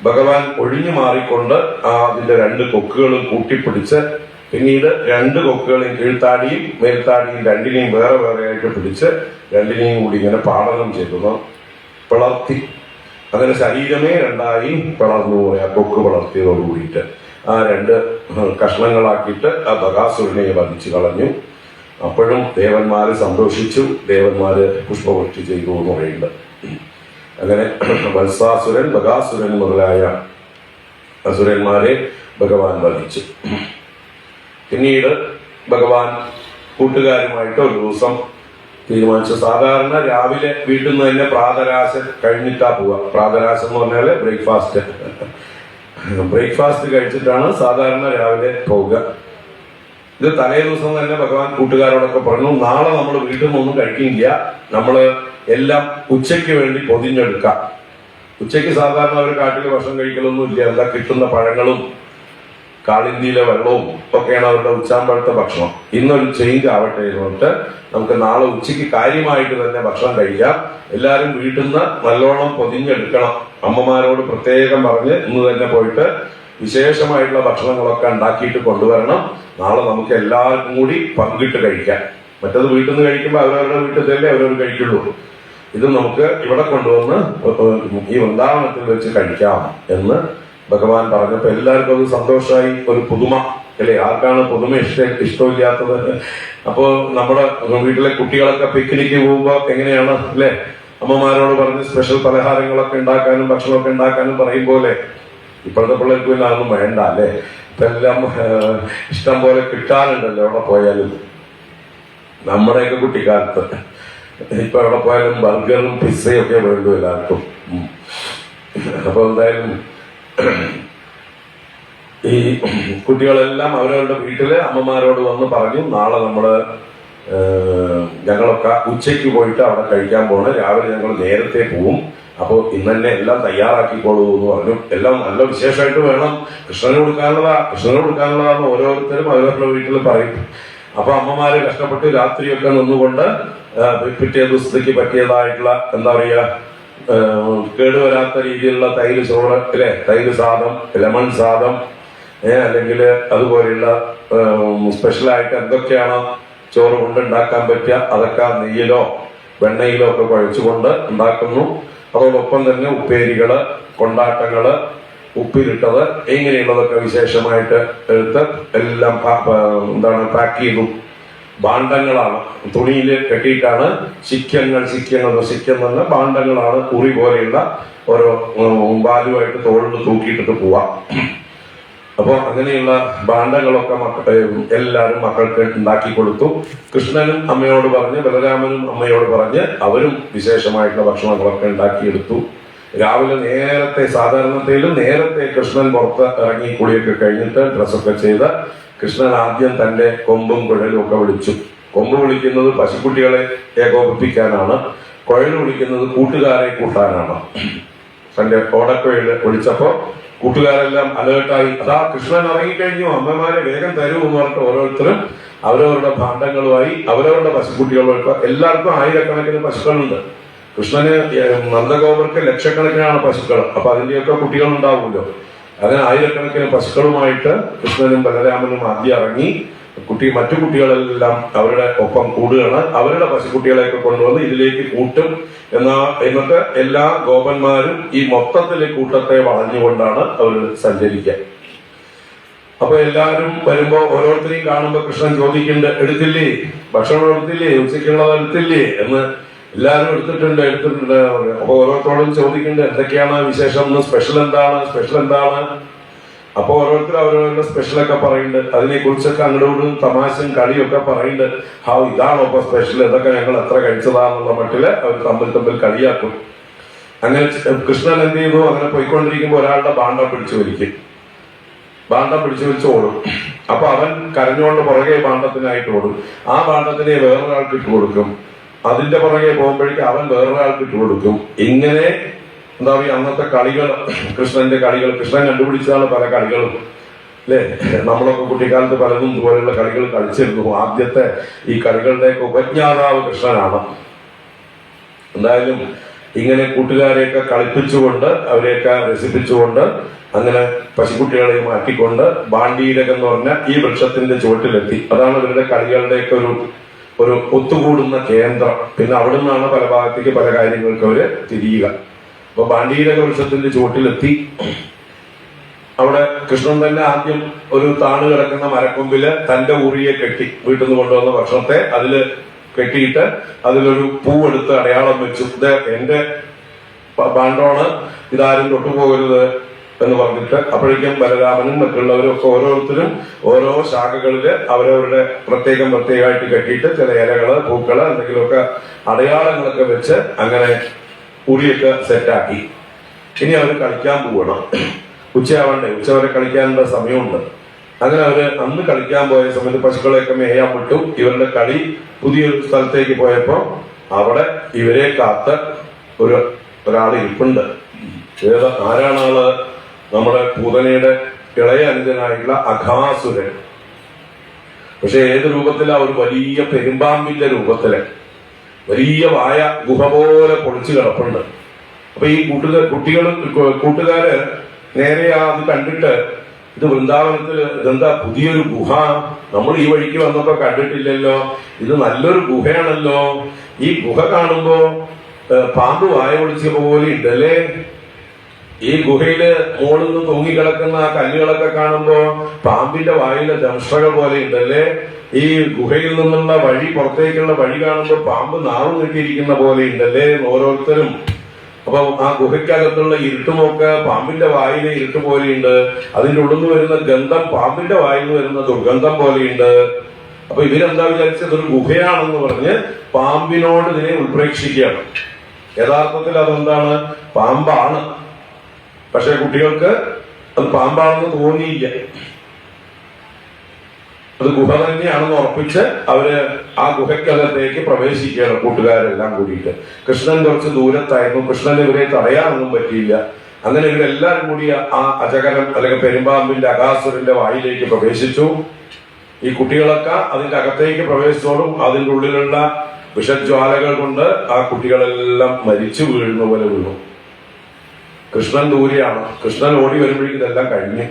ഭഗവാൻ ഒഴിഞ്ഞു മാറിക്കൊണ്ട് അതിന്റെ 2 കൊക്കുകളും കൂട്ടിപ്പിടിച്ച് പിന്നീട് 2 കൊക്കുകളെയും കീഴ്ത്താടിയും മേൽത്താടിയും രണ്ടിനെയും വേറെ ആയിട്ട് പിടിച്ച് രണ്ടിനെയും കൂടി ഇങ്ങനെ പാടനം ചെയ്തു, പിളർത്തി. അങ്ങനെ ശരീരമേ 2ആയി പിളർന്നു പോയി. ആ കൊക്ക് പിളർത്തിയതോട് കൂടിയിട്ട് ആ 2 കഷ്ണങ്ങളാക്കിയിട്ട് ആ ബകാസുരനെ വധിച്ചു കളഞ്ഞു. അപ്പോഴും ദേവന്മാര് സന്തോഷിച്ചു, ദേവന്മാര് പുഷ്പവൃഷ്ടി ചെയ്തു എന്ന് പറയുന്നുണ്ട്. അങ്ങനെ വത്സാസുരൻ, ബകാസുരൻ മുതലായ അസുരന്മാരെ ഭഗവാൻ വധിച്ചു. പിന്നീട് ഭഗവാൻ കൂട്ടുകാരുമായിട്ട് ഒരു ദിവസം തീരുമാനിച്ചു. സാധാരണ രാവിലെ വീട്ടിൽ നിന്ന് തന്നെ പ്രാതരാശം കഴിഞ്ഞിട്ടാ പോവുക. പ്രാതരാശം എന്ന് പറഞ്ഞാല് ബ്രേക്ക്ഫാസ്റ്റ് കഴിച്ചിട്ടാണ് സാധാരണ രാവിലെ പോവുക. ഇത് തലേ ദിവസം തന്നെ ഭഗവാൻ കൂട്ടുകാരോടൊക്കെ പറഞ്ഞു, നാളെ നമ്മൾ വീട്ടിൽ നിന്നൊന്നും കഴിക്കില്ല, നമ്മള് എല്ലാം ഉച്ചയ്ക്ക് വേണ്ടി പൊതിഞ്ഞെടുക്കാം. ഉച്ചയ്ക്ക് സാധാരണ അവർ കാട്ടിൽ ഭക്ഷണം കഴിക്കലൊന്നും ഇല്ല. എന്താ കിട്ടുന്ന പഴങ്ങളും കാളിന്തിയിലെ വെള്ളവും ഒക്കെയാണ് അവരുടെ ഉച്ചാമ്പഴത്തെ ഭക്ഷണം. ഇന്നൊരു ചേഞ്ച് ആവട്ടെ എന്നിട്ട് നമുക്ക് നാളെ ഉച്ചയ്ക്ക് കാര്യമായിട്ട് തന്നെ ഭക്ഷണം കഴിക്കാം. എല്ലാവരും വീട്ടിൽ നിന്ന് നല്ലോണം പൊതിഞ്ഞെടുക്കണം. അമ്മമാരോട് പ്രത്യേകം പറഞ്ഞ് ഇന്ന് തന്നെ പോയിട്ട് വിശേഷമായിട്ടുള്ള ഭക്ഷണങ്ങളൊക്കെ ഉണ്ടാക്കിയിട്ട് കൊണ്ടുവരണം. നാളെ നമുക്ക് എല്ലാവർക്കും കൂടി പങ്കിട്ട് കഴിക്കാം. മറ്റത് വീട്ടിൽ നിന്ന് കഴിക്കുമ്പോൾ അവരവരുടെ വീട്ടിൽ തന്നെ അവരവർ കഴിക്കുള്ളൂ. ഇത് നമുക്ക് ഇവിടെ കൊണ്ടുവന്ന് ഈ വൃന്ദാവനത്തിൽ വെച്ച് കഴിക്കാം എന്ന് ഭഗവാൻ പറഞ്ഞപ്പോ എല്ലാവർക്കും അത് സന്തോഷമായി. ഒരു പുതുമ അല്ലേ, ആർക്കാണ് പുതുമ ഇഷ്ടമില്ലാത്തത്? അപ്പോ നമ്മുടെ വീട്ടിലെ കുട്ടികളൊക്കെ പിക്നിക്ക് പോകുമ്പോ എങ്ങനെയാണ് അല്ലെ, അമ്മമാരോട് പറഞ്ഞ് സ്പെഷ്യൽ പലഹാരങ്ങളൊക്കെ ഉണ്ടാക്കാനും ഭക്ഷണമൊക്കെ ഉണ്ടാക്കാനും പറയും പോലെ ഇപ്പോഴത്തെ പിള്ളേർക്ക് പിന്നെ അതൊന്നും വേണ്ട അല്ലേ. ഇപ്പൊ എല്ലാം ഇഷ്ടം പോലെ കിട്ടാനുണ്ടല്ലോ എവിടെ പോയാലും. നമ്മുടെയൊക്കെ കുട്ടിക്കാലത്ത് ഇപ്പൊ എവിടെ പോയാലും ബർഗറും പിസ്സയും ഒക്കെ വേണ്ടു എല്ലാവർക്കും. അപ്പൊ എന്തായാലും ഈ കുട്ടികളെല്ലാം അവരവരുടെ വീട്ടില് അമ്മമാരോട് വന്ന് പറഞ്ഞു, നാളെ ഞങ്ങളൊക്കെ ഉച്ചയ്ക്ക് പോയിട്ട് അവിടെ കഴിക്കാൻ പോണ്, രാവിലെ ഞങ്ങൾ നേരത്തെ പോവും, അപ്പോൾ ഇന്ന് തന്നെ എല്ലാം തയ്യാറാക്കിക്കോളൂ എന്ന് പറഞ്ഞു. എല്ലാം നല്ല വിശേഷമായിട്ട് വേണം, കൃഷ്ണന് കൊടുക്കാനുള്ളതാണെന്ന് ഓരോരുത്തരും അവരവരുടെ വീട്ടിൽ പറയും. അപ്പൊ അമ്മമാര് കഷ്ടപ്പെട്ട് രാത്രിയൊക്കെ നിന്നുകൊണ്ട് പിറ്റേ ദിവസത്തേക്ക് പറ്റിയതായിട്ടുള്ള എന്താ പറയുക, കേടുവരാത്ത രീതിയിലുള്ള തൈര് ചോറ് അല്ലെ, തൈര് സാദം, ലെമൺ സാദം, അല്ലെങ്കിൽ അതുപോലെയുള്ള സ്പെഷ്യലായിട്ട് എന്തൊക്കെയാണോ ചോറ് കൊണ്ട് ഉണ്ടാക്കാൻ പറ്റുക അതൊക്കെ നെയ്യിലോ വെണ്ണയിലോ ഒക്കെ കുഴച്ചുകൊണ്ട് ഉണ്ടാക്കുന്നു. അതോടൊപ്പം തന്നെ ഉപ്പേരികള്, കൊണ്ടാട്ടങ്ങള്, ഉപ്പിലിട്ടത് ഇങ്ങനെയുള്ളതൊക്കെ വിശേഷമായിട്ട് എടുത്ത് എല്ലാം പാക്ക് ചെയ്തു. ഭാണ്ഡങ്ങളാണ്, തുണിയിൽ കെട്ടിയിട്ടാണ് ശിഖ്യങ്ങൾ എന്ന് പറഞ്ഞ ഭാണ്ഡങ്ങളാണ്, കുറി പോലെയുള്ള ഓരോ വാലുമായിട്ട് തോളിൽ തൂക്കിയിട്ടിട്ട് പോവാം. അപ്പോൾ അങ്ങനെയുള്ള ഭാണ്ഡങ്ങളൊക്കെ എല്ലാവരും മക്കൾക്ക് ഉണ്ടാക്കി കൊടുത്തു. കൃഷ്ണനും അമ്മയോട് പറഞ്ഞ്, ബലരാമനും അമ്മയോട് പറഞ്ഞ് അവരും വിശേഷമായിട്ടുള്ള ഭക്ഷണങ്ങളൊക്കെ ഉണ്ടാക്കിയെടുത്തു. രാവിലെ നേരത്തെ കൃഷ്ണൻ പുറത്ത് ഇറങ്ങി കുളിയൊക്കെ കഴിഞ്ഞിട്ട് ഡ്രസ്സൊക്കെ ചെയ്ത് കൃഷ്ണൻ ആദ്യം തന്റെ കൊമ്പും കുഴലും ഒക്കെ വിളിച്ചു. കൊമ്പ് വിളിക്കുന്നത് പശുക്കുട്ടികളെ ഏകോപിപ്പിക്കാനാണ്, കുഴൽ വിളിക്കുന്നത് കൂട്ടുകാരെ കൂട്ടാനാണ്. തന്റെ ഓടക്കുഴല് വിളിച്ചപ്പോ കൂട്ടുകാരെല്ലാം അലേർട്ടായി, അതാ കൃഷ്ണൻ ഇറങ്ങിക്കഴിഞ്ഞു, അമ്മമാരെ വേഗം തരൂ എന്ന് പറഞ്ഞിട്ട് ഓരോരുത്തരും അവരവരുടെ ഭാണ്ഡങ്ങളുമായി അവരവരുടെ പശുക്കുട്ടികളുമായിട്ട്, എല്ലാവർക്കും ആയിരക്കണക്കിന് പശുക്കളുണ്ട്. കൃഷ്ണന് നന്ദഗോപർക്ക് ലക്ഷക്കണക്കിനാണ് പശുക്കൾ. അപ്പൊ അതിന്റെയൊക്കെ കുട്ടികൾ ഉണ്ടാവുമല്ലോ. അങ്ങനെ ആയിരക്കണക്കിന് പശുക്കളുമായിട്ട് കൃഷ്ണനും ബലരാമനും ആദ്യം ഇറങ്ങി. മറ്റു കുട്ടികളെല്ലാം അവരുടെ ഒപ്പം കൂടുകയാണ്. അവരുടെ പശുക്കുട്ടികളെയൊക്കെ കൊണ്ടുവന്ന് ഇതിലേക്ക് കൂട്ടും. എന്നിട്ട് എല്ലാ ഗോപന്മാരും ഈ മൊത്തത്തിലെ കൂട്ടത്തെ വളഞ്ഞുകൊണ്ടാണ് അവർ സഞ്ചരിക്കുക. അപ്പൊ എല്ലാവരും വരുമ്പോ ഓരോരുത്തരെയും കാണുമ്പോ കൃഷ്ണൻ ചോദിക്കുന്നുണ്ട്, എടുത്തില്ലേ ഭക്ഷണം, എടുത്തില്ലേ ഉച്ചയ്ക്കുള്ളത് എടുത്തില്ലേ എന്ന്. എല്ലാവരും എടുത്തിട്ടുണ്ട്. അപ്പൊ ഓരോരുത്തരോടും ചോദിക്കുന്നുണ്ട്, എന്തൊക്കെയാണ് വിശേഷം, സ്പെഷ്യൽ എന്താണ്. അപ്പൊ ഓരോരുത്തരും അവരവരുടെ സ്പെഷ്യലൊക്കെ പറയുന്നുണ്ട്. അതിനെ കുറിച്ചൊക്കെ അങ്ങോട്ടും തമാശയും കളിയൊക്കെ പറയുന്നുണ്ട്. ഇതാണോ ഇപ്പൊ സ്പെഷ്യൽ, ഇതൊക്കെ ഞങ്ങൾ എത്ര കഴിച്ചതാന്നുള്ള മട്ടില് അവർ തമ്മിൽ കളിയാക്കും. അങ്ങനെ കൃഷ്ണൻ എന്ത് ചെയ്തു, അങ്ങനെ പോയിക്കൊണ്ടിരിക്കുമ്പോ ഒരാളുടെ ഭാണ്ഡം പിടിച്ചു വലിച്ച് ഓടും. അപ്പൊ അവൻ കരഞ്ഞുകൊണ്ട് പുറകെ ഭാണ്ഡത്തിനായിട്ട് ഓടും. ആ ഭാണ്ഡത്തിനെ വേറൊരാൾക്ക് ഇട്ട് കൊടുക്കും. അതിന്റെ പുറകെ പോകുമ്പോഴേക്കും അവൻ വേറൊരാൾക്ക് ഇട്ട് കൊടുക്കും. ഇങ്ങനെ എന്താ പറയുക, അന്നത്തെ കളികൾ, കൃഷ്ണന്റെ കളികൾ, കൃഷ്ണൻ കണ്ടുപിടിച്ചതാണ് പല കളികളും അല്ലെ. നമ്മളൊക്കെ കുട്ടിക്കാലത്ത് പലതും ഇതുപോലെയുള്ള കളികൾ കളിച്ചിരുന്നു. ആദ്യത്തെ ഈ കളികളുടെയൊക്കെ ഉപജ്ഞാതാവ് കൃഷ്ണനാണ്. എന്തായാലും ഇങ്ങനെ കൂട്ടുകാരെയൊക്കെ കളിപ്പിച്ചുകൊണ്ട് അവരെയൊക്കെ രസിപ്പിച്ചുകൊണ്ട് അങ്ങനെ പശുക്കുട്ടികളെ മാറ്റിക്കൊണ്ട് ബാണ്ഡീരകം എന്ന് പറഞ്ഞ ഈ വൃക്ഷത്തിന്റെ ചുവട്ടിലെത്തി. അതാണ് ഇവരുടെ കളികളുടെയൊക്കെ ഒരു ഒത്തുകൂടുന്ന കേന്ദ്രം. പിന്നെ അവിടെ നിന്നാണ് പല ഭാഗത്തേക്ക് പല കാര്യങ്ങൾക്ക് അവര് തിരിയുക. അപ്പൊ ബാണ്ഡീരക വൃക്ഷത്തിന്റെ ചുവട്ടിലെത്തി. അവിടെ കൃഷ്ണൻ തന്നെ ആദ്യം ഒരു താണു കിടക്കുന്ന മരക്കൊമ്പില് തന്റെ ഉറിയെ കെട്ടി, വീട്ടിൽ നിന്ന് കൊണ്ടുവന്ന ഭക്ഷണത്തെ അതില് കെട്ടിയിട്ട് അതിലൊരു പൂവെടുത്ത് അടയാളം വെച്ചു. ഇത് എന്റെ ഭാണ്ഡമാണ്, ഇതാരും തൊട്ടുപോകരുത് എന്ന് പറഞ്ഞിട്ട്. അപ്പോഴേക്കും ബലരാമനും മറ്റുള്ളവരും ഒക്കെ ഓരോരുത്തരും ഓരോ ശാഖകളില് അവരവരുടെ പ്രത്യേകമായിട്ട് കെട്ടിയിട്ട് ചില ഇലകള്, പൂക്കള്, എന്തെങ്കിലുമൊക്കെ അടയാളങ്ങളൊക്കെ വെച്ച് അങ്ങനെ ഉറിയൊക്കെ സെറ്റാക്കി. ഇനി അവർ കളിക്കാൻ പോവണം. ഉച്ചയാവണ്ടേ, ഉച്ചവരെ കളിക്കാനുള്ള സമയമുണ്ട്. അങ്ങനെ അവര് അന്ന് കളിക്കാൻ പോയ സമയത്ത് പശുക്കളെയൊക്കെ മേയാൻ വിട്ടു. ഇവരുടെ കളി പുതിയൊരു സ്ഥലത്തേക്ക് പോയപ്പോ അവിടെ ഇവരെ കാത്ത് ഒരാൾ ഇരിപ്പുണ്ട്. ആരാണാള്? നമ്മുടെ പൂതനയുടെ ഇളയ അനുജനായിട്ടുള്ള അഘാസുരൻ. പക്ഷെ ഏത് രൂപത്തിലാ? ഒരു വലിയ പെരുമ്പാമ്പിന്റെ രൂപത്തില് വലിയ വായ ഗുഹ പോലെ പൊളിച്ചു കിടപ്പുണ്ട്. അപ്പൊ ഈ കൂട്ടുകാര് നേരെ അത് കണ്ടിട്ട്, ഇത് വൃന്ദാവനത്തില് ഇതെന്താ പുതിയൊരു ഗുഹ, നമ്മൾ ഈ വഴിക്ക് വന്നപ്പോ കണ്ടിട്ടില്ലല്ലോ, ഇത് നല്ലൊരു ഗുഹയാണല്ലോ. ഈ ഗുഹ കാണുമ്പോ പാമ്പ് വായ പൊളിച്ച പോലെ ഉണ്ടല്ലേ. ഈ ഗുഹയില് മുകളിൽ നിന്ന് തൂങ്ങിക്കിടക്കുന്ന ആ കല്ലുകളൊക്കെ കാണുമ്പോ പാമ്പിന്റെ വായിലെ ദംഷ്ട്രകൾ പോലെ ഉണ്ടല്ലേ. ഈ ഗുഹയിൽ നിന്നുള്ള വഴി, പുറത്തേക്കുള്ള വഴി കാണുമ്പോൾ പാമ്പ് നാവ് നീട്ടിയിരിക്കുന്ന പോലെ ഉണ്ടല്ലേ ഓരോരുത്തരും. അപ്പൊ ആ ഗുഹയ്ക്കകത്തുള്ള ഇരുട്ടുമൊക്കെ പാമ്പിന്റെ വായിലെ ഇരുട്ട് പോലെയുണ്ട്. അതിന്റെ ഉള്ളിൽ നിന്ന് വരുന്ന ഗന്ധം പാമ്പിന്റെ വായിൽ നിന്ന് വരുന്ന ദുർഗന്ധം പോലെയുണ്ട്. അപ്പൊ ഇവരെന്താ വിചാരിച്ചത്? ഒരു ഗുഹയാണെന്ന് പറഞ്ഞ് പാമ്പിനോട് ഇതിനെ ഉൾപ്രേക്ഷിക്കുകയാണ്. യഥാർത്ഥത്തിൽ അതെന്താണ്? പാമ്പാണ്. പക്ഷെ കുട്ടികൾക്ക് അത് പാമ്പാണെന്ന് തോന്നിയില്ല. അത് ഗുഹ തന്നെയാണെന്ന് ഉറപ്പിച്ച് അവര് ആ ഗുഹയ്ക്കകത്തേക്ക് പ്രവേശിക്കുകയാണ് കൂട്ടുകാരെല്ലാം കൂടിയിട്ട്. കൃഷ്ണൻ കുറച്ച് ദൂരത്തായിരുന്നു. കൃഷ്ണൻ ഇവരെ തടയാനൊന്നും പറ്റിയില്ല. അങ്ങനെ ഇവരെല്ലാവരും കൂടി ആ അജഗരം അല്ലെങ്കിൽ പെരുമ്പാമ്പിന്റെ അകാസുരന്റെ വായിലേക്ക് പ്രവേശിച്ചു. ഈ കുട്ടികളൊക്കെ അതിന്റെ അകത്തേക്ക് പ്രവേശിച്ചോടും അതിന്റെ ഉള്ളിലുള്ള വിഷജ്വാലകൾ കൊണ്ട് ആ കുട്ടികളെല്ലാം മരിച്ചു വീഴുന്ന പോലെ വീണു. കൃഷ്ണൻ ദൂരെയാണ്. കൃഷ്ണൻ ഓടി വരുമ്പോഴേക്കും ഇതെല്ലാം കഴിഞ്ഞു.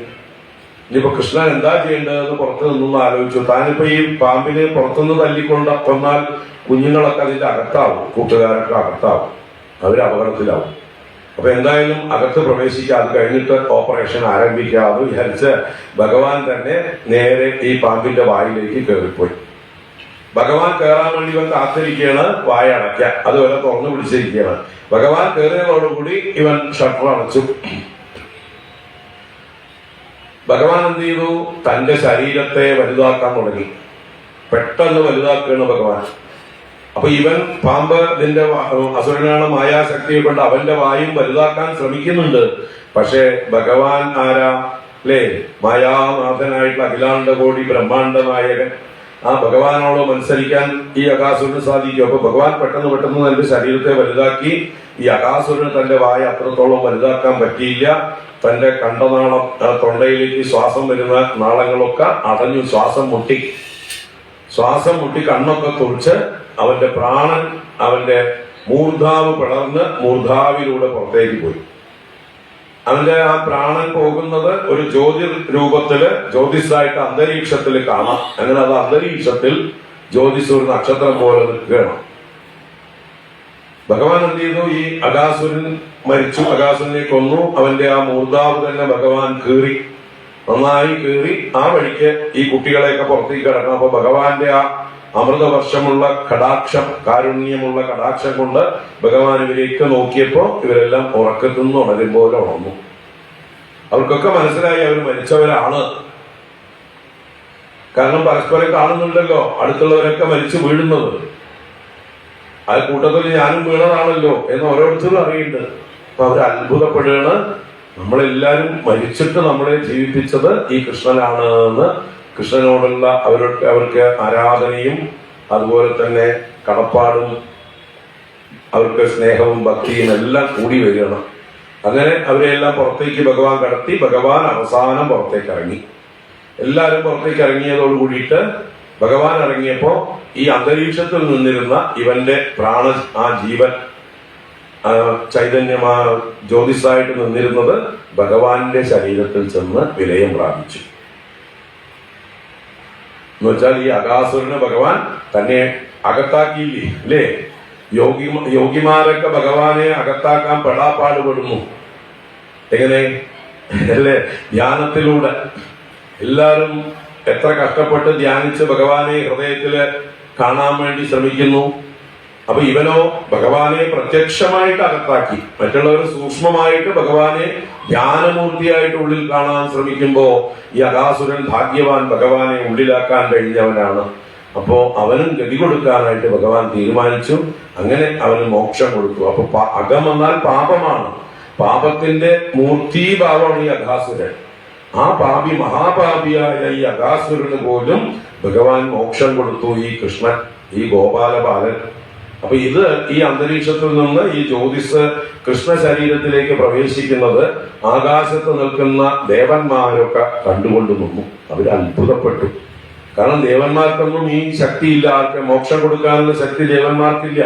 ഇനിയിപ്പോ കൃഷ്ണൻ എന്താ ചെയ്യേണ്ടതെന്ന് പുറത്തു നിന്നൊന്ന് ആലോചിച്ചു. താനിപ്പോ ഈ പാമ്പിനെ പുറത്തുനിന്ന് കൊന്നാൽ കുഞ്ഞുങ്ങളൊക്കെ അതിന്റെ അകത്താവും, കൂട്ടുകാരൊക്കെ അകത്താവും, അവര് അപകടത്തിലാവും. അപ്പൊ എന്തായാലും അകത്ത് പ്രവേശിക്കുക, അത് കഴിഞ്ഞിട്ട് ഓപ്പറേഷൻ ആരംഭിക്കാതെ വിചാരിച്ച് ഭഗവാൻ തന്നെ നേരെ ഈ പാമ്പിന്റെ വായിലേക്ക് കയറിപ്പോയി. ഭഗവാൻ കയറാൻ വേണ്ടി ഇവൻ കാത്തിരിക്കുകയാണ്, വായ അടയ്ക്ക, അതുവരെ തുറന്നു പിടിച്ചിരിക്കുകയാണ്. ഭഗവാൻ കയറിയതോടുകൂടി ഇവൻ ഷട്ടർ അടച്ചു. ഭഗവാൻ എന്ത് ചെയ്തു? തന്റെ ശരീരത്തെ വലുതാക്കാൻ തുടങ്ങി. പെട്ടെന്ന് വലുതാക്കുകയാണ് ഭഗവാൻ. അപ്പൊ ഇവൻ പാമ്പ് ഇതിന്റെ അസുരനാണ്, മായാശക്തിയെ കൊണ്ട് അവന്റെ വായും വലുതാക്കാൻ ശ്രമിക്കുന്നുണ്ട്. പക്ഷേ ഭഗവാൻ ആരാ? അല്ലേ? മായാനാഥനായിട്ടുള്ള അഖിലാണ്ട കോടി ബ്രഹ്മാണ്ട നായകൻ. ആ ഭഗവാനോട് മത്സരിക്കാൻ ഈ അകാസുരന് സാധിക്കും. അപ്പൊ ഭഗവാൻ പെട്ടെന്ന് തന്റെ ശരീരത്തെ വലുതാക്കി. ഈ അകാസുരന് തന്റെ വായ അത്രത്തോളം വലുതാക്കാൻ പറ്റിയില്ല. തന്റെ കണ്ടനാളം, തൊണ്ടയിലേക്ക് ശ്വാസം വരുന്ന നാളങ്ങളൊക്കെ അടഞ്ഞു. ശ്വാസം മുട്ടി കണ്ണൊക്കെ തുറച്ച് അവന്റെ പ്രാണൻ, അവന്റെ മൂർധാവ് പിളർന്ന് മൂർധാവിലൂടെ പുറത്തേക്ക് പോയി. അവന്റെ ആ പ്രാണൻ പോകുന്നത് ഒരു രൂപത്തില് ജ്യോതിസായിട്ട് അന്തരീക്ഷത്തിൽ കാണാം. അങ്ങനെ അത് അന്തരീക്ഷത്തിൽ ജ്യോതിസ് ഒരു നക്ഷത്രം പോലെ നിൽക്കുകയാണ്. ഭഗവാൻ എന്ത് ചെയ്തു? ഈ അകാസുരൻ മരിച്ചു, അകാസുരനെ കൊന്നു. അവന്റെ ആ മൂർധാവ് തന്നെ ഭഗവാൻ കീറി, നന്നായി കീറി. ആ വഴിക്ക് ഈ കുട്ടികളെയൊക്കെ പുറത്തേക്ക് കിടക്കണം. അപ്പൊ ഭഗവാന്റെ ആ അമൃതവർഷമുള്ള കടാക്ഷം, കാരുണ്യമുള്ള കടാക്ഷം കൊണ്ട് ഭഗവാൻ ഇവരേക്ക് നോക്കിയപ്പോ ഇവരെല്ലാം ഉറക്കത്തിൽ നിന്ന് ഉണരുമ്പോലെ ഉണർന്നു. അവർക്കൊക്കെ മനസ്സിലായി അവർ മരിച്ചവരാണ്. കാരണം പരസ്പരം കാണുന്നുണ്ടല്ലോ, അടുത്തുള്ളവരൊക്കെ മരിച്ചു വീഴുന്നത്. ആ കൂട്ടത്തിൽ ഞാനും വീണതാണല്ലോ എന്ന് ഓരോരുത്തരും അറിയുന്നുണ്ട്. അപ്പൊ അവർ അത്ഭുതപ്പെടുകയാണ്. നമ്മളെല്ലാരും മരിച്ചിട്ട് നമ്മളെ ജീവിപ്പിച്ചത് ഈ കൃഷ്ണനാണ് എന്ന്. കൃഷ്ണനോടുള്ള അവർക്ക് ആരാധനയും അതുപോലെ തന്നെ കടപ്പാടും അവർക്ക് സ്നേഹവും ഭക്തിയും എല്ലാം കൂടി വരികയാണ്. അങ്ങനെ അവരെല്ലാം പുറത്തേക്ക് ഭഗവാൻ കടത്തി. ഭഗവാൻ അവസാനം പുറത്തേക്ക് ഇറങ്ങി. എല്ലാവരും പുറത്തേക്ക് ഇറങ്ങിയതോട് കൂടിയിട്ട് ഭഗവാൻ ഇറങ്ങിയപ്പോ ഈ അന്തരീക്ഷത്തിൽ നിന്നിരുന്ന ഇവന്റെ ആ ജീവൻ ചൈതന്യമാ ജ്യോതിസായിട്ട് നിന്നിരുന്നത് ഭഗവാന്റെ ശരീരത്തിൽ ചെന്ന് വിലയം പ്രാപിച്ചു. എന്നുവെച്ചാൽ ഈ അകാസുരന് ഭഗവാൻ തന്നെ അകത്താക്കിയില്ലേ? അല്ലേ? യോഗിമാരൊക്കെ ഭഗവാനെ അകത്താക്കാൻ പെടാപ്പാടുപെടുന്നു. എങ്ങനെ? അല്ലേ? ധ്യാനത്തിലൂടെ എല്ലാവരും എത്ര കഷ്ടപ്പെട്ട് ധ്യാനിച്ച് ഭഗവാനെ ഹൃദയത്തില് കാണാൻ വേണ്ടി ശ്രമിക്കുന്നു. അപ്പൊ ഇവനോ ഭഗവാനെ പ്രത്യക്ഷമായിട്ട് അകത്താക്കി. മറ്റുള്ളവർ സൂക്ഷ്മമായിട്ട് ഭഗവാനെ ധ്യാനമൂർത്തിയായിട്ട് ഉള്ളിൽ കാണാൻ ശ്രമിക്കുമ്പോ ഈ അകാസുരൻ ഭാഗ്യവാൻ, ഭഗവാനെ ഉള്ളിലാക്കാൻ കഴിഞ്ഞവനാണ്. അപ്പോ അവനും ഗതി കൊടുക്കാനായിട്ട് ഭഗവാൻ തീരുമാനിച്ചു. അങ്ങനെ അവന് മോക്ഷം കൊടുത്തു. അപ്പൊ അകം എന്നാൽ പാപമാണ്. പാപത്തിന്റെ മൂർത്തീഭാവമാണ് ഈ അകാസുരൻ. ആ പാപി, മഹാപാപിയായ ഈ അകാസുരന് പോലും ഭഗവാൻ മോക്ഷം കൊടുത്തു. ഈ കൃഷ്ണൻ, ഈ ഗോപാലബാലൻ. അപ്പൊ ഇത് ഈ അന്തരീക്ഷത്തിൽ നിന്ന് ഈ ജ്യോതിസ് കൃഷ്ണ ശരീരത്തിലേക്ക് പ്രവേശിക്കുന്നത് ആകാശത്ത് നിൽക്കുന്ന ദേവന്മാരൊക്കെ കണ്ടുകൊണ്ട് നിന്നു. അവർ അത്ഭുതപ്പെട്ടു. കാരണം ദേവന്മാർക്കൊന്നും ഈ ശക്തിയില്ല. ആർക്ക് മോക്ഷം കൊടുക്കാനുള്ള ശക്തി ദേവന്മാർക്കില്ല.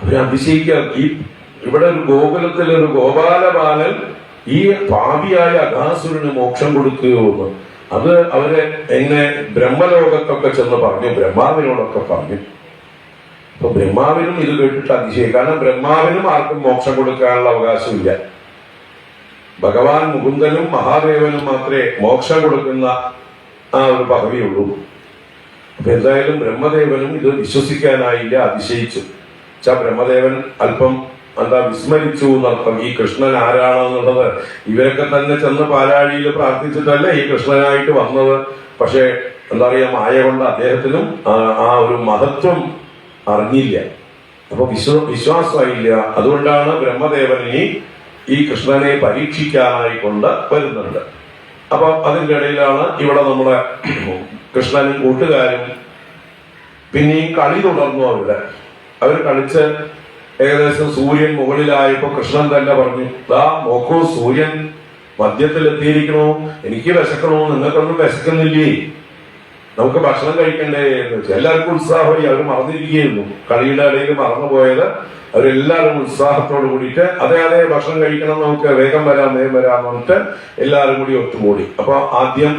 അവര് അതിശയിക്കുക. ഇവിടെ ഒരു ഗോകുലത്തിൽ ഒരു ഗോപാലബാലൻ ഈ പാപിയായ അകാസുരന് മോക്ഷം കൊടുക്കുകയോ എന്ന്. അത് അവരെ എന്നെ ബ്രഹ്മലോകത്തൊക്കെ ചെന്ന് പറഞ്ഞു, ബ്രഹ്മാവിനോടൊക്കെ പറഞ്ഞു. അപ്പൊ ബ്രഹ്മാവിനും ഇത് കേട്ടിട്ട് അതിശയം. കാരണം ബ്രഹ്മാവിനും ആർക്കും മോക്ഷം കൊടുക്കാനുള്ള അവകാശമില്ല. ഭഗവാൻ മുകുന്ദനും മഹാദേവനും മാത്രമേ മോക്ഷം കൊടുക്കുന്ന ആ ഒരു പദവിയുള്ളൂ. അപ്പൊ എന്തായാലും ബ്രഹ്മദേവനും ഇത് വിശ്വസിക്കാനായില്ല, അതിശയിച്ചു. ബ്രഹ്മദേവൻ അല്പം വിസ്മരിച്ചു എന്നർത്ഥം. ഈ കൃഷ്ണൻ ആരാണെന്നുള്ളത് ഇവരൊക്കെ തന്നെ ചെന്ന് പാലാഴിയിൽ പ്രാർത്ഥിച്ചിട്ടല്ലേ ഈ കൃഷ്ണനായിട്ട് വന്നത്. പക്ഷെ എന്താ പറയാ, മായ കൊണ്ട് അദ്ദേഹത്തിനും ആ ഒരു മഹത്വം അറിഞ്ഞില്ല. അപ്പൊ വിശ്വാസമായില്ല. അതുകൊണ്ടാണ് ബ്രഹ്മദേവനെ ഈ കൃഷ്ണനെ പരീക്ഷിക്കാനായി കൊണ്ട് വരുന്നുണ്ട്. അപ്പൊ അതിന്റെ ഇടയിലാണ് ഇവിടെ നമ്മുടെ കൃഷ്ണനും കൂട്ടുകാരും പിന്നെയും കളി തുടർന്നു. അവർ കളിച്ച് ഏകദേശം സൂര്യൻ മുകളിലായപ്പോ കൃഷ്ണൻ തന്നെ പറഞ്ഞു, നോക്കൂ, സൂര്യൻ മധ്യത്തിലെത്തിയിരിക്കണോ, എനിക്ക് വിശക്കണോ, നിങ്ങൾക്കൊന്നും വിശക്കുന്നില്ലേ, നമുക്ക് ഭക്ഷണം കഴിക്കണ്ടേ എന്ന് വെച്ചാൽ എല്ലാവർക്കും ഉത്സാഹമായി. അവർ മറന്നിരിക്കുകയായിരുന്നു. കളിയുടെ ഇടയിൽ മറന്നുപോയത് അവരെല്ലാവരും ഉത്സാഹത്തോട് കൂടിയിട്ട് അതെ ഭക്ഷണം കഴിക്കണം, നമുക്ക് വേഗം വരാം പറഞ്ഞിട്ട് എല്ലാവരും കൂടി ഒത്തുകൂടി. അപ്പൊ ആദ്യം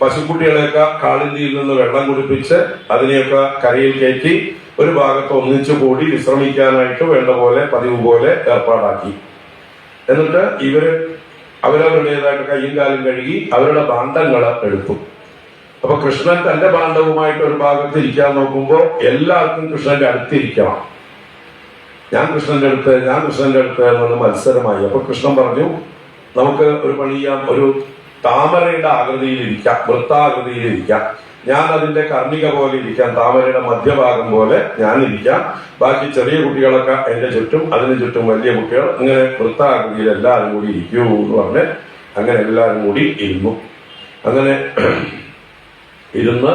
പശുക്കുട്ടികളെയൊക്കെ കാളിന്തിയിൽ നിന്ന് വെള്ളം കുടിപ്പിച്ച് അതിനെയൊക്കെ കരയിൽ കയറ്റി ഒരു ഭാഗത്ത് ഒന്നിച്ചു കൂടി വിശ്രമിക്കാനായിട്ട് വേണ്ട പോലെ പതിവ് പോലെ ഏർപ്പാടാക്കി. എന്നിട്ട് ഇവര് അവരവരുടേതായിട്ട് കയ്യും കാലും കഴുകി അവരുടെ ഭാണ്ഡങ്ങൾ എടുത്തു. അപ്പൊ കൃഷ്ണൻ തന്റെ പാണ്ഡവുമായിട്ട് ഒരു ഭാഗത്ത് ഇരിക്കാൻ നോക്കുമ്പോൾ എല്ലാവർക്കും കൃഷ്ണന്റെ അടുത്തിരിക്കണം. ഞാൻ കൃഷ്ണന്റെ അടുത്ത് എന്നൊന്ന് മത്സരമായി. അപ്പൊ കൃഷ്ണൻ പറഞ്ഞു, നമുക്ക് ഒരു പണി ചെയ്യാം, ഒരു താമരയുടെ ആകൃതിയിലിരിക്കാം, വൃത്താകൃതിയിലിരിക്കാം. ഞാൻ അതിന്റെ കർണിക പോലെ ഇരിക്കാം, താമരയുടെ മധ്യഭാഗം പോലെ ഞാൻ ഇരിക്കാം. ബാക്കി ചെറിയ കുട്ടികളൊക്കെ എന്റെ ചുറ്റും, അതിന് ചുറ്റും വലിയ കുട്ടികൾ, ഇങ്ങനെ വൃത്താകൃതിയിൽ എല്ലാവരും കൂടി ഇരിക്കൂ എന്ന് പറഞ്ഞ് അങ്ങനെ എല്ലാവരും കൂടി ഇരുന്നു. അങ്ങനെ ഇരുന്ന്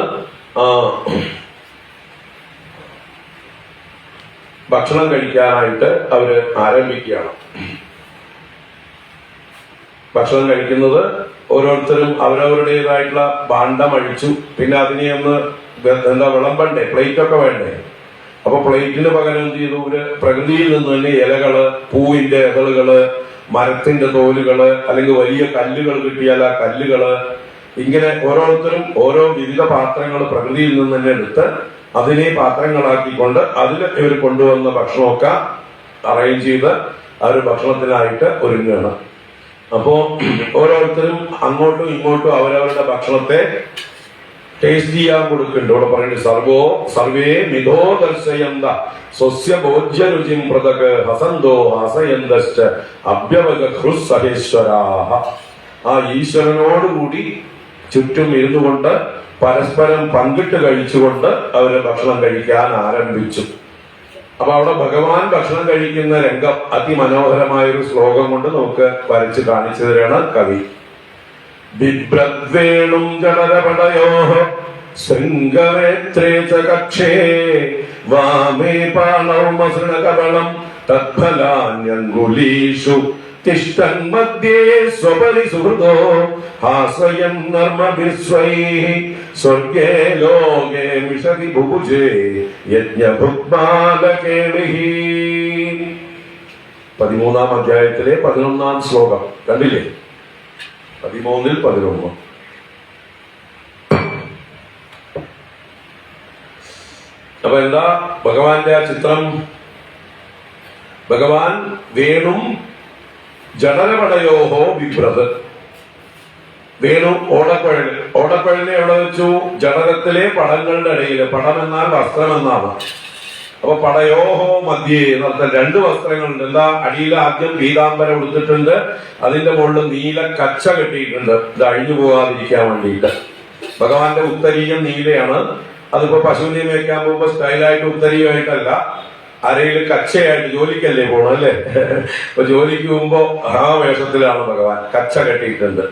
ഭക്ഷണം കഴിക്കാനായിട്ട് അവര് ആരംഭിക്കുകയാണ്. ഭക്ഷണം കഴിക്കുന്നത് ഓരോരുത്തരും അവരവരുടേതായിട്ടുള്ള ഭാണ്ഡം അഴിച്ചു. പിന്നെ അതിനെ ഒന്ന് വിളമ്പണ്ടേ, പ്ലേറ്റൊക്കെ വേണ്ടേ. അപ്പൊ പ്ലേറ്റിന് പകരം എന്ത് ചെയ്തു, ഒരു പ്രകൃതിയിൽ നിന്ന് തന്നെ ഇലകള്, പൂവിന്റെ ഇതളുകള്, മരത്തിന്റെ തോലുകള്, അല്ലെങ്കിൽ വലിയ കല്ലുകൾ കിട്ടിയാൽ ആ കല്ലുകള്, ഇങ്ങനെ ഓരോരുത്തരും ഓരോ വിവിധ പാത്രങ്ങൾ പ്രകൃതിയിൽ നിന്ന് തന്നെ എടുത്ത് അതിനെ പാത്രങ്ങളാക്കിക്കൊണ്ട് അതിൽ ഇവർ കൊണ്ടുവന്ന ഭക്ഷണമൊക്കെ അറേഞ്ച് ചെയ്ത് അവർ ഭക്ഷണത്തിനായിട്ട് ഒരുങ്ങുകയാണ്. അപ്പോ ഓരോരുത്തരും അങ്ങോട്ടും ഇങ്ങോട്ടും അവരവരുടെ ഭക്ഷണത്തെ ടേസ്റ്റ് ചെയ്യാൻ കൊടുക്കുന്നുണ്ട്. ഇവിടെ പറയുന്നത് സർവേ മിഥോ ദർശയന്ത സ്വസ്യ ഭോജ്യ രുചിം പൃഥക് ഹസന്തോ ഹസയന്തശ്ച അഭ്യവഗഹൃസഹേശ്വരാഹ. ആ ഈശ്വരനോടുകൂടി ചുറ്റും ഇരുന്നുകൊണ്ട് പരസ്പരം പങ്കിട്ട് കഴിച്ചുകൊണ്ട് അവര് ഭക്ഷണം കഴിക്കാൻ ആരംഭിച്ചു. അപ്പൊ അവിടെ ഭഗവാൻ ഭക്ഷണം കഴിക്കുന്ന രംഗം അതിമനോഹരമായ ഒരു ശ്ലോകം കൊണ്ട് നമുക്ക് വരച്ച് കാണിച്ചു തരാണ് കവി. ബിഭ്രദ്വേണും ജനരപടയോ ശൃംഗവേത്രേ ച കക്ഷേ വാമേ പാണൗ മസൃണകബളം തദ്ഫലാന്യങ്കുലീഷു തിഷ്ഠൻ മധ്യേ സ്വപരി സുഹൃദോ ഹാസയൻ നർമ്മഭിസ്വൈഃ സ്വർഗേ ലോകേ മിഷതി ബുഭുജേ യജ്ഞഭുക്മാലകേളിഃ. 13-ാം അധ്യായത്തിലെ 11-ാം ശ്ലോകം കണ്ടില്ലേ? 13-ൽ 11. അപ്പൊ എന്താ ഭഗവാന്റെ ആ ചിത്രം? ഭഗവാൻ വേണും ജടരപടയോഹോ ബിഭ്രത്. വേണു ഓടക്കുഴലിനെ എവിടെ വെച്ചു? ജടരത്തിലെ പടങ്ങളുടെ ഇടയില്. പടം എന്നാൽ വസ്ത്രം എന്നാണ്. അപ്പൊ പടയോഹോ മധ്യേ എന്നർത്ഥം 2 വസ്ത്രങ്ങളുണ്ട്. എന്താ? അടിയിൽ ആദ്യം പീതാംബരം ഉടുത്തിട്ടുണ്ട്, അതിന്റെ മുകളിൽ നീല കച്ച കെട്ടിയിട്ടുണ്ട്, ഇത് അഴിഞ്ഞു പോകാതിരിക്കാൻ വേണ്ടിയിട്ട്. ഭഗവാന്റെ ഉത്തരീയം നീലയാണ്. അതിപ്പോ പശുവിനെ മേയ്ക്കാൻ പോകുമ്പോ സ്റ്റൈലായിട്ട് ഉത്തരീയമായിട്ടല്ല, അരയിൽ കച്ചയായിട്ട് ജോലിക്കല്ലേ പോണം അല്ലേ? ഇപ്പൊ ജോലിക്ക് പോകുമ്പോ ആ വേഷത്തിലാണ് ഭഗവാൻ, കച്ച കെട്ടിയിട്ടുണ്ട്.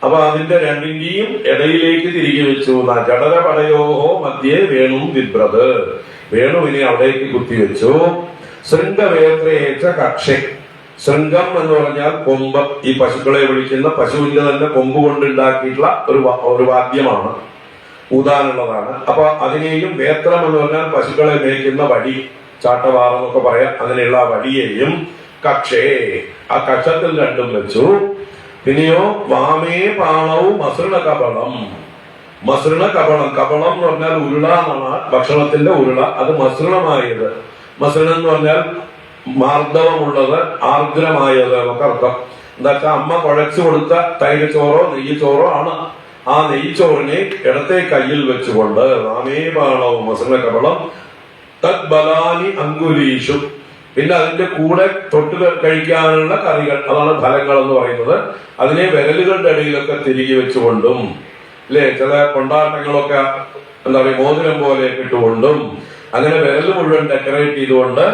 അപ്പൊ അതിന്റെ രണ്ടിന്റെയും ഇടയിലേക്ക് തിരികെ വെച്ചു. ജടരപടയോഹോ മധ്യേ വേണു ബിഭ്രത്. വേണുവിനെ അവിടേക്ക് കുത്തിവെച്ചു. ശൃംഗവേത്രേച്ച കക്ഷേ. ശൃംഗം എന്ന് പറഞ്ഞാൽ കൊമ്പ്. ഈ പശുക്കളെ വിളിക്കുന്ന പശുവിന്റെ തന്നെ കൊമ്പ് കൊണ്ടുണ്ടാക്കിയിട്ടുള്ള ഒരു വാദ്യമാണ്, ഊതാനുള്ളതാണ്. അപ്പൊ അതിനെയും വേത്രം എന്ന് പറഞ്ഞാൽ പശുക്കളെ മേയ്ക്കുന്ന വടി, ചാട്ടവാറെന്നൊക്കെ പറയാം, അങ്ങനെയുള്ള ആ വടിയെയും കക്ഷേ, ആ കക്ഷത്തിൽ 2ഉം വെച്ചു. പിന്നെയോ വാമേ പാണവും മസൃണ കബളം. മസൃണ കബളം, കബളം എന്ന് പറഞ്ഞാൽ ഉരുള എന്നാണ്, ഭക്ഷണത്തിന്റെ ഉരുള. അത് മസൃണമായത്. മസൃണം എന്ന് പറഞ്ഞാൽ മാർദ്ദവമുള്ളത്, ആർദ്രമായത് എന്നൊക്കെ അർത്ഥം. എന്താ വെച്ചാൽ അമ്മ കുഴച്ചു കൊടുത്ത തൈരച്ചോറോ നെയ്ച്ചോറോ ആണ്. ആ നെയ്ച്ചോറിനെ ഇടത്തെ കയ്യിൽ വെച്ചുകൊണ്ട് വാമേ പാണവും മസൃണ കബളം തദ്ബലാനി അങ്കുലീഷു. പിന്നെ അതിന്റെ കൂടെ തൊട്ട് കഴിക്കാനുള്ള കറികൾ, അതാണ് ഫലങ്ങൾ എന്ന് പറയുന്നത്. അതിനെ വിരലുകളുടെ ഇടയിലൊക്കെ തിരികെ വെച്ചുകൊണ്ടും, അല്ലെ, ചില കൊണ്ടാട്ടങ്ങളൊക്കെ എന്താ പറയുക മോതിരം പോലെ ഇട്ടുകൊണ്ടും, അങ്ങനെ വിരൽ മുഴുവൻ ഡെക്കറേറ്റ് ചെയ്തുകൊണ്ട്,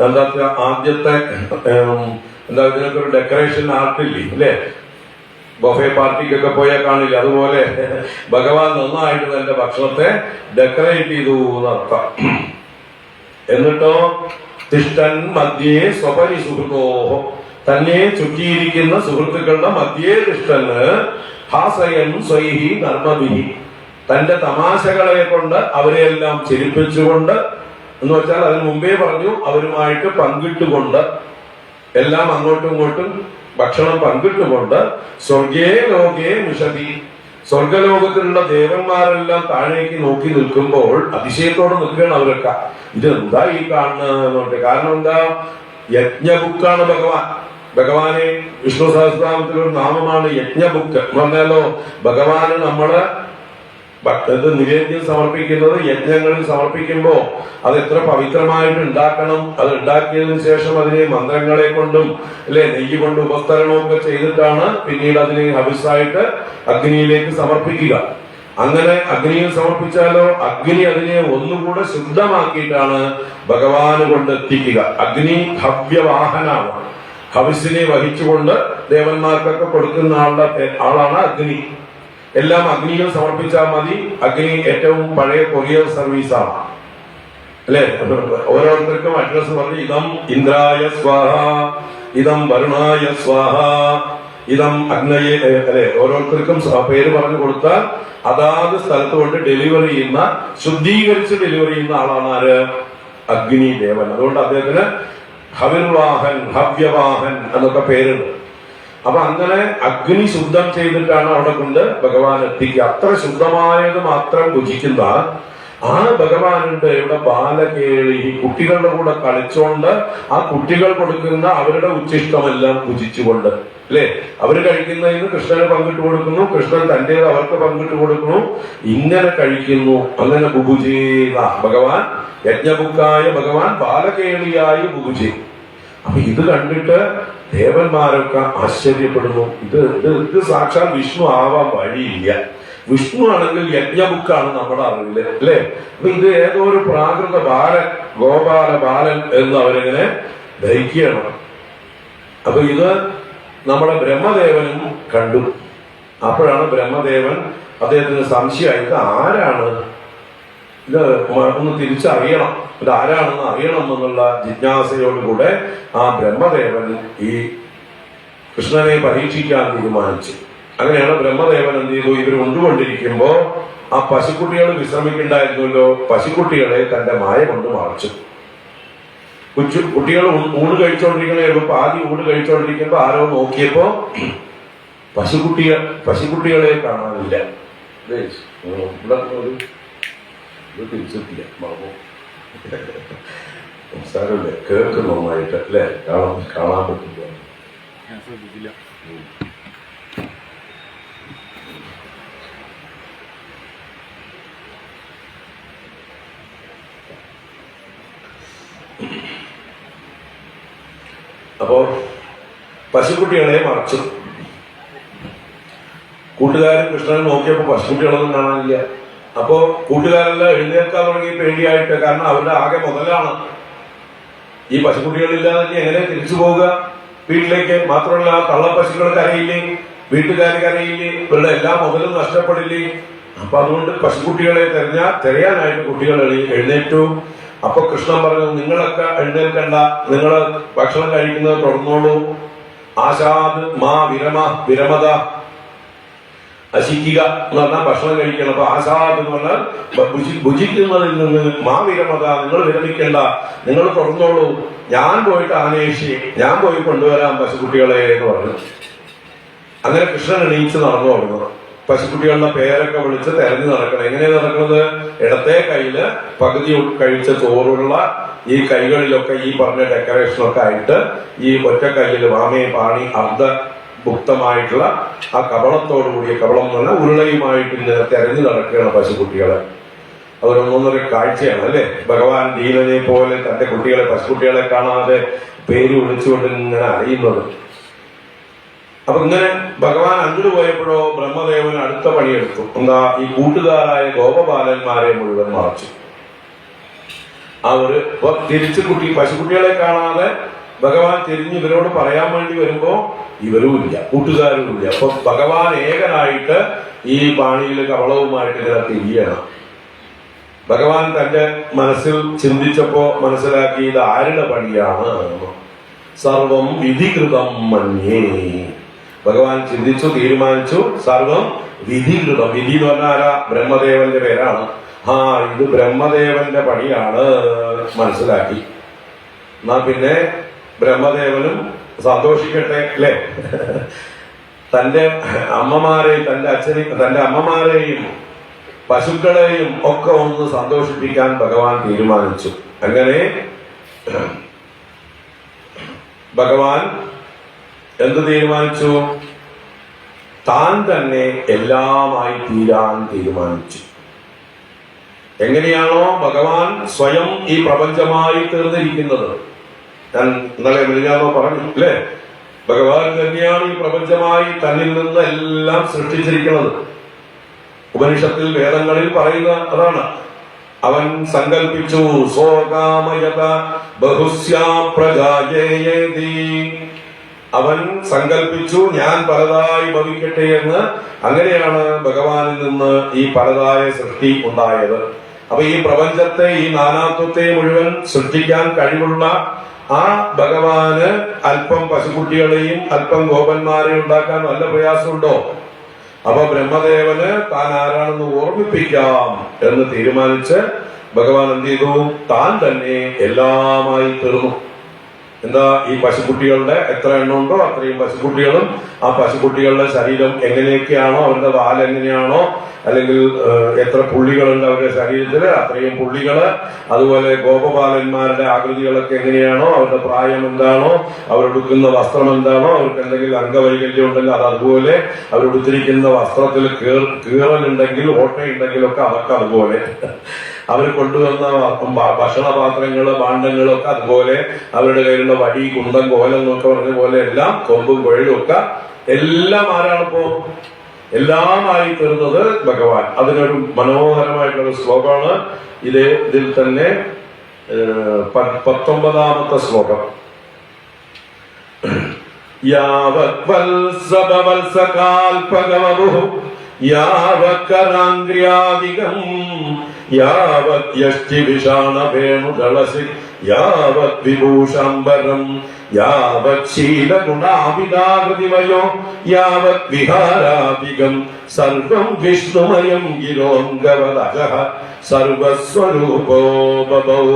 എന്താ ആദ്യത്തെ എന്താ ഇതിനൊക്കെ ഒരു ഡെക്കറേഷൻ ആർട്ടില്ലേ, അല്ലെ, ബൊഫെ പാർട്ടിക്കൊക്കെ പോയാൽ കാണില്ല, അതുപോലെ ഭഗവാൻ നന്നായിട്ട് തന്റെ ഭക്ഷണത്തെ ഡെക്കറേറ്റ് ചെയ്തു എന്നർത്ഥം. എന്നിട്ടോ തിഷ്ഠൻ മധ്യേ സ്വപരി സുഹൃതോഹോ. തന്നെ ചുറ്റിയിരിക്കുന്ന സുഹൃത്തുക്കളുടെ മധ്യേ തിഷ്ഠന് ഹാസയൻ സ്വൈഹി നർമ്മഭിഹി. തന്റെ തമാശകളെ കൊണ്ട് അവരെയെല്ലാം ചിരിപ്പിച്ചുകൊണ്ട്, എന്ന് വെച്ചാൽ അതിന് മുമ്പേ പറഞ്ഞു, അവരുമായിട്ട് പങ്കിട്ടുകൊണ്ട്, എല്ലാം അങ്ങോട്ടും ഇങ്ങോട്ടും ഭക്ഷണം പങ്കിട്ടുകൊണ്ട്, സ്വർഗേ ലോകേ മിഷതി. സ്വർഗലോകത്തിലുള്ള ദേവന്മാരെല്ലാം താഴേക്ക് നോക്കി നിൽക്കുമ്പോൾ അതിശയത്തോടെ നിൽക്കുകയാണ് അവരൊക്കെ. ഇത് എന്താ ഈ കാണുന്നത്? കാരണം എന്താ? യജ്ഞബുക്കാണ് ഭഗവാൻ. ഭഗവാനെ വിഷ്ണു സഹസ്രനാമത്തിലൊരു നാമമാണ് യജ്ഞബുക്ക് എന്ന് പറഞ്ഞാലോ, ഭഗവാന് നമ്മള് ഇത് നിവേദ്യം സമർപ്പിക്കുന്നത് യജ്ഞങ്ങളിൽ സമർപ്പിക്കുമ്പോൾ അത് എത്ര പവിത്രമായിട്ട് ഉണ്ടാക്കണം. അത് ഉണ്ടാക്കിയതിനു ശേഷം അതിനെ മന്ത്രങ്ങളെ കൊണ്ടും അല്ലെ നെയ്യ് കൊണ്ട് ഉപസ്തരണവും ഒക്കെ ചെയ്തിട്ടാണ് പിന്നീട് അതിനെ ഹവിസായിട്ട് അഗ്നിയിലേക്ക് സമർപ്പിക്കുക. അങ്ങനെ അഗ്നിയിൽ സമർപ്പിച്ചാലോ അഗ്നി അതിനെ ഒന്നുകൂടെ ശുദ്ധമാക്കിയിട്ടാണ് ഭഗവാന് കൊണ്ട് എത്തിക്കുക. അഗ്നി ഹവ്യവാഹനാണ്. ഹവിസിനെ വഹിച്ചുകൊണ്ട് ദേവന്മാർക്കൊക്കെ കൊടുക്കുന്ന ആളാണ് അഗ്നി. എല്ലാം അഗ്നിയിൽ സമർപ്പിച്ചാൽ മതി. അഗ്നി ഏറ്റവും പഴയ കൊറിയർ സർവീസാണ് അല്ലെ. ഓരോരുത്തർക്കും അഡ്രസ് പറഞ്ഞ് ഇതം ഇന്ദ്രായ സ്വാഹ, ഇതം വരുണായ സ്വാഹ, ഇതം അഗ്നയെ അല്ലെ ഓരോരുത്തർക്കും പേര് പറഞ്ഞു കൊടുത്താൽ അതാത് സ്ഥലത്ത് കൊണ്ട് ഡെലിവറി ചെയ്യുന്ന, ശുദ്ധീകരിച്ച് ഡെലിവറി ചെയ്യുന്ന ആളാണ് ആര്? അഗ്നി ദേവൻ. അതുകൊണ്ട് അദ്ദേഹത്തിന് ഹവിർവാഹൻ, ഹവ്യവാഹൻ എന്നൊക്കെ പേരുണ്ട്. അപ്പൊ അങ്ങനെ അഗ്നി ശുദ്ധം ചെയ്തിട്ടാണ് അവിടെ കൊണ്ട് ഭഗവാൻ എത്തിക്കുക. അത്ര ശുദ്ധമായത് മാത്രം ഭുജിക്കുന്ന ആ ഭഗവാനുണ്ട് ഇവിടെ ബാലകേളി. കുട്ടികളുടെ കൂടെ കളിച്ചോണ്ട് ആ കുട്ടികൾ കൊടുക്കുന്ന അവരുടെ ഉച്ചിഷ്ടമെല്ലാം ഭുജിച്ചുകൊണ്ട് അല്ലെ, അവര് കഴിക്കുന്നതിന് കൃഷ്ണന് പങ്കിട്ട് കൊടുക്കുന്നു, കൃഷ്ണൻ തന്റേത് അവർക്ക് പങ്കിട്ട് കൊടുക്കുന്നു. ഇങ്ങനെ കഴിക്കുന്നു. അങ്ങനെ ബുഭുജേത ഭഗവാൻ, യജ്ഞബുക്കായ ഭഗവാൻ ബാലകേളിയായി ബുഭുജി. അപ്പൊ ഇത് കണ്ടിട്ട് ദേവന്മാരൊക്കെ ആശ്ചര്യപ്പെടുന്നു. ഇത് സാക്ഷാൽ വിഷ്ണു ആവാൻ വഴിയില്ല. വിഷ്ണു ആണെങ്കിൽ യജ്ഞബുക്കാണ് നമ്മുടെ അറിവില് അല്ലെ. അപ്പൊ ഇത് ഏതോ ഒരു പ്രാകൃത ബാലൻ, ഗോപാല ബാലൻ എന്ന് അവരിങ്ങനെ ധരിക്കുകയാണ്. അപ്പൊ ഇത് നമ്മുടെ ബ്രഹ്മദേവനും കണ്ടു. അപ്പോഴാണ് ബ്രഹ്മദേവൻ അദ്ദേഹത്തിന് സംശയമായിട്ട് ആരാണ് ഇത് ഒന്ന് തിരിച്ചറിയണം, ഇത് ആരാണെന്ന് അറിയണം എന്നുള്ള ജിജ്ഞാസയോടുകൂടെ ആ ബ്രഹ്മദേവൻ ഈ കൃഷ്ണനെ പരീക്ഷിക്കാൻ തീരുമാനിച്ചു. അങ്ങനെയാണ് ബ്രഹ്മദേവൻ എന്ത് ചെയ്തു, ഇവർ കൊണ്ടുകൊണ്ടിരിക്കുമ്പോ ആ പശുക്കുട്ടികൾ വിശ്രമിക്കണ്ടായിരുന്നല്ലോ, പശുക്കുട്ടികളെ തന്റെ മായ കൊണ്ട് മറച്ചു. കുട്ടികൾ ഊണ് കഴിച്ചോണ്ടിരിക്കണ പാതി ഊണ് കഴിച്ചോണ്ടിരിക്കുമ്പോ ആരോ നോക്കിയപ്പോ പശുക്കുട്ടികളെ കാണാനില്ല. തിരിച്ചെത്തില്ല സംസാരമില്ലേ, കേൾക്കുന്നതായിട്ട് അല്ലെ, കാണാൻ പറ്റില്ല. അപ്പോ പശുക്കുട്ടികളെ മറച്ചു. കൂട്ടുകാരൻ കൃഷ്ണനെ നോക്കിയപ്പോ പശുക്കുട്ടികളൊന്നും കാണാനില്ല. അപ്പോ കൂട്ടുകാരെല്ലാം എഴുന്നേൽക്കാൻ തുടങ്ങി പേടിയായിട്ട്. കാരണം അവരുടെ ആകെ മുതലാണ്. ഈ പശുക്കുട്ടികളില്ലാതെ എങ്ങനെ തിരിച്ചു പോവുക വീട്ടിലേക്ക്? മാത്രമല്ല കള്ളപ്പശുക്കൾ കരയില്ലേ, വീട്ടുകാർ കരയില്ലേ, ഇവരുടെ എല്ലാ മുതലും നഷ്ടപ്പെടില്ലേ. അപ്പൊ അതുകൊണ്ട് പശുക്കുട്ടികളെ തിരയാനായിട്ട് കുട്ടികൾ എഴുന്നേറ്റു. അപ്പൊ കൃഷ്ണൻ പറഞ്ഞു, നിങ്ങളൊക്കെ എഴുന്നേൽക്കണ്ട, നിങ്ങൾ ഭക്ഷണം കഴിക്കുന്നത് തുടർന്നോളൂ. ആശാദ് മാ വിരമത, അശിക്കുക എന്ന് പറഞ്ഞാൽ ഭക്ഷണം കഴിക്കണം. അപ്പൊ ആശാദ് എന്ന് പറഞ്ഞാൽ ഭുജിക്കുന്നതിൽ നിന്ന് മാ വിരമത, നിങ്ങൾ വിരമിക്കണ്ട, നിങ്ങൾ തുറന്നോളൂ, ഞാൻ പോയിട്ട് അന്വേഷിച്ച് ഞാൻ പോയി കൊണ്ടുവരാം പശുക്കുട്ടികളെ എന്ന് പറഞ്ഞു. അങ്ങനെ കൃഷ്ണൻ എണീച്ച് നടന്നു തുടങ്ങുന്നു. പശുക്കുട്ടികളുടെ പേരൊക്കെ വിളിച്ച് തെരഞ്ഞു നടക്കണം. എങ്ങനെയാ നടക്കുന്നത്? ഇടത്തെ കയ്യില് പകുതി കഴിച്ച ചോറുള്ള ഈ കൈകളിലൊക്കെ ഈ പറഞ്ഞ ഡെക്കറേഷനൊക്കെ ആയിട്ട് ഈ ഒറ്റ കയ്യിൽ വാമേ പാണി അർദ്ധഭുക്തമായിട്ടുള്ള ആ കവളത്തോടുകൂടിയ, കവളം എന്ന് പറഞ്ഞാൽ ഉരുളയുമായിട്ട് ഇങ്ങനെ തെരഞ്ഞു നടക്കുകയാണ് പശുക്കുട്ടികളെ. അതൊരൊന്നൊന്നൊരു കാഴ്ചയാണ് അല്ലെ. ഭഗവാൻ ദീനനെ പോലെ തന്റെ കുട്ടികളെ, പശുക്കുട്ടികളെ കാണാതെ പേര് വിളിച്ചുകൊണ്ട് ഇങ്ങനെ അറിയുന്നത്. അപ്പൊ ഇങ്ങനെ ഭഗവാൻ അങ്ങോട്ട് പോയപ്പോഴോ ബ്രഹ്മദേവൻ അടുത്ത പണിയെടുത്തു. എന്താ? ഈ കൂട്ടുകാരായ ഗോപബാലന്മാരെ മുഴുവൻ മറച്ചു. അവര് തിരിച്ചു പശുക്കുട്ടികളെ കാണാതെ ഭഗവാൻ തിരിഞ്ഞ് ഇവരോട് പറയാൻ വേണ്ടി വരുമ്പോ ഇവരും ഇല്ല, കൂട്ടുകാരും ഇല്ല. അപ്പൊ ഭഗവാൻ ഏകനായിട്ട് ഈ പാണിയില് കവളവുമായിട്ട് ഇങ്ങനെ തിരിയണം. ഭഗവാൻ തന്റെ മനസ്സിൽ ചിന്തിച്ചപ്പോ മനസ്സിലാക്കി ഇത് ആരുടെ പണിയാണ്. സർവം വിധികൃതം മന്യേ. ഭഗവാൻ ചിന്തിച്ചു, തീരുമാനിച്ചു, സർവം വിധികൃതം. വിധി എന്ന് പറഞ്ഞാൽ ആരാ? ബ്രഹ്മദേവന്റെ പേരാണ്. ഇത് ബ്രഹ്മദേവന്റെ പണിയാണ് മനസ്സിലാക്കി. എന്നാ പിന്നെ ബ്രഹ്മദേവനും സന്തോഷിക്കട്ടെ അല്ലെ. തന്റെ അമ്മമാരെയും തന്റെ അമ്മമാരെയും പശുക്കളെയും ഒക്കെ ഒന്ന് സന്തോഷിപ്പിക്കാൻ ഭഗവാൻ തീരുമാനിച്ചു. അങ്ങനെ ഭഗവാൻ എന്ത് തീരുമാനിച്ചു? താൻ തന്നെ എല്ലാമായി തീരാൻ തീരുമാനിച്ചു. എങ്ങനെയാണോ ഭഗവാൻ സ്വയം ഈ പ്രപഞ്ചമായി തീർന്നിരിക്കുന്നത്, ഞാൻ ഇന്നലെ മിനിഞ്ഞാന്നോ പറഞ്ഞു അല്ലേ, ഭഗവാൻ തന്നെയാണ് ഈ പ്രപഞ്ചമായി തന്നിൽ നിന്ന് എല്ലാം സൃഷ്ടിച്ചിരിക്കുന്നത്. ഉപനിഷത്തിൽ വേദങ്ങളിൽ പറയുന്ന അതാണ്. അവൻ സങ്കൽപ്പിച്ചു സ്വകാമയത ബഹുസ്യാ പ്രജായേതി, അവൻ സങ്കൽപ്പിച്ചു ഞാൻ പലതായി ഭവിക്കട്ടെ എന്ന്. അങ്ങനെയാണ് ഭഗവാനിൽ നിന്ന് ഈ പലതായ സൃഷ്ടി ഉണ്ടായത്. അപ്പൊ ഈ പ്രപഞ്ചത്തെ, ഈ നാനാത്വത്തെ മുഴുവൻ സൃഷ്ടിക്കാൻ കഴിവുള്ള ആ ഭഗവാന് അല്പം പശുക്കുട്ടികളെയും അല്പം ഗോപന്മാരെയും ഉണ്ടാക്കാൻ വല്ല പ്രയാസമുണ്ടോ? അപ്പൊ ബ്രഹ്മദേവന് താൻ ആരാണെന്ന് ഓർമ്മിപ്പിക്കാം എന്ന് തീരുമാനിച്ച് ഭഗവാൻ എന്ത് ചെയ്തു? താൻ തന്നെ എല്ലാമായി തീർന്നു. എന്താ, ഈ പശുക്കുട്ടികളുടെ എത്ര എണ്ണമുണ്ടോ അത്രയും പശുക്കുട്ടികളും, ആ പശുക്കുട്ടികളുടെ ശരീരം എങ്ങനെയൊക്കെയാണോ, അവരുടെ വാൽ എങ്ങനെയാണോ, അല്ലെങ്കിൽ എത്ര പുള്ളികളുണ്ട് അവരുടെ ശരീരത്തില് അത്രയും പുള്ളികള്, അതുപോലെ ഗോപപാലന്മാരുടെ ആകൃതികളൊക്കെ എങ്ങനെയാണോ, അവരുടെ പ്രായം എന്താണോ, അവരെടുക്കുന്ന വസ്ത്രം എന്താണോ, അവർക്ക് എന്തെങ്കിലും അംഗവൈകല്യം ഉണ്ടെങ്കിൽ അത് അതുപോലെ, അവരെടുത്തിരിക്കുന്ന വസ്ത്രത്തിൽ കീറലുണ്ടെങ്കിൽ ഓട്ടയുണ്ടെങ്കിലൊക്കെ അതൊക്കെ അതുപോലെ, അവർ കൊണ്ടുവന്ന ഭക്ഷണപാത്രങ്ങള് ഭാണ്ഡങ്ങളൊക്കെ അതുപോലെ, അവരുടെ കയ്യിലുള്ള വടി കുന്തം കോലം എന്നൊക്കെ പറഞ്ഞ പോലെ എല്ലാം കൊമ്പും കുഴലും ഒക്കെ എല്ലാം ആരാണിപ്പോ? എല്ലാമായി തീർന്നത് ഭഗവാൻ. അതിനൊരു മനോഹരമായിട്ടുള്ള ശ്ലോകമാണ് ഇതിൽ തന്നെ 19ാമത്തെ ശ്ലോകം. യാവത് വത്സകാൽപഗവഭുഃ യാവക്കരാംഗ്ര്യാദികം യാവത് യഷ്ടിവിഷാണവേണുദളസി യാവത് വിഭൂഷാംബരം യാവത് ശീലഗുണാവിതാകൃതിമയോ യാവത് വിഹാരാദികം സർവം വിഷ്ണുമയം ഗിരോംഗവദജഃ സർവസ്വരൂപോ ബഭൗ.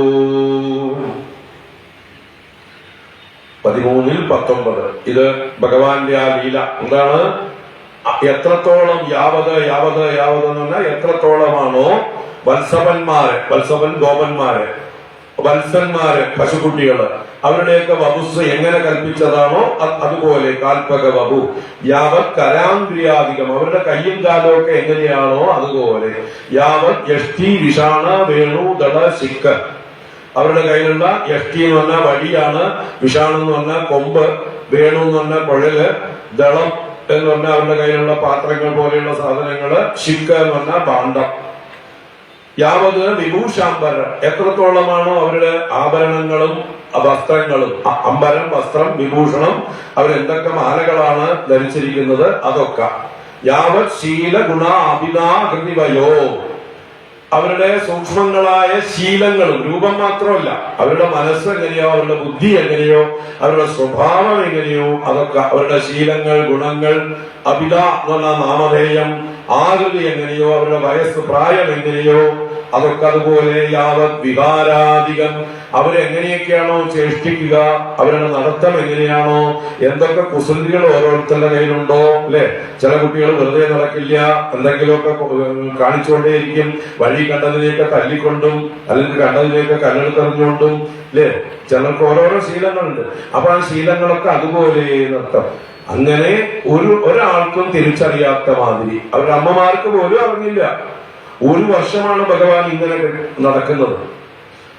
13-19 ഇത് ഭഗവാന്റെ ആ ലീല. എന്താണ്? എത്രത്തോളം യാവത് യാവത് യാവത് എന്ന് പറഞ്ഞാൽ എത്രത്തോളമാണോ വത്സവന്മാര്, വത്സവൻ ഗോപന്മാര്, വത്സന്മാര് പശുക്കുട്ടികള്, അവരുടെയൊക്കെ വപുസ് എങ്ങനെ കൽപ്പിച്ചതാണോ അതുപോലെ കാൽപക വപു യാവത് കരാംഗ്രിയാധികം, അവരുടെ കയ്യും കാലും ഒക്കെ എങ്ങനെയാണോ അതുപോലെ, യാവത് യഷ്ടി വിഷാണ വേണു ദള ശിക്ക, അവരുടെ കയ്യിലുള്ള യഷ്ടി എന്ന് പറഞ്ഞാൽ വടിയാണ്, വിഷാണെന്ന് പറഞ്ഞാൽ കൊമ്പ്, വേണു എന്ന് പറഞ്ഞാൽ കുഴല്, ദളം എന്ന് പറഞ്ഞാൽ അവരുടെ കയ്യിലുള്ള പാത്രങ്ങൾ പോലെയുള്ള സാധനങ്ങള്, ശിക്ക എന്ന് പറഞ്ഞാൽ ഭാണ്ഡം. യാവത് വിഭൂഷാംബരം, എത്രത്തോളമാണോ അവരുടെ ആഭരണങ്ങളും വസ്ത്രങ്ങളും, അമ്പരം വസ്ത്രം വിഭൂഷണം, അവരെന്തൊക്കെ മാലകളാണ് ധരിച്ചിരിക്കുന്നത് അതൊക്കെ. യാവത് ശീല ഗുണ അഭിനാകൃതിവയോ, അവരുടെ സൂക്ഷ്മങ്ങളായ ശീലങ്ങളും, രൂപം മാത്രമല്ല അവരുടെ മനസ്സ് എങ്ങനെയോ, അവരുടെ ബുദ്ധി എങ്ങനെയോ, അവരുടെ സ്വഭാവം എങ്ങനെയോ അതൊക്കെ, അവരുടെ ശീലങ്ങൾ ഗുണങ്ങൾ, അഭിത എന്ന് പറഞ്ഞാൽ നാമധേയം, ആകൃതി എങ്ങനെയോ, അവരുടെ വയസ്സ് പ്രായം എങ്ങനെയോ അതൊക്കെ അതുപോലെ. യാവത് വിഹാരാധികം, അവരെങ്ങനെയൊക്കെയാണോ ചേഷ്ടിക്കുക, അവരുടെ നടത്തം എങ്ങനെയാണോ, എന്തൊക്കെ കുസൃതികൾ ഓരോരുത്തരുടെ കയ്യിലുണ്ടോ അല്ലെ. ചില കുട്ടികൾ വെറുതെ നടക്കില്ല, എന്തെങ്കിലുമൊക്കെ കാണിച്ചുകൊണ്ടേയിരിക്കും, വഴി കണ്ടതിലേക്ക് തല്ലിക്കൊണ്ടും അല്ലെങ്കിൽ കണ്ടതിലേക്ക് കല്ലെടുത്തെറിഞ്ഞുകൊണ്ടും അല്ലെ. ചിലർക്ക് ഓരോരോ ശീലങ്ങളുണ്ട്. അപ്പൊ ആ ശീലങ്ങളൊക്കെ അതുപോലെ നൃത്തം. അങ്ങനെ ഒരാൾക്കും തിരിച്ചറിയാത്ത മാതിരി, അവരുടെ അമ്മമാർക്ക് പോലും അറിഞ്ഞില്ല. 1 വർഷമാണ് ഭഗവാൻ ഇങ്ങനെ നടക്കുന്നത്.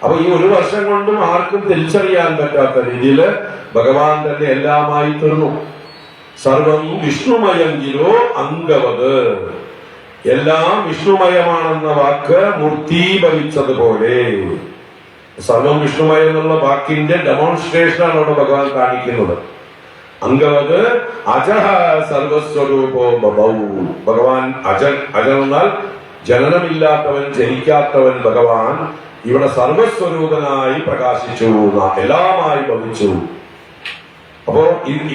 അപ്പൊ ഈ 1 വർഷം കൊണ്ടും ആർക്കും തിരിച്ചറിയാൻ പറ്റാത്ത രീതിയിൽ ഭഗവാൻ തന്നെ എല്ലാമായി തീർന്നു. സർവം വിഷ്ണുമയെങ്കിലോ അംഗവത്, എല്ലാം വിഷ്ണുമയമാണെന്ന വാക്ക് മൂർത്തീഭവിച്ചതുപോലെ. സർവം വിഷ്ണുമയം എന്നുള്ള വാക്കിന്റെ ഡെമോൺസ്ട്രേഷനാണ് അവിടെ ഭഗവാൻ കാണിക്കുന്നത്. അംഗവത് അജഹ സർവസ്വരൂപോ ബഭൗ, ഭഗവാൻ അജൻ. അജൻ എന്നാൽ ജനനമില്ലാത്തവൻ, ജനിക്കാത്തവൻ. ഭഗവാൻ ഇവിടെ സർവസ്വരൂപനായി പ്രകാശിച്ചു, എല്ലാമായി ഭവിച്ചു. അപ്പോ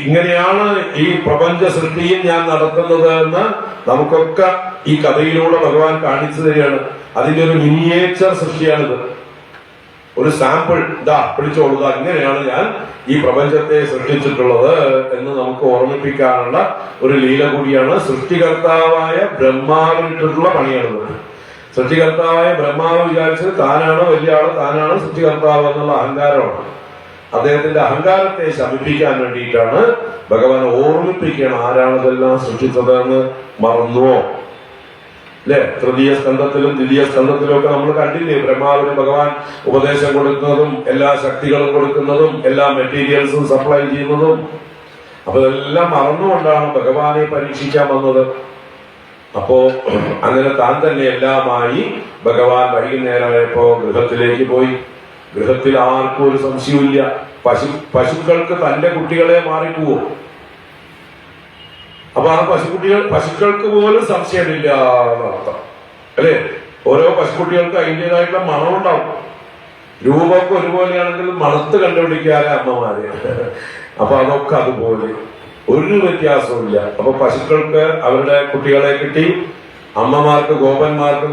ഇങ്ങനെയാണ് ഈ പ്രപഞ്ച സൃഷ്ടിയും ഞാൻ നടത്തുന്നത് എന്ന് നമുക്കൊക്കെ ഈ കഥയിലൂടെ ഭഗവാൻ കാണിച്ചു തരികയാണ്. അതിന്റെ ഒരു മിനിയേച്ചർ സൃഷ്ടിയാണിത്. ഒരു സാമ്പിൾ ഇതാ പിടിച്ചോളുക, ഇങ്ങനെയാണ് ഞാൻ ഈ പ്രപഞ്ചത്തെ സൃഷ്ടിച്ചിട്ടുള്ളത് എന്ന് നമുക്ക് ഓർമ്മിപ്പിക്കാനുള്ള ഒരു ലീല കൂടിയാണ്. സൃഷ്ടികർത്താവായ ബ്രഹ്മാവിനിട്ടുള്ള പണിയാണിത്. സൃഷ്ടികർത്താവായ ബ്രഹ്മാവ് വിചാരിച്ചത് താനാണ് വലിയ ആള്, താനാണ് സൃഷ്ടികർത്താവ് എന്നുള്ള അഹങ്കാരമാണ്. അദ്ദേഹത്തിന്റെ അഹങ്കാരത്തെ ശമിപ്പിക്കാൻ വേണ്ടിയിട്ടാണ് ഭഗവാൻ ഓർമ്മിപ്പിക്കുകയാണ് ആരാണ് ഇതെല്ലാം സൃഷ്ടിച്ചതെന്ന്. മറന്നുവോ? അല്ലെ? തൃതീയ സ്കന്ധത്തിലും ദ്വിതീയ സ്കന്ധത്തിലും ഒക്കെ നമ്മൾ കണ്ടില്ലേ ബ്രഹ്മാവിന് ഭഗവാൻ ഉപദേശം കൊടുക്കുന്നതും എല്ലാ ശക്തികളും കൊടുക്കുന്നതും എല്ലാ മെറ്റീരിയൽസും സപ്ലൈ ചെയ്യുന്നതും. അപ്പൊ ഇതെല്ലാം മറന്നുകൊണ്ടാണ് ഭഗവാനെ പരീക്ഷിക്കാൻ വന്നത്. അപ്പോ അങ്ങനെ താൻ തന്നെ എല്ലാമായി ഭഗവാൻ വൈകുന്നേരമായപ്പോ ഗൃഹത്തിലേക്ക് പോയി. ഗൃഹത്തിൽ ആർക്കും ഒരു സംശയമില്ല. പശുക്കൾക്ക് തന്റെ കുട്ടികളെ മാറിപ്പോവും. അപ്പൊ ആ പശുക്കൾക്ക് പോലും സംശയമില്ല എന്നർത്ഥം അല്ലെ? ഓരോ പശുക്കുട്ടികൾക്ക് അതിൻ്റെതായിട്ടുള്ള മണമുണ്ടാവും. രൂപമൊക്കെ ഒരുപോലെയാണെങ്കിൽ മണത്ത് കണ്ടുപിടിക്കാതെ അമ്മമാര്. അപ്പൊ അതൊക്കെ അതുപോലെ, ഒരു വ്യത്യാസവുമില്ല. അപ്പൊ പശുക്കൾക്ക് അവരുടെ കുട്ടികളെ കിട്ടി, അമ്മമാർക്ക് ഗോപന്മാർക്കും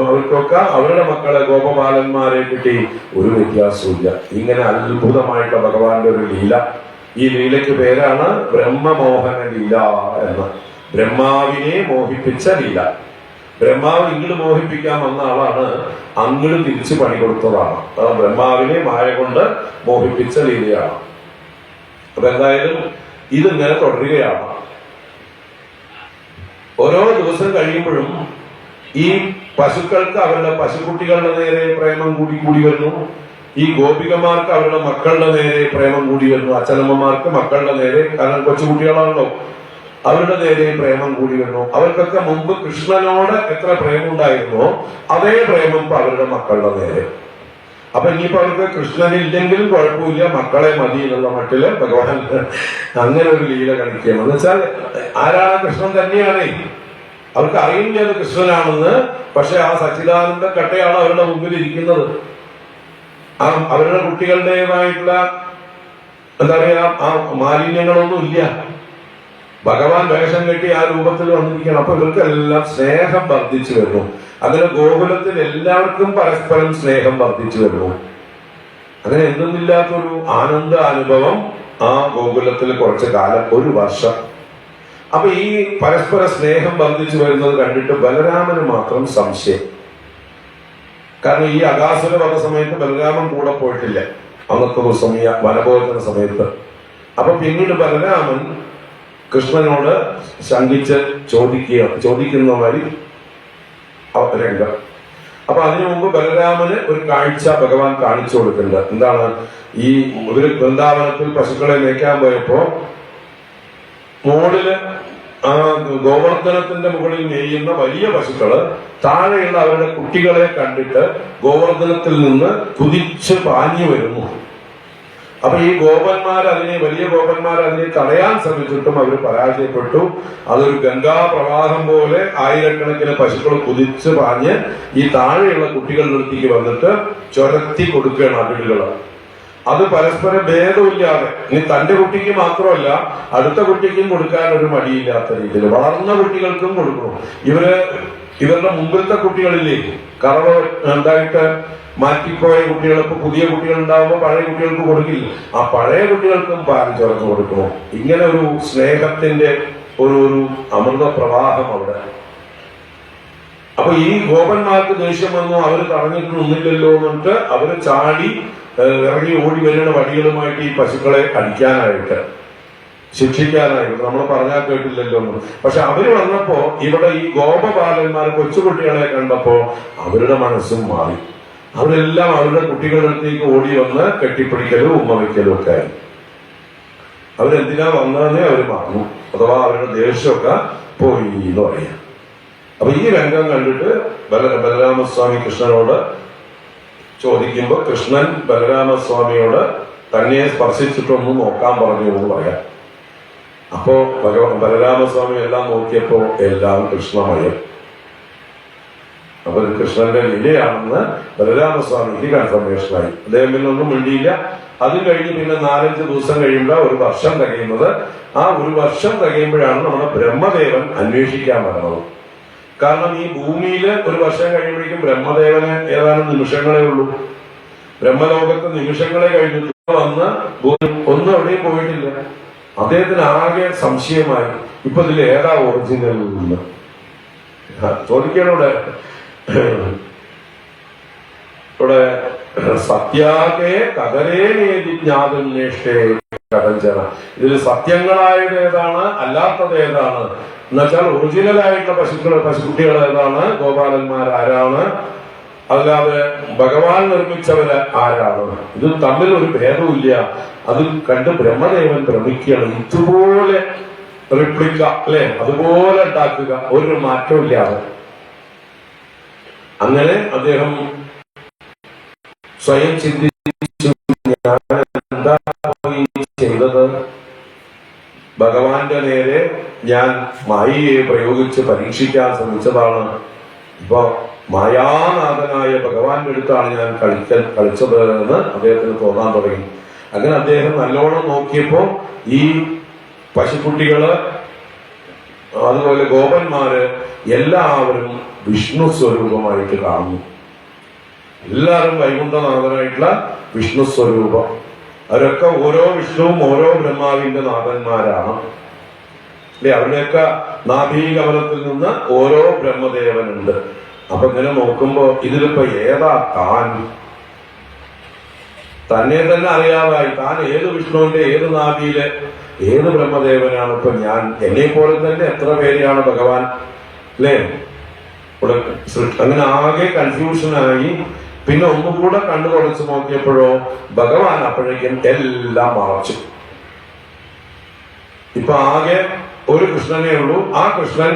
അവർക്കൊക്കെ അവരുടെ മക്കളെ ഗോപപാലന്മാരെ കിട്ടി, ഒരു വ്യത്യാസവുമില്ല. ഇങ്ങനെ അത്ഭുതമായിട്ടുള്ള ഭഗവാന്റെ ഒരു ലീല. ഈ ലീലയ്ക്ക് പേരാണ് ബ്രഹ്മമോഹന ലീല എന്ന്. ബ്രഹ്മാവിനെ മോഹിപ്പിച്ച ലീല. ബ്രഹ്മാവ് ഇങ്ങോട്ട് മോഹിപ്പിക്കാൻ വന്ന ആളാണ്, അങ്ങോട്ട് തിരിച്ചു പണി കൊടുത്തതാണ്. ബ്രഹ്മാവിനെ മായ കൊണ്ട് മോഹിപ്പിച്ച ലീലയാണ്. അപ്പൊ എന്തായാലും ഇതിങ്ങനെ തുടരുകയാണ്. ഓരോ ദിവസം കഴിയുമ്പോഴും ഈ പശുക്കൾക്ക് അവരുടെ പശുക്കുട്ടികളുടെ നേരെ പ്രേമം കൂടി വരുന്നു. ഈ ഗോപികമാർക്ക് അവരുടെ മക്കളുടെ നേരെ പ്രേമം കൂടി വരുന്നു. അച്ഛനമ്മമാർക്ക് മക്കളുടെ നേരെ, കാരണം കൊച്ചുകുട്ടികളാണല്ലോ, അവരുടെ നേരെ പ്രേമം കൂടി വരുന്നു. അവർക്കൊക്കെ മുമ്പ് കൃഷ്ണനോട് എത്ര പ്രേമം ഉണ്ടായിരുന്നോ അതേ പ്രേമം ഇപ്പൊ അവരുടെ മക്കളുടെ നേരെ. അപ്പൊ ഇനിയിപ്പോ അവർക്ക് കൃഷ്ണനില്ലെങ്കിലും കുഴപ്പമില്ല, മക്കളെ മതി എന്നുള്ള മട്ടില് ഭഗവാൻ അങ്ങനെ ഒരു ലീല കളിക്കുകയാണ്. എന്ന് വെച്ചാൽ ആരാണ്? കൃഷ്ണൻ തന്നെയാണ്. അവർക്ക് അറിയില്ല അത് കൃഷ്ണനാണെന്ന്. പക്ഷെ ആ സച്ചിദാനന്ദ കട്ടയാണ് അവരുടെ മുമ്പിൽ ഇരിക്കുന്നത്. ആ അവരുടെ കുട്ടികളുടേതായിട്ടുള്ള എന്താ പറയാ ആ മാലിന്യങ്ങളൊന്നും ഇല്ല. ഭഗവാൻ വേഷം കെട്ടി ആ രൂപത്തിൽ വന്നിരിക്കണം. അപ്പൊ ഇവർക്കെല്ലാം സ്നേഹം വർദ്ധിച്ചു വരുന്നു. അങ്ങനെ ഗോകുലത്തിൽ എല്ലാവർക്കും പരസ്പരം സ്നേഹം വർദ്ധിച്ചു വരുന്നു. അങ്ങനെ എന്തൊന്നില്ലാത്തൊരു ആനന്ദ അനുഭവം ആ ഗോകുലത്തിൽ കുറച്ചു കാലം, ഒരു വർഷം. അപ്പൊ ഈ പരസ്പര സ്നേഹം വർദ്ധിച്ചു വരുന്നത് കണ്ടിട്ട് ബലരാമന് മാത്രം സംശയം. കാരണം ഈ അഗാസുര വധ സമയത്ത് ബലരാമൻ കൂടെ പോയിട്ടില്ല, അന്നത്തെ ദിവസം ഈ വനഭോജന സമയത്ത്. അപ്പൊ പിന്നീട് ബലരാമൻ കൃഷ്ണനോട് ശങ്കിച്ച് ചോദിക്കുന്ന വഴി രംഗം. അപ്പൊ അതിനു മുമ്പ് ബലരാമന് ഒരു കാഴ്ച ഭഗവാൻ കാണിച്ചു കൊടുക്കുന്നുണ്ട്. എന്താണ്? ഈ ഒരു വൃന്ദാവനത്തിൽ പശുക്കളെ മേയ്ക്കാൻ പോയപ്പോ മുകളില് ആ ഗോവർദ്ധനത്തിന്റെ മുകളിൽ മേയുന്ന വലിയ പശുക്കള് താഴെയുള്ള അവരുടെ കുട്ടികളെ കണ്ടിട്ട് ഗോവർദ്ധനത്തിൽ നിന്ന് കുതിച്ച് പാഞ്ഞു വരുന്നു. അപ്പൊ ഈ വലിയ ഗോപന്മാർ അതിനെ തടയാൻ ശ്രമിച്ചിട്ടും അവർ പരാജയപ്പെട്ടു. അതൊരു ഗംഗാപ്രവാഹം പോലെ ആയിരക്കണക്കിന് പശുക്കൾ കുതിച്ച് പാഞ്ഞ് ഈ താഴെയുള്ള കുട്ടികളുടെ അടുത്തേക്ക് വന്നിട്ട് ചൊരത്തി കൊടുക്കുകയാണ് അകിടുകള്. അത് പരസ്പര ഭേദമില്ലാതെ, ഇനി തന്റെ കുട്ടിക്ക് മാത്രമല്ല അടുത്ത കുട്ടിക്കും കൊടുക്കാൻ ഒരു മടിയില്ലാത്ത രീതിയിൽ വളർന്ന കുട്ടികൾക്കും കൊടുക്കണം. ഇവരുടെ മുമ്പിലത്തെ കുട്ടികളില്ലേ കറവ് ഉണ്ടായിട്ട് മാറ്റിപ്പോയ കുട്ടികൾ, ഇപ്പൊ പുതിയ കുട്ടികൾ ഉണ്ടാവുമ്പോൾ പഴയ കുട്ടികൾക്ക് കൊടുക്കില്ല, ആ പഴയ കുട്ടികൾക്കും പാൽ ചേർത്ത് കൊടുക്കണം. ഇങ്ങനെ ഒരു സ്നേഹത്തിന്റെ ഒരു അമൃത പ്രവാഹം അവിടെ. അപ്പൊ ഈ ഗോപന്മാർക്ക് ദേഷ്യം വന്നു, അവര് തടഞ്ഞിട്ട് നിന്നില്ലല്ലോ എന്നിട്ട് അവര് ചാടി ഇറങ്ങി ഓടി വരുന്ന വടികളുമായിട്ട് ഈ പശുക്കളെ അടിക്കാനായിട്ട്, ശിക്ഷിക്കാനായിട്ട്. നമ്മൾ പറഞ്ഞാൽ കേട്ടില്ലല്ലോ എന്ന്. പക്ഷെ അവര് വന്നപ്പോ ഇവിടെ ഈ ഗോപബാലന്മാർ കൊച്ചുകുട്ടികളെ കണ്ടപ്പോ അവരുടെ മനസ്സും മാറി. അവരെല്ലാം അവരുടെ കുട്ടികളുടെ അടുത്തേക്ക് ഓടി വന്ന് കെട്ടിപ്പിടിക്കലും ഉമ്മ വയ്ക്കലും ഒക്കെ ആയി. അവരെന്തിനാ വന്നതെന്നേ അവര് മറന്നു, അഥവാ അവരുടെ ദേഷ്യമൊക്കെ പോയി എന്ന് പറയാം. അപ്പൊ ഈ രംഗം കണ്ടിട്ട് ബലരാമസ്വാമി കൃഷ്ണനോട് ചോദിക്കുമ്പോ കൃഷ്ണൻ ബലരാമസ്വാമിയോട് തന്നെ സ്പർശിച്ചിട്ടൊന്നും നോക്കാൻ പറഞ്ഞു എന്ന് പറയാം. അപ്പോ ബലരാമസ്വാമി എല്ലാം നോക്കിയപ്പോ എല്ലാം കൃഷ്ണമയം. അപ്പൊ കൃഷ്ണന്റെ ലീലയാണെന്ന് ബലരാമസ്വാമിക്ക് കൺഫർമേഷനായി. അദ്ദേഹം പിന്നെ ഒന്നും മിണ്ടിയില്ല. അത് കഴിഞ്ഞ് പിന്നെ 4-5 ദിവസം കഴിയുമ്പോൾ ഒരു വർഷം തികയുന്നത്. ആ ഒരു വർഷം തികയുമ്പോഴാണ് നമ്മുടെ ബ്രഹ്മദേവൻ അന്വേഷിക്കാൻ വരുന്നത്. കാരണം ഈ ഭൂമിയിൽ ഒരു വർഷം കഴിയുമ്പോഴേക്കും ബ്രഹ്മദേവന് ഏതാനും നിമിഷങ്ങളേ ഉള്ളൂ. ബ്രഹ്മലോകത്ത് നിമിഷങ്ങളെ കഴിഞ്ഞിട്ട് വന്ന് ഒന്നും എവിടെയും പോയിട്ടില്ല. അദ്ദേഹത്തിന് ആകെ സംശയമായി, ഇപ്പൊ ഇതിൽ ഏതാ ഒറിജിനൽ നിന്ന് ചോദിക്കണോടെ. ഇവിടെ സത്യാകെ കതരേനേതി ജ്ഞാതം നേഷ്ടേ കടഞ്ചന. ഇതിൽ സത്യങ്ങളായത് ഏതാണ്, അല്ലാത്തത് ഏതാണ് എന്നുവെച്ചാൽ ഒറിജിനൽ ആയിട്ടുള്ള പശുക്കുട്ടികൾ ഏതാണ്, ഗോപാലന്മാർ ആരാണ്, അല്ലാതെ ഭഗവാൻ നിർമ്മിച്ചവര് ആരാണ്, ഇത് തമ്മിൽ ഒരു ഭേദമില്ല. അത് കണ്ട് ബ്രഹ്മദേവൻ ഭ്രമിക്കുകയാണ്. ഇതുപോലെ റിപ്ലിക്ക അല്ലെ, അതുപോലെ ഉണ്ടാക്കുക, ഒരു മാറ്റവും ഇല്ലാതെ. അങ്ങനെ അദ്ദേഹം സ്വയം ചിന്തിച്ചു, ഞാൻ എന്താ ചെയ്തത്, ഭഗവാന്റെ നേരെ ഞാൻ മായയെ പ്രയോഗിച്ച് പരീക്ഷിക്കാൻ ശ്രമിച്ചതാണ്. ഇപ്പൊ മായാനാഥനായ ഭഗവാന്റെ അടുത്താണ് ഞാൻ കളിച്ചത് എന്ന് അദ്ദേഹത്തിന് തോന്നാൻ തുടങ്ങി. അങ്ങനെ അദ്ദേഹം നല്ലോണം നോക്കിയപ്പോ ഈ പശുക്കുട്ടികള്, അതുപോലെ ഗോപന്മാര് എല്ലാവരും വിഷ്ണു സ്വരൂപമായിട്ട് കാണുന്നു. എല്ലാവരും വൈകുണ്ഠനാഥനായിട്ടുള്ള വിഷ്ണു സ്വരൂപം. അവരൊക്കെ ഓരോ വിഷ്ണുവും ഓരോ ബ്രഹ്മാവിന്റെ നാഥന്മാരാണ് അല്ലെ. അവരുടെയൊക്കെ നാഭീകമലത്തിൽ നിന്ന് ഓരോ ബ്രഹ്മദേവനുണ്ട്. അപ്പൊ ഇങ്ങനെ നോക്കുമ്പോ ഇതിലിപ്പോ ഏതാ താൻ, തന്നെ തന്നെ അറിയാതായി താൻ ഏത് വിഷ്ണുവിന്റെ ഏത് നാഭിയിലെ ഏത് ബ്രഹ്മദേവനാണ് ഇപ്പൊ ഞാൻ. എന്നെ പോലെ തന്നെ എത്ര പേരെയാണ് ഭഗവാൻ അല്ലേ. അങ്ങനെ ആകെ കൺഫ്യൂഷനായി. പിന്നെ ഒന്നുകൂടെ കണ്ണു തുടച്ച് നോക്കിയപ്പോഴോ ഭഗവാൻ അപ്പോഴേക്കും എല്ലാം മറച്ചു. ഇപ്പൊ ആകെ ഒരു കൃഷ്ണനേ ഉള്ളൂ. ആ കൃഷ്ണൻ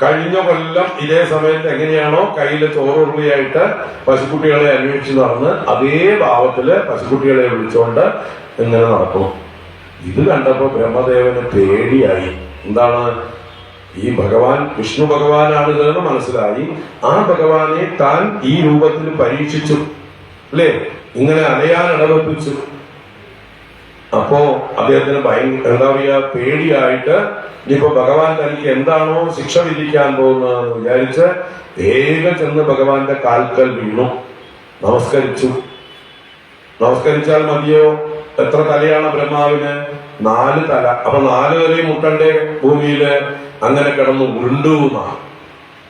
കഴിഞ്ഞ കൊല്ലം ഇതേ സമയത്ത് എങ്ങനെയാണോ കയ്യില് ചോറുരുളിയായിട്ട് പശുക്കുട്ടികളെ അന്വേഷിച്ച് നടന്ന് അതേ ഭാവത്തില് പശുക്കുട്ടികളെ വിളിച്ചുകൊണ്ട് ഇങ്ങനെ നടക്കുന്നു. ഇത് കണ്ടപ്പോ ബ്രഹ്മദേവന് പേടിയായി. എന്താണ്, ഈ ഭഗവാൻ വിഷ്ണു ഭഗവാനാണ് ഇതെന്ന് മനസ്സിലായി. ആ ഭഗവാനെ താൻ ഈ രൂപത്തിൽ പരീക്ഷിച്ചു അല്ലേ, ഇങ്ങനെ അലയാൻ ഇടവെപ്പിച്ചു. അപ്പോ അദ്ദേഹത്തിന് എന്താ പറയുക, പേടിയായിട്ട് ഇനിയിപ്പോ ഭഗവാൻ തനിക്ക് എന്താണോ ശിക്ഷ വിധിക്കാൻ പോകുന്നതെന്ന് വിചാരിച്ച് വേഗം ചെന്ന് ഭഗവാന്റെ കാൽക്കൽ വീണു, നമസ്കരിച്ചു. നമസ്കരിച്ചാൽ മതിയോ? എത്ര തലയാണ് ബ്രഹ്മാവിന്? 4 തല. അപ്പൊ 4 തലയും മുട്ടന്റെ ഭൂമിയില് അങ്ങനെ കിടന്നു ഉരുണ്ടു എന്നാണ്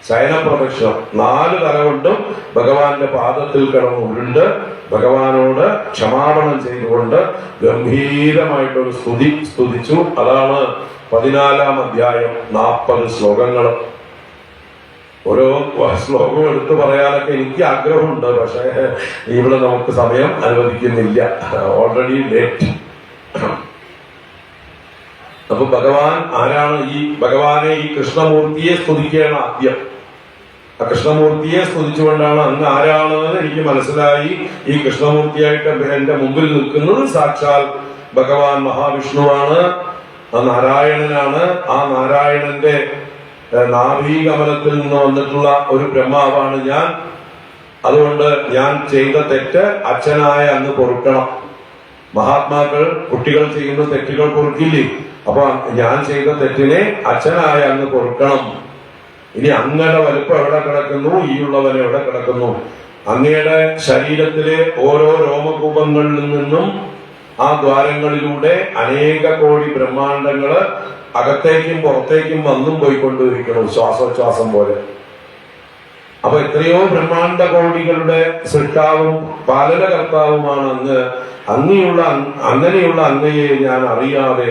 ശയനപ്രദക്ഷിണം. 4 തല കൊണ്ടും ഭഗവാന്റെ പാദത്തിൽ കിടന്നു ഉരുണ്ട് ഭഗവാനോട് ക്ഷമാപണം ചെയ്തുകൊണ്ട് ഗംഭീരമായിട്ടൊരു സ്തുതിച്ചു. അതാണ് 14-ാം അധ്യായം, 40 ശ്ലോകങ്ങൾ. ഓരോ ശ്ലോകവും എടുത്തു പറയാനൊക്കെ എനിക്ക് ആഗ്രഹമുണ്ട്, പക്ഷേ ഇവിടെ നമുക്ക് സമയം അനുവദിക്കുന്നില്ല, ഓൾറെഡി ലേറ്റ്. അപ്പൊ ഭഗവാൻ ആരാണ്? ഈ ഭഗവാനെ, ഈ കൃഷ്ണമൂർത്തിയെ സ്തുതിക്കുകയാണ് ആദ്യം. ആ കൃഷ്ണമൂർത്തിയെ സ്തുതിച്ചുകൊണ്ടാണ് അങ്ങ് ആരാണെന്ന് എനിക്ക് മനസ്സിലായി. ഈ കൃഷ്ണമൂർത്തിയായിട്ട് എന്റെ മുമ്പിൽ നിൽക്കുന്നത് സാക്ഷാൽ ഭഗവാൻ മഹാവിഷ്ണുവാണ്, ആ നാരായണനാണ്. ആ നാരായണന്റെ നാഭീകമലത്തിൽ നിന്ന് വന്നിട്ടുള്ള ഒരു ബ്രഹ്മാവാണ് ഞാൻ. അതുകൊണ്ട് ഞാൻ ചെയ്ത തെറ്റ് അച്ഛനായ അങ്ങ് പൊറുക്കണം. മഹാത്മാക്കൾ കുട്ടികൾ ചെയ്യുന്ന തെറ്റുകൾ പൊറുക്കില്ലേ? അപ്പൊ ഞാൻ ചെയ്ത തെറ്റിനെ അച്ഛനായ അങ്ങ് പൊറുക്കണം. ഇനി അങ്ങയുടെ വലുപ്പം എവിടെ കിടക്കുന്നു, ഈ ഉള്ളവൻ എവിടെ കിടക്കുന്നു? അങ്ങയുടെ ശരീരത്തിലെ ഓരോ രോമകൂപങ്ങളിൽ നിന്നും ആ ദ്വാരങ്ങളിലൂടെ അനേക കോടി ബ്രഹ്മാണ്ടങ്ങള് അകത്തേക്കും പുറത്തേക്കും വന്നും പോയിക്കൊണ്ടിരിക്കണം, ശ്വാസോച്ഛ്വാസം പോലെ. അപ്പൊ എത്രയോ ബ്രഹ്മാണ്ട കോടികളുടെ സൃഷ്ടാവും പാലനകർത്താവുമാണ് അങ്ങ്. അങ്ങനെയുള്ള അങ്ങയെ ഞാൻ അറിയാതെ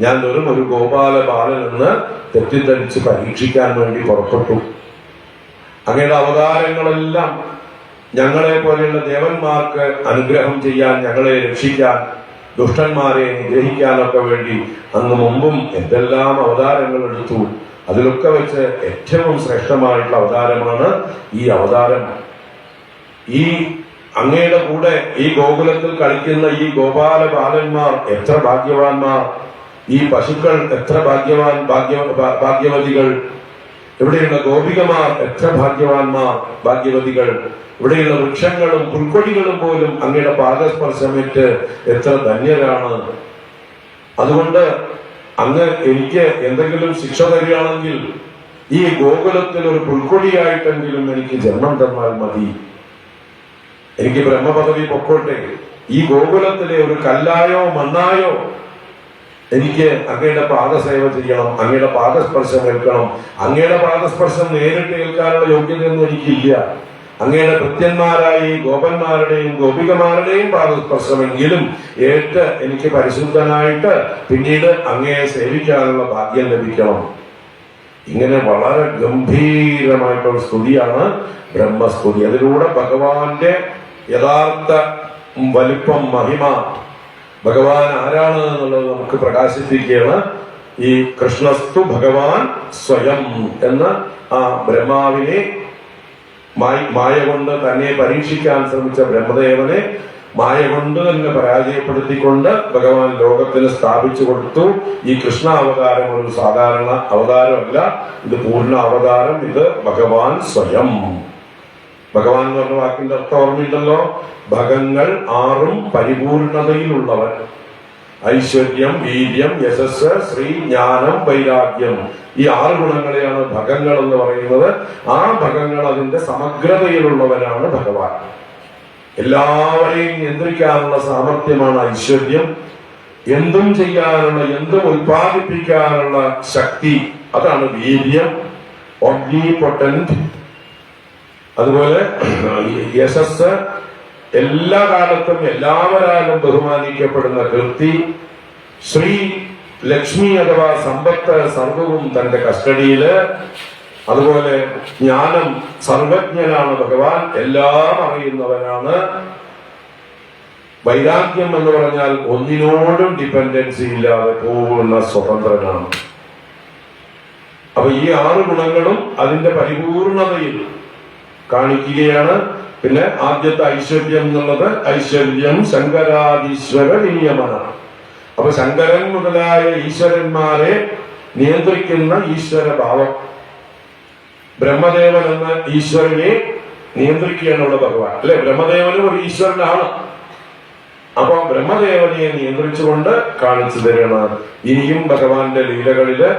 ഞാൻ വെറും ഒരു ഗോപാല ബാലനെന്ന് തെറ്റിദ്ധരിച്ച് പരീക്ഷിക്കാൻ വേണ്ടി പുറപ്പെട്ടു. അങ്ങയുടെ അവതാരങ്ങളെല്ലാം ഞങ്ങളെ പോലെയുള്ള ദേവന്മാർക്ക് അനുഗ്രഹം ചെയ്യാൻ, ഞങ്ങളെ രക്ഷിക്കാൻ, ദുഷ്ടന്മാരെ നിഗ്രഹിക്കാനൊക്കെ വേണ്ടി അങ്ങ് മുമ്പും എന്തെല്ലാം അവതാരങ്ങൾ എടുത്തു. അതിലൊക്കെ വെച്ച് ഏറ്റവും ശ്രേഷ്ഠമായിട്ടുള്ള അവതാരമാണ് ഈ അവതാരം. ഈ അങ്ങയുടെ കൂടെ ഈ ഗോകുലത്തിൽ കളിക്കുന്ന ഈ ഗോപാല ബാലന്മാർ എത്ര ഭാഗ്യവാന്മാർ! ഈ പശുക്കൾ എത്ര ഭാഗ്യവതികൾ! ഇവിടെയുള്ള ഗോപികമാർ എത്ര ഭാഗ്യവതികൾ! ഇവിടെയുള്ള വൃക്ഷങ്ങളും പുൽക്കൊടികളും പോലും അങ്ങയുടെ പാദസ്പർശമേറ്റ് എത്ര ധന്യരാണ്. അതുകൊണ്ട് അങ്ങ് എനിക്ക് എന്തെങ്കിലും ശിക്ഷ തരികയാണെങ്കിൽ ഈ ഗോകുലത്തിൽ ഒരു പുൽക്കൊടിയായിട്ടെങ്കിലും എനിക്ക് ജന്മം തന്നാൽ മതി. എനിക്ക് ബ്രഹ്മപദവി പൊക്കോട്ടെ. ഈ ഗോകുലത്തിലെ ഒരു കല്ലായോ മണ്ണായോ എനിക്ക് അങ്ങയുടെ പാദസേവ ചെയ്യണം, അങ്ങയുടെ പാദസ്പർശം ഏൽക്കണം. അങ്ങയുടെ പാദസ്പർശം നേരിട്ട് ഏൽക്കാനുള്ള യോഗ്യതയൊന്നും എനിക്കില്ല. അങ്ങയുടെ ഭൃത്യന്മാരായി ഗോപന്മാരുടെയും ഗോപികമാരുടെയും പാദസ്പർശമെങ്കിലും ഏറ്റ് എനിക്ക് പരിശുദ്ധനായിട്ട് പിന്നീട് അങ്ങയെ സേവിക്കാനുള്ള ഭാഗ്യം ലഭിക്കണം. ഇങ്ങനെ വളരെ ഗംഭീരമായിട്ടുള്ള സ്തുതിയാണ് ബ്രഹ്മസ്തുതി. അതിലൂടെ ഭഗവാന്റെ യഥാർത്ഥ വലിപ്പം, മഹിമ, ഭഗവാൻ ആരാണ് എന്നുള്ളത് നമുക്ക് പ്രകാശിപ്പിക്കുകയാണ്. ഈ കൃഷ്ണസ്തു ഭഗവാൻ സ്വയം എന്ന ആ ബ്രഹ്മാവിനെ മായ കൊണ്ട് തന്നെ പരീക്ഷിക്കാൻ ശ്രമിച്ച ബ്രഹ്മദേവനെ മായ കൊണ്ട് തന്നെ പരാജയപ്പെടുത്തിക്കൊണ്ട് ഭഗവാൻ ലോകത്തിന് സ്ഥാപിച്ചു കൊടുത്തു. ഈ കൃഷ്ണ അവതാരം ഒരു സാധാരണ അവതാരമല്ല, ഇത് പൂർണ്ണ അവതാരം. ഇത് ഭഗവാൻ സ്വയം. ഭഗവാൻ എന്ന് പറഞ്ഞ വാക്കിന്റെ അർത്ഥം ഓർമ്മയുണ്ടല്ലോ. ഭഗങ്ങൾ 6 പരിപൂർണതയിലുള്ളവൻ. ഐശ്വര്യം, വീര്യം, യശസ്, ശ്രീ, ജ്ഞാനം, വൈരാഗ്യം. ഈ 6 ഗുണങ്ങളെയാണ് ഭഗങ്ങൾ എന്ന് പറയുന്നത്. ആ ഭഗങ്ങൾ അതിന്റെ സമഗ്രതയിലുള്ളവനാണ് ഭഗവാൻ. എല്ലാവരെയും നിയന്ത്രിക്കാനുള്ള സാമർഥ്യമാണ് ഐശ്വര്യം. എന്തും ചെയ്യാനുള്ള, എന്തും ഉത്പാദിപ്പിക്കാനുള്ള ശക്തി, അതാണ് വീര്യം, ഓംനിപൊട്ടന്റ്. അതുപോലെ യശസ്, എല്ലാ കാലത്തും എല്ലാവരാലും ബഹുമാനിക്കപ്പെടുന്ന കീർത്തി. ശ്രീ, ലക്ഷ്മി അഥവാ സമ്പത്ത് സർവവും തന്റെ കസ്റ്റഡിയില്. അതുപോലെ ജ്ഞാനം, സർവജ്ഞനാണ് ഭഗവാൻ, എല്ലാം അറിയുന്നവനാണ്. വൈരാഗ്യം എന്ന് പറഞ്ഞാൽ ഒന്നിനോടും ഡിപ്പെൻഡൻസി ഇല്ലാതെ പൂർണ്ണ സ്വതന്ത്രനാണ്. അപ്പൊ ഈ 6 ഗുണങ്ങളും അതിന്റെ പരിപൂർണതയിൽ കാണിക്കുകയാണ്. പിന്നെ ആദ്യത്തെ ഐശ്വര്യം എന്നുള്ളത്, ഐശ്വര്യം ശങ്കരാദീശ്വര നിയമന. അപ്പൊ ശങ്കരൻ മുതലായ ഈശ്വരന്മാരെ നിയന്ത്രിക്കുന്ന ഈശ്വര ഭാവം. ബ്രഹ്മദേവൻ എന്ന ഈശ്വരനെ നിയന്ത്രിക്കുകയാണ് ഇവിടെ ഭഗവാൻ, അല്ലെ? ബ്രഹ്മദേവനും ഒരു ഈശ്വരനാണ്. അപ്പൊ ബ്രഹ്മദേവനെ നിയന്ത്രിച്ചുകൊണ്ട് കാണിച്ചു തരണം. ഇനിയും ഭഗവാന്റെ ലീലകളില്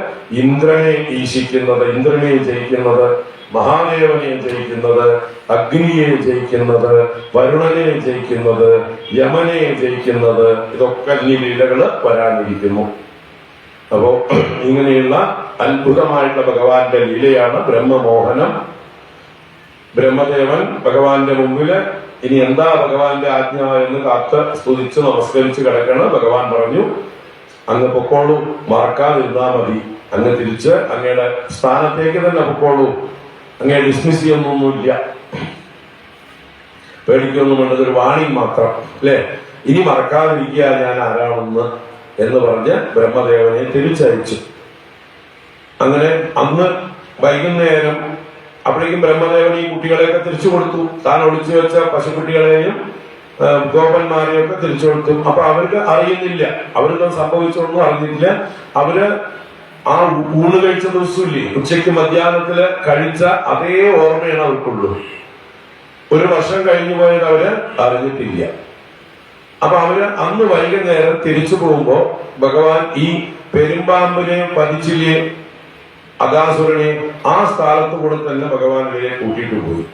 ഇന്ദ്രനെ ഈശിക്കുന്നത്, ഇന്ദ്രനെ ജയിക്കുന്നത്, മഹാദേവനെ ജയിക്കുന്നത്, അഗ്നിയെ ജയിക്കുന്നത്, വരുണനെ ജയിക്കുന്നത്, യമനെ ജയിക്കുന്നത്, ഇതൊക്കെ ഈ ലീലകള് വരാനിരിക്കുന്നു. അപ്പോ ഇങ്ങനെയുള്ള അത്ഭുതമായിട്ടുള്ള ഭഗവാന്റെ ലീലയാണ് ബ്രഹ്മമോഹനം. ബ്രഹ്മദേവൻ ഭഗവാന്റെ മുമ്പില് ഇനി എന്താ ഭഗവാന്റെ ആജ്ഞ എന്ന് കാത്ത് സ്തുതിച്ച് നമസ്കരിച്ച് കിടക്കണം. ഭഗവാൻ പറഞ്ഞു, അങ്ങ് പൊക്കോളൂ, മറക്കാതിരുന്നാ മതി. അങ്ങ് തിരിച്ച് അങ്ങയുടെ സ്ഥാനത്തേക്ക് തന്നെ പൊക്കോളൂ, അങ്ങേ ഡിസ്മിസ് ചെയ്യുന്നൊന്നുമില്ല, പേടിക്കൊന്നും വേണ്ടത്, ഒരു വാണി മാത്രം, അല്ലെ? ഇനി മറക്കാതിരിക്കുക ഞാൻ ആരാണെന്ന് എന്ന് പറഞ്ഞ് ബ്രഹ്മദേവനെ തിരിച്ചയച്ചു. അങ്ങനെ അന്ന് വൈകുന്നേരം അപ്പോഴേക്കും ബ്രഹ്മദേവൻ ഈ കുട്ടികളെയൊക്കെ തിരിച്ചു കൊടുത്തു. താൻ ഒളിച്ചു വെച്ച പശുക്കുട്ടികളെയും ഗോപന്മാരെയും ഒക്കെ തിരിച്ചു കൊടുത്തു. അപ്പൊ അവർക്ക് അറിയുന്നില്ല, അവർക്ക് സംഭവിച്ചൊന്നും അറിഞ്ഞില്ല. അവര് ആ ഊണ് കഴിച്ച ദിവസമില്ലേ, ഉച്ചയ്ക്ക് മധ്യാഹ്നത്തില് കഴിച്ച അതേ ഓർമ്മയാണ് അവർക്കുള്ളൂ. 1 വർഷം കഴിഞ്ഞു പോയത് അവര് അറിഞ്ഞിട്ടില്ല. അപ്പൊ അവര് അന്ന് വൈകുന്നേരം തിരിച്ചു പോകുമ്പോ ഭഗവാൻ ഈ പെരുമ്പാമ്പിനെ പതിച്ചില്ലേ, അഗാസുരനെ, ആ സ്ഥലത്ത് കൂടെ തന്നെ ഭഗവാൻ ഇവരെ കൂട്ടിയിട്ട് പോയി.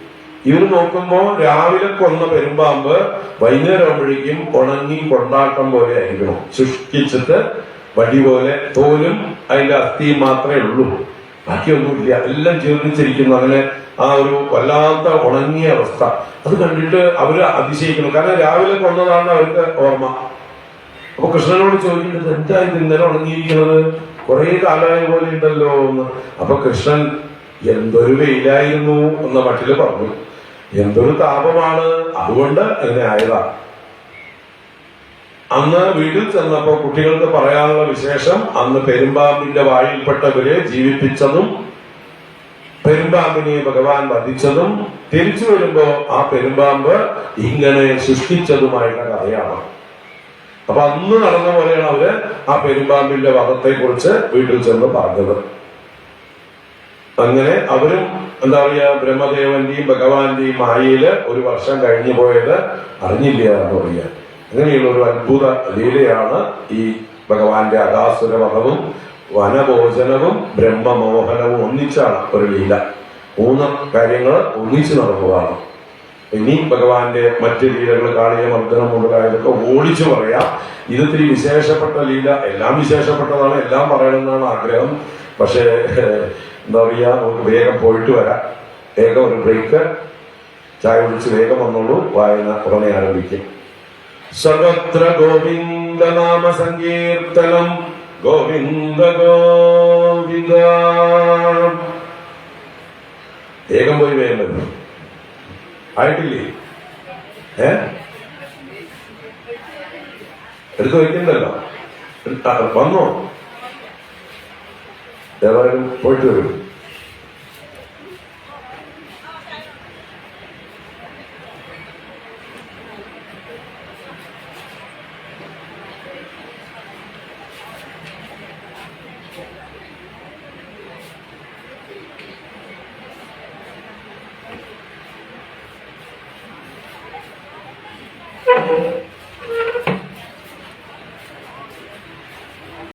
ഇവർ നോക്കുമ്പോ രാവിലെ കൊന്ന പെരുമ്പാമ്പ് വൈകുന്നേരം ആകുമ്പോഴേക്കും ഉണങ്ങി കൊണ്ടാട്ടം പോലെ ആയിരിക്കണം, ശുഷ്കിച്ചിട്ട് വടി പോലെ, തോലും അതിന്റെ അസ്ഥിയും മാത്രമേ ഉള്ളൂ, ബാക്കിയൊന്നുമില്ല, എല്ലാം ജീർണിച്ചിരിക്കുന്നു. അങ്ങനെ ആ ഒരു വല്ലാത്ത ഉണങ്ങിയ അവസ്ഥ. അത് കണ്ടിട്ട് അവര് അതിശയിക്കുന്നു. കാരണം രാവിലെ കൊന്നതാണ് അവർക്ക് ഓർമ്മ. അപ്പൊ കൃഷ്ണനോട് ചോദിക്കുന്നത്, എന്താ ഇത് ഇന്നലെ ഉണങ്ങിയിരിക്കുന്നത്, കുറെ കാലമായ പോലെ ഉണ്ടല്ലോ എന്ന്. അപ്പൊ കൃഷ്ണൻ എന്തൊരു വെയിലായിരുന്നു എന്ന മട്ടില് പറഞ്ഞു, എന്തൊരു താപമാണ്, അതുകൊണ്ട് അങ്ങനെ ആയതാ. അന്ന് വീട്ടിൽ ചെന്നപ്പോ കുട്ടികൾക്ക് പറയാനുള്ള വിശേഷം, അന്ന് പെരുമ്പാമ്പിന്റെ വായിൽപ്പെട്ടവരെ ജീവിപ്പിച്ചതും പെരുമ്പാമ്പിനെ ഭഗവാൻ വധിച്ചതും തിരിച്ചു വരുമ്പോ ആ പെരുമ്പാമ്പ് ഇങ്ങനെ സൃഷ്ടിച്ചതുമായിട്ടുള്ള കഥയാണ്. അപ്പൊ അന്ന് നടന്ന പോലെയാണ് അവര് ആ പെരുമ്പാമ്പിന്റെ വധത്തെ കുറിച്ച് വീട്ടിൽ ചെന്ന് പറഞ്ഞത്. അങ്ങനെ അവരും എന്താ പറയാ, ബ്രഹ്മദേവന്റെയും ഭഗവാന്റെയും മായയില് 1 വർഷം കഴിഞ്ഞു പോയത് അറിഞ്ഞില്ല എന്ന് പറയാ. അങ്ങനെയുള്ള ഒരു അത്ഭുത ലീലയാണ് ഈ ഭഗവാന്റെ അഗാസുര വധവും വനഭോജനവും ബ്രഹ്മമോഹനവും ഒന്നിച്ചാണ് ഒരു ലീല. 3 കാര്യങ്ങൾ ഒന്നിച്ചു നടന്നതാണ്. ഇനി ഭഗവാന്റെ മറ്റ് ലീലകൾ, കാളിയ മർദ്ദനം മുതലായതൊക്കെ ഓടിച്ചു പറയാം. ഇതിത്തിരി വിശേഷപ്പെട്ട ലീല, എല്ലാം വിശേഷപ്പെട്ടതാണ്, എല്ലാം പറയണമെന്നാണ് ആഗ്രഹം. പക്ഷേ എന്താ പറയാ, നമുക്ക് വേഗം പോയിട്ട് വരാം. വേഗം ഒരു ബ്രേക്ക്. ചായ കുടിച്ച് വേഗം വന്നോളൂ, വായന ഉടനെ ആരംഭിക്കും. സർവത്ര ഗോവിന്ദ നാമ സങ്കീർത്തനം, ഗോവിന്ദ ഗോവിന്ദ. വേഗം പോയി വേഗം വരുന്നു. ആയിട്ടില്ലേ? എടുത്ത് വയ്ക്കണ്ടല്ലോ, വന്നോ? ഏതായാലും പോയിട്ട് വരും.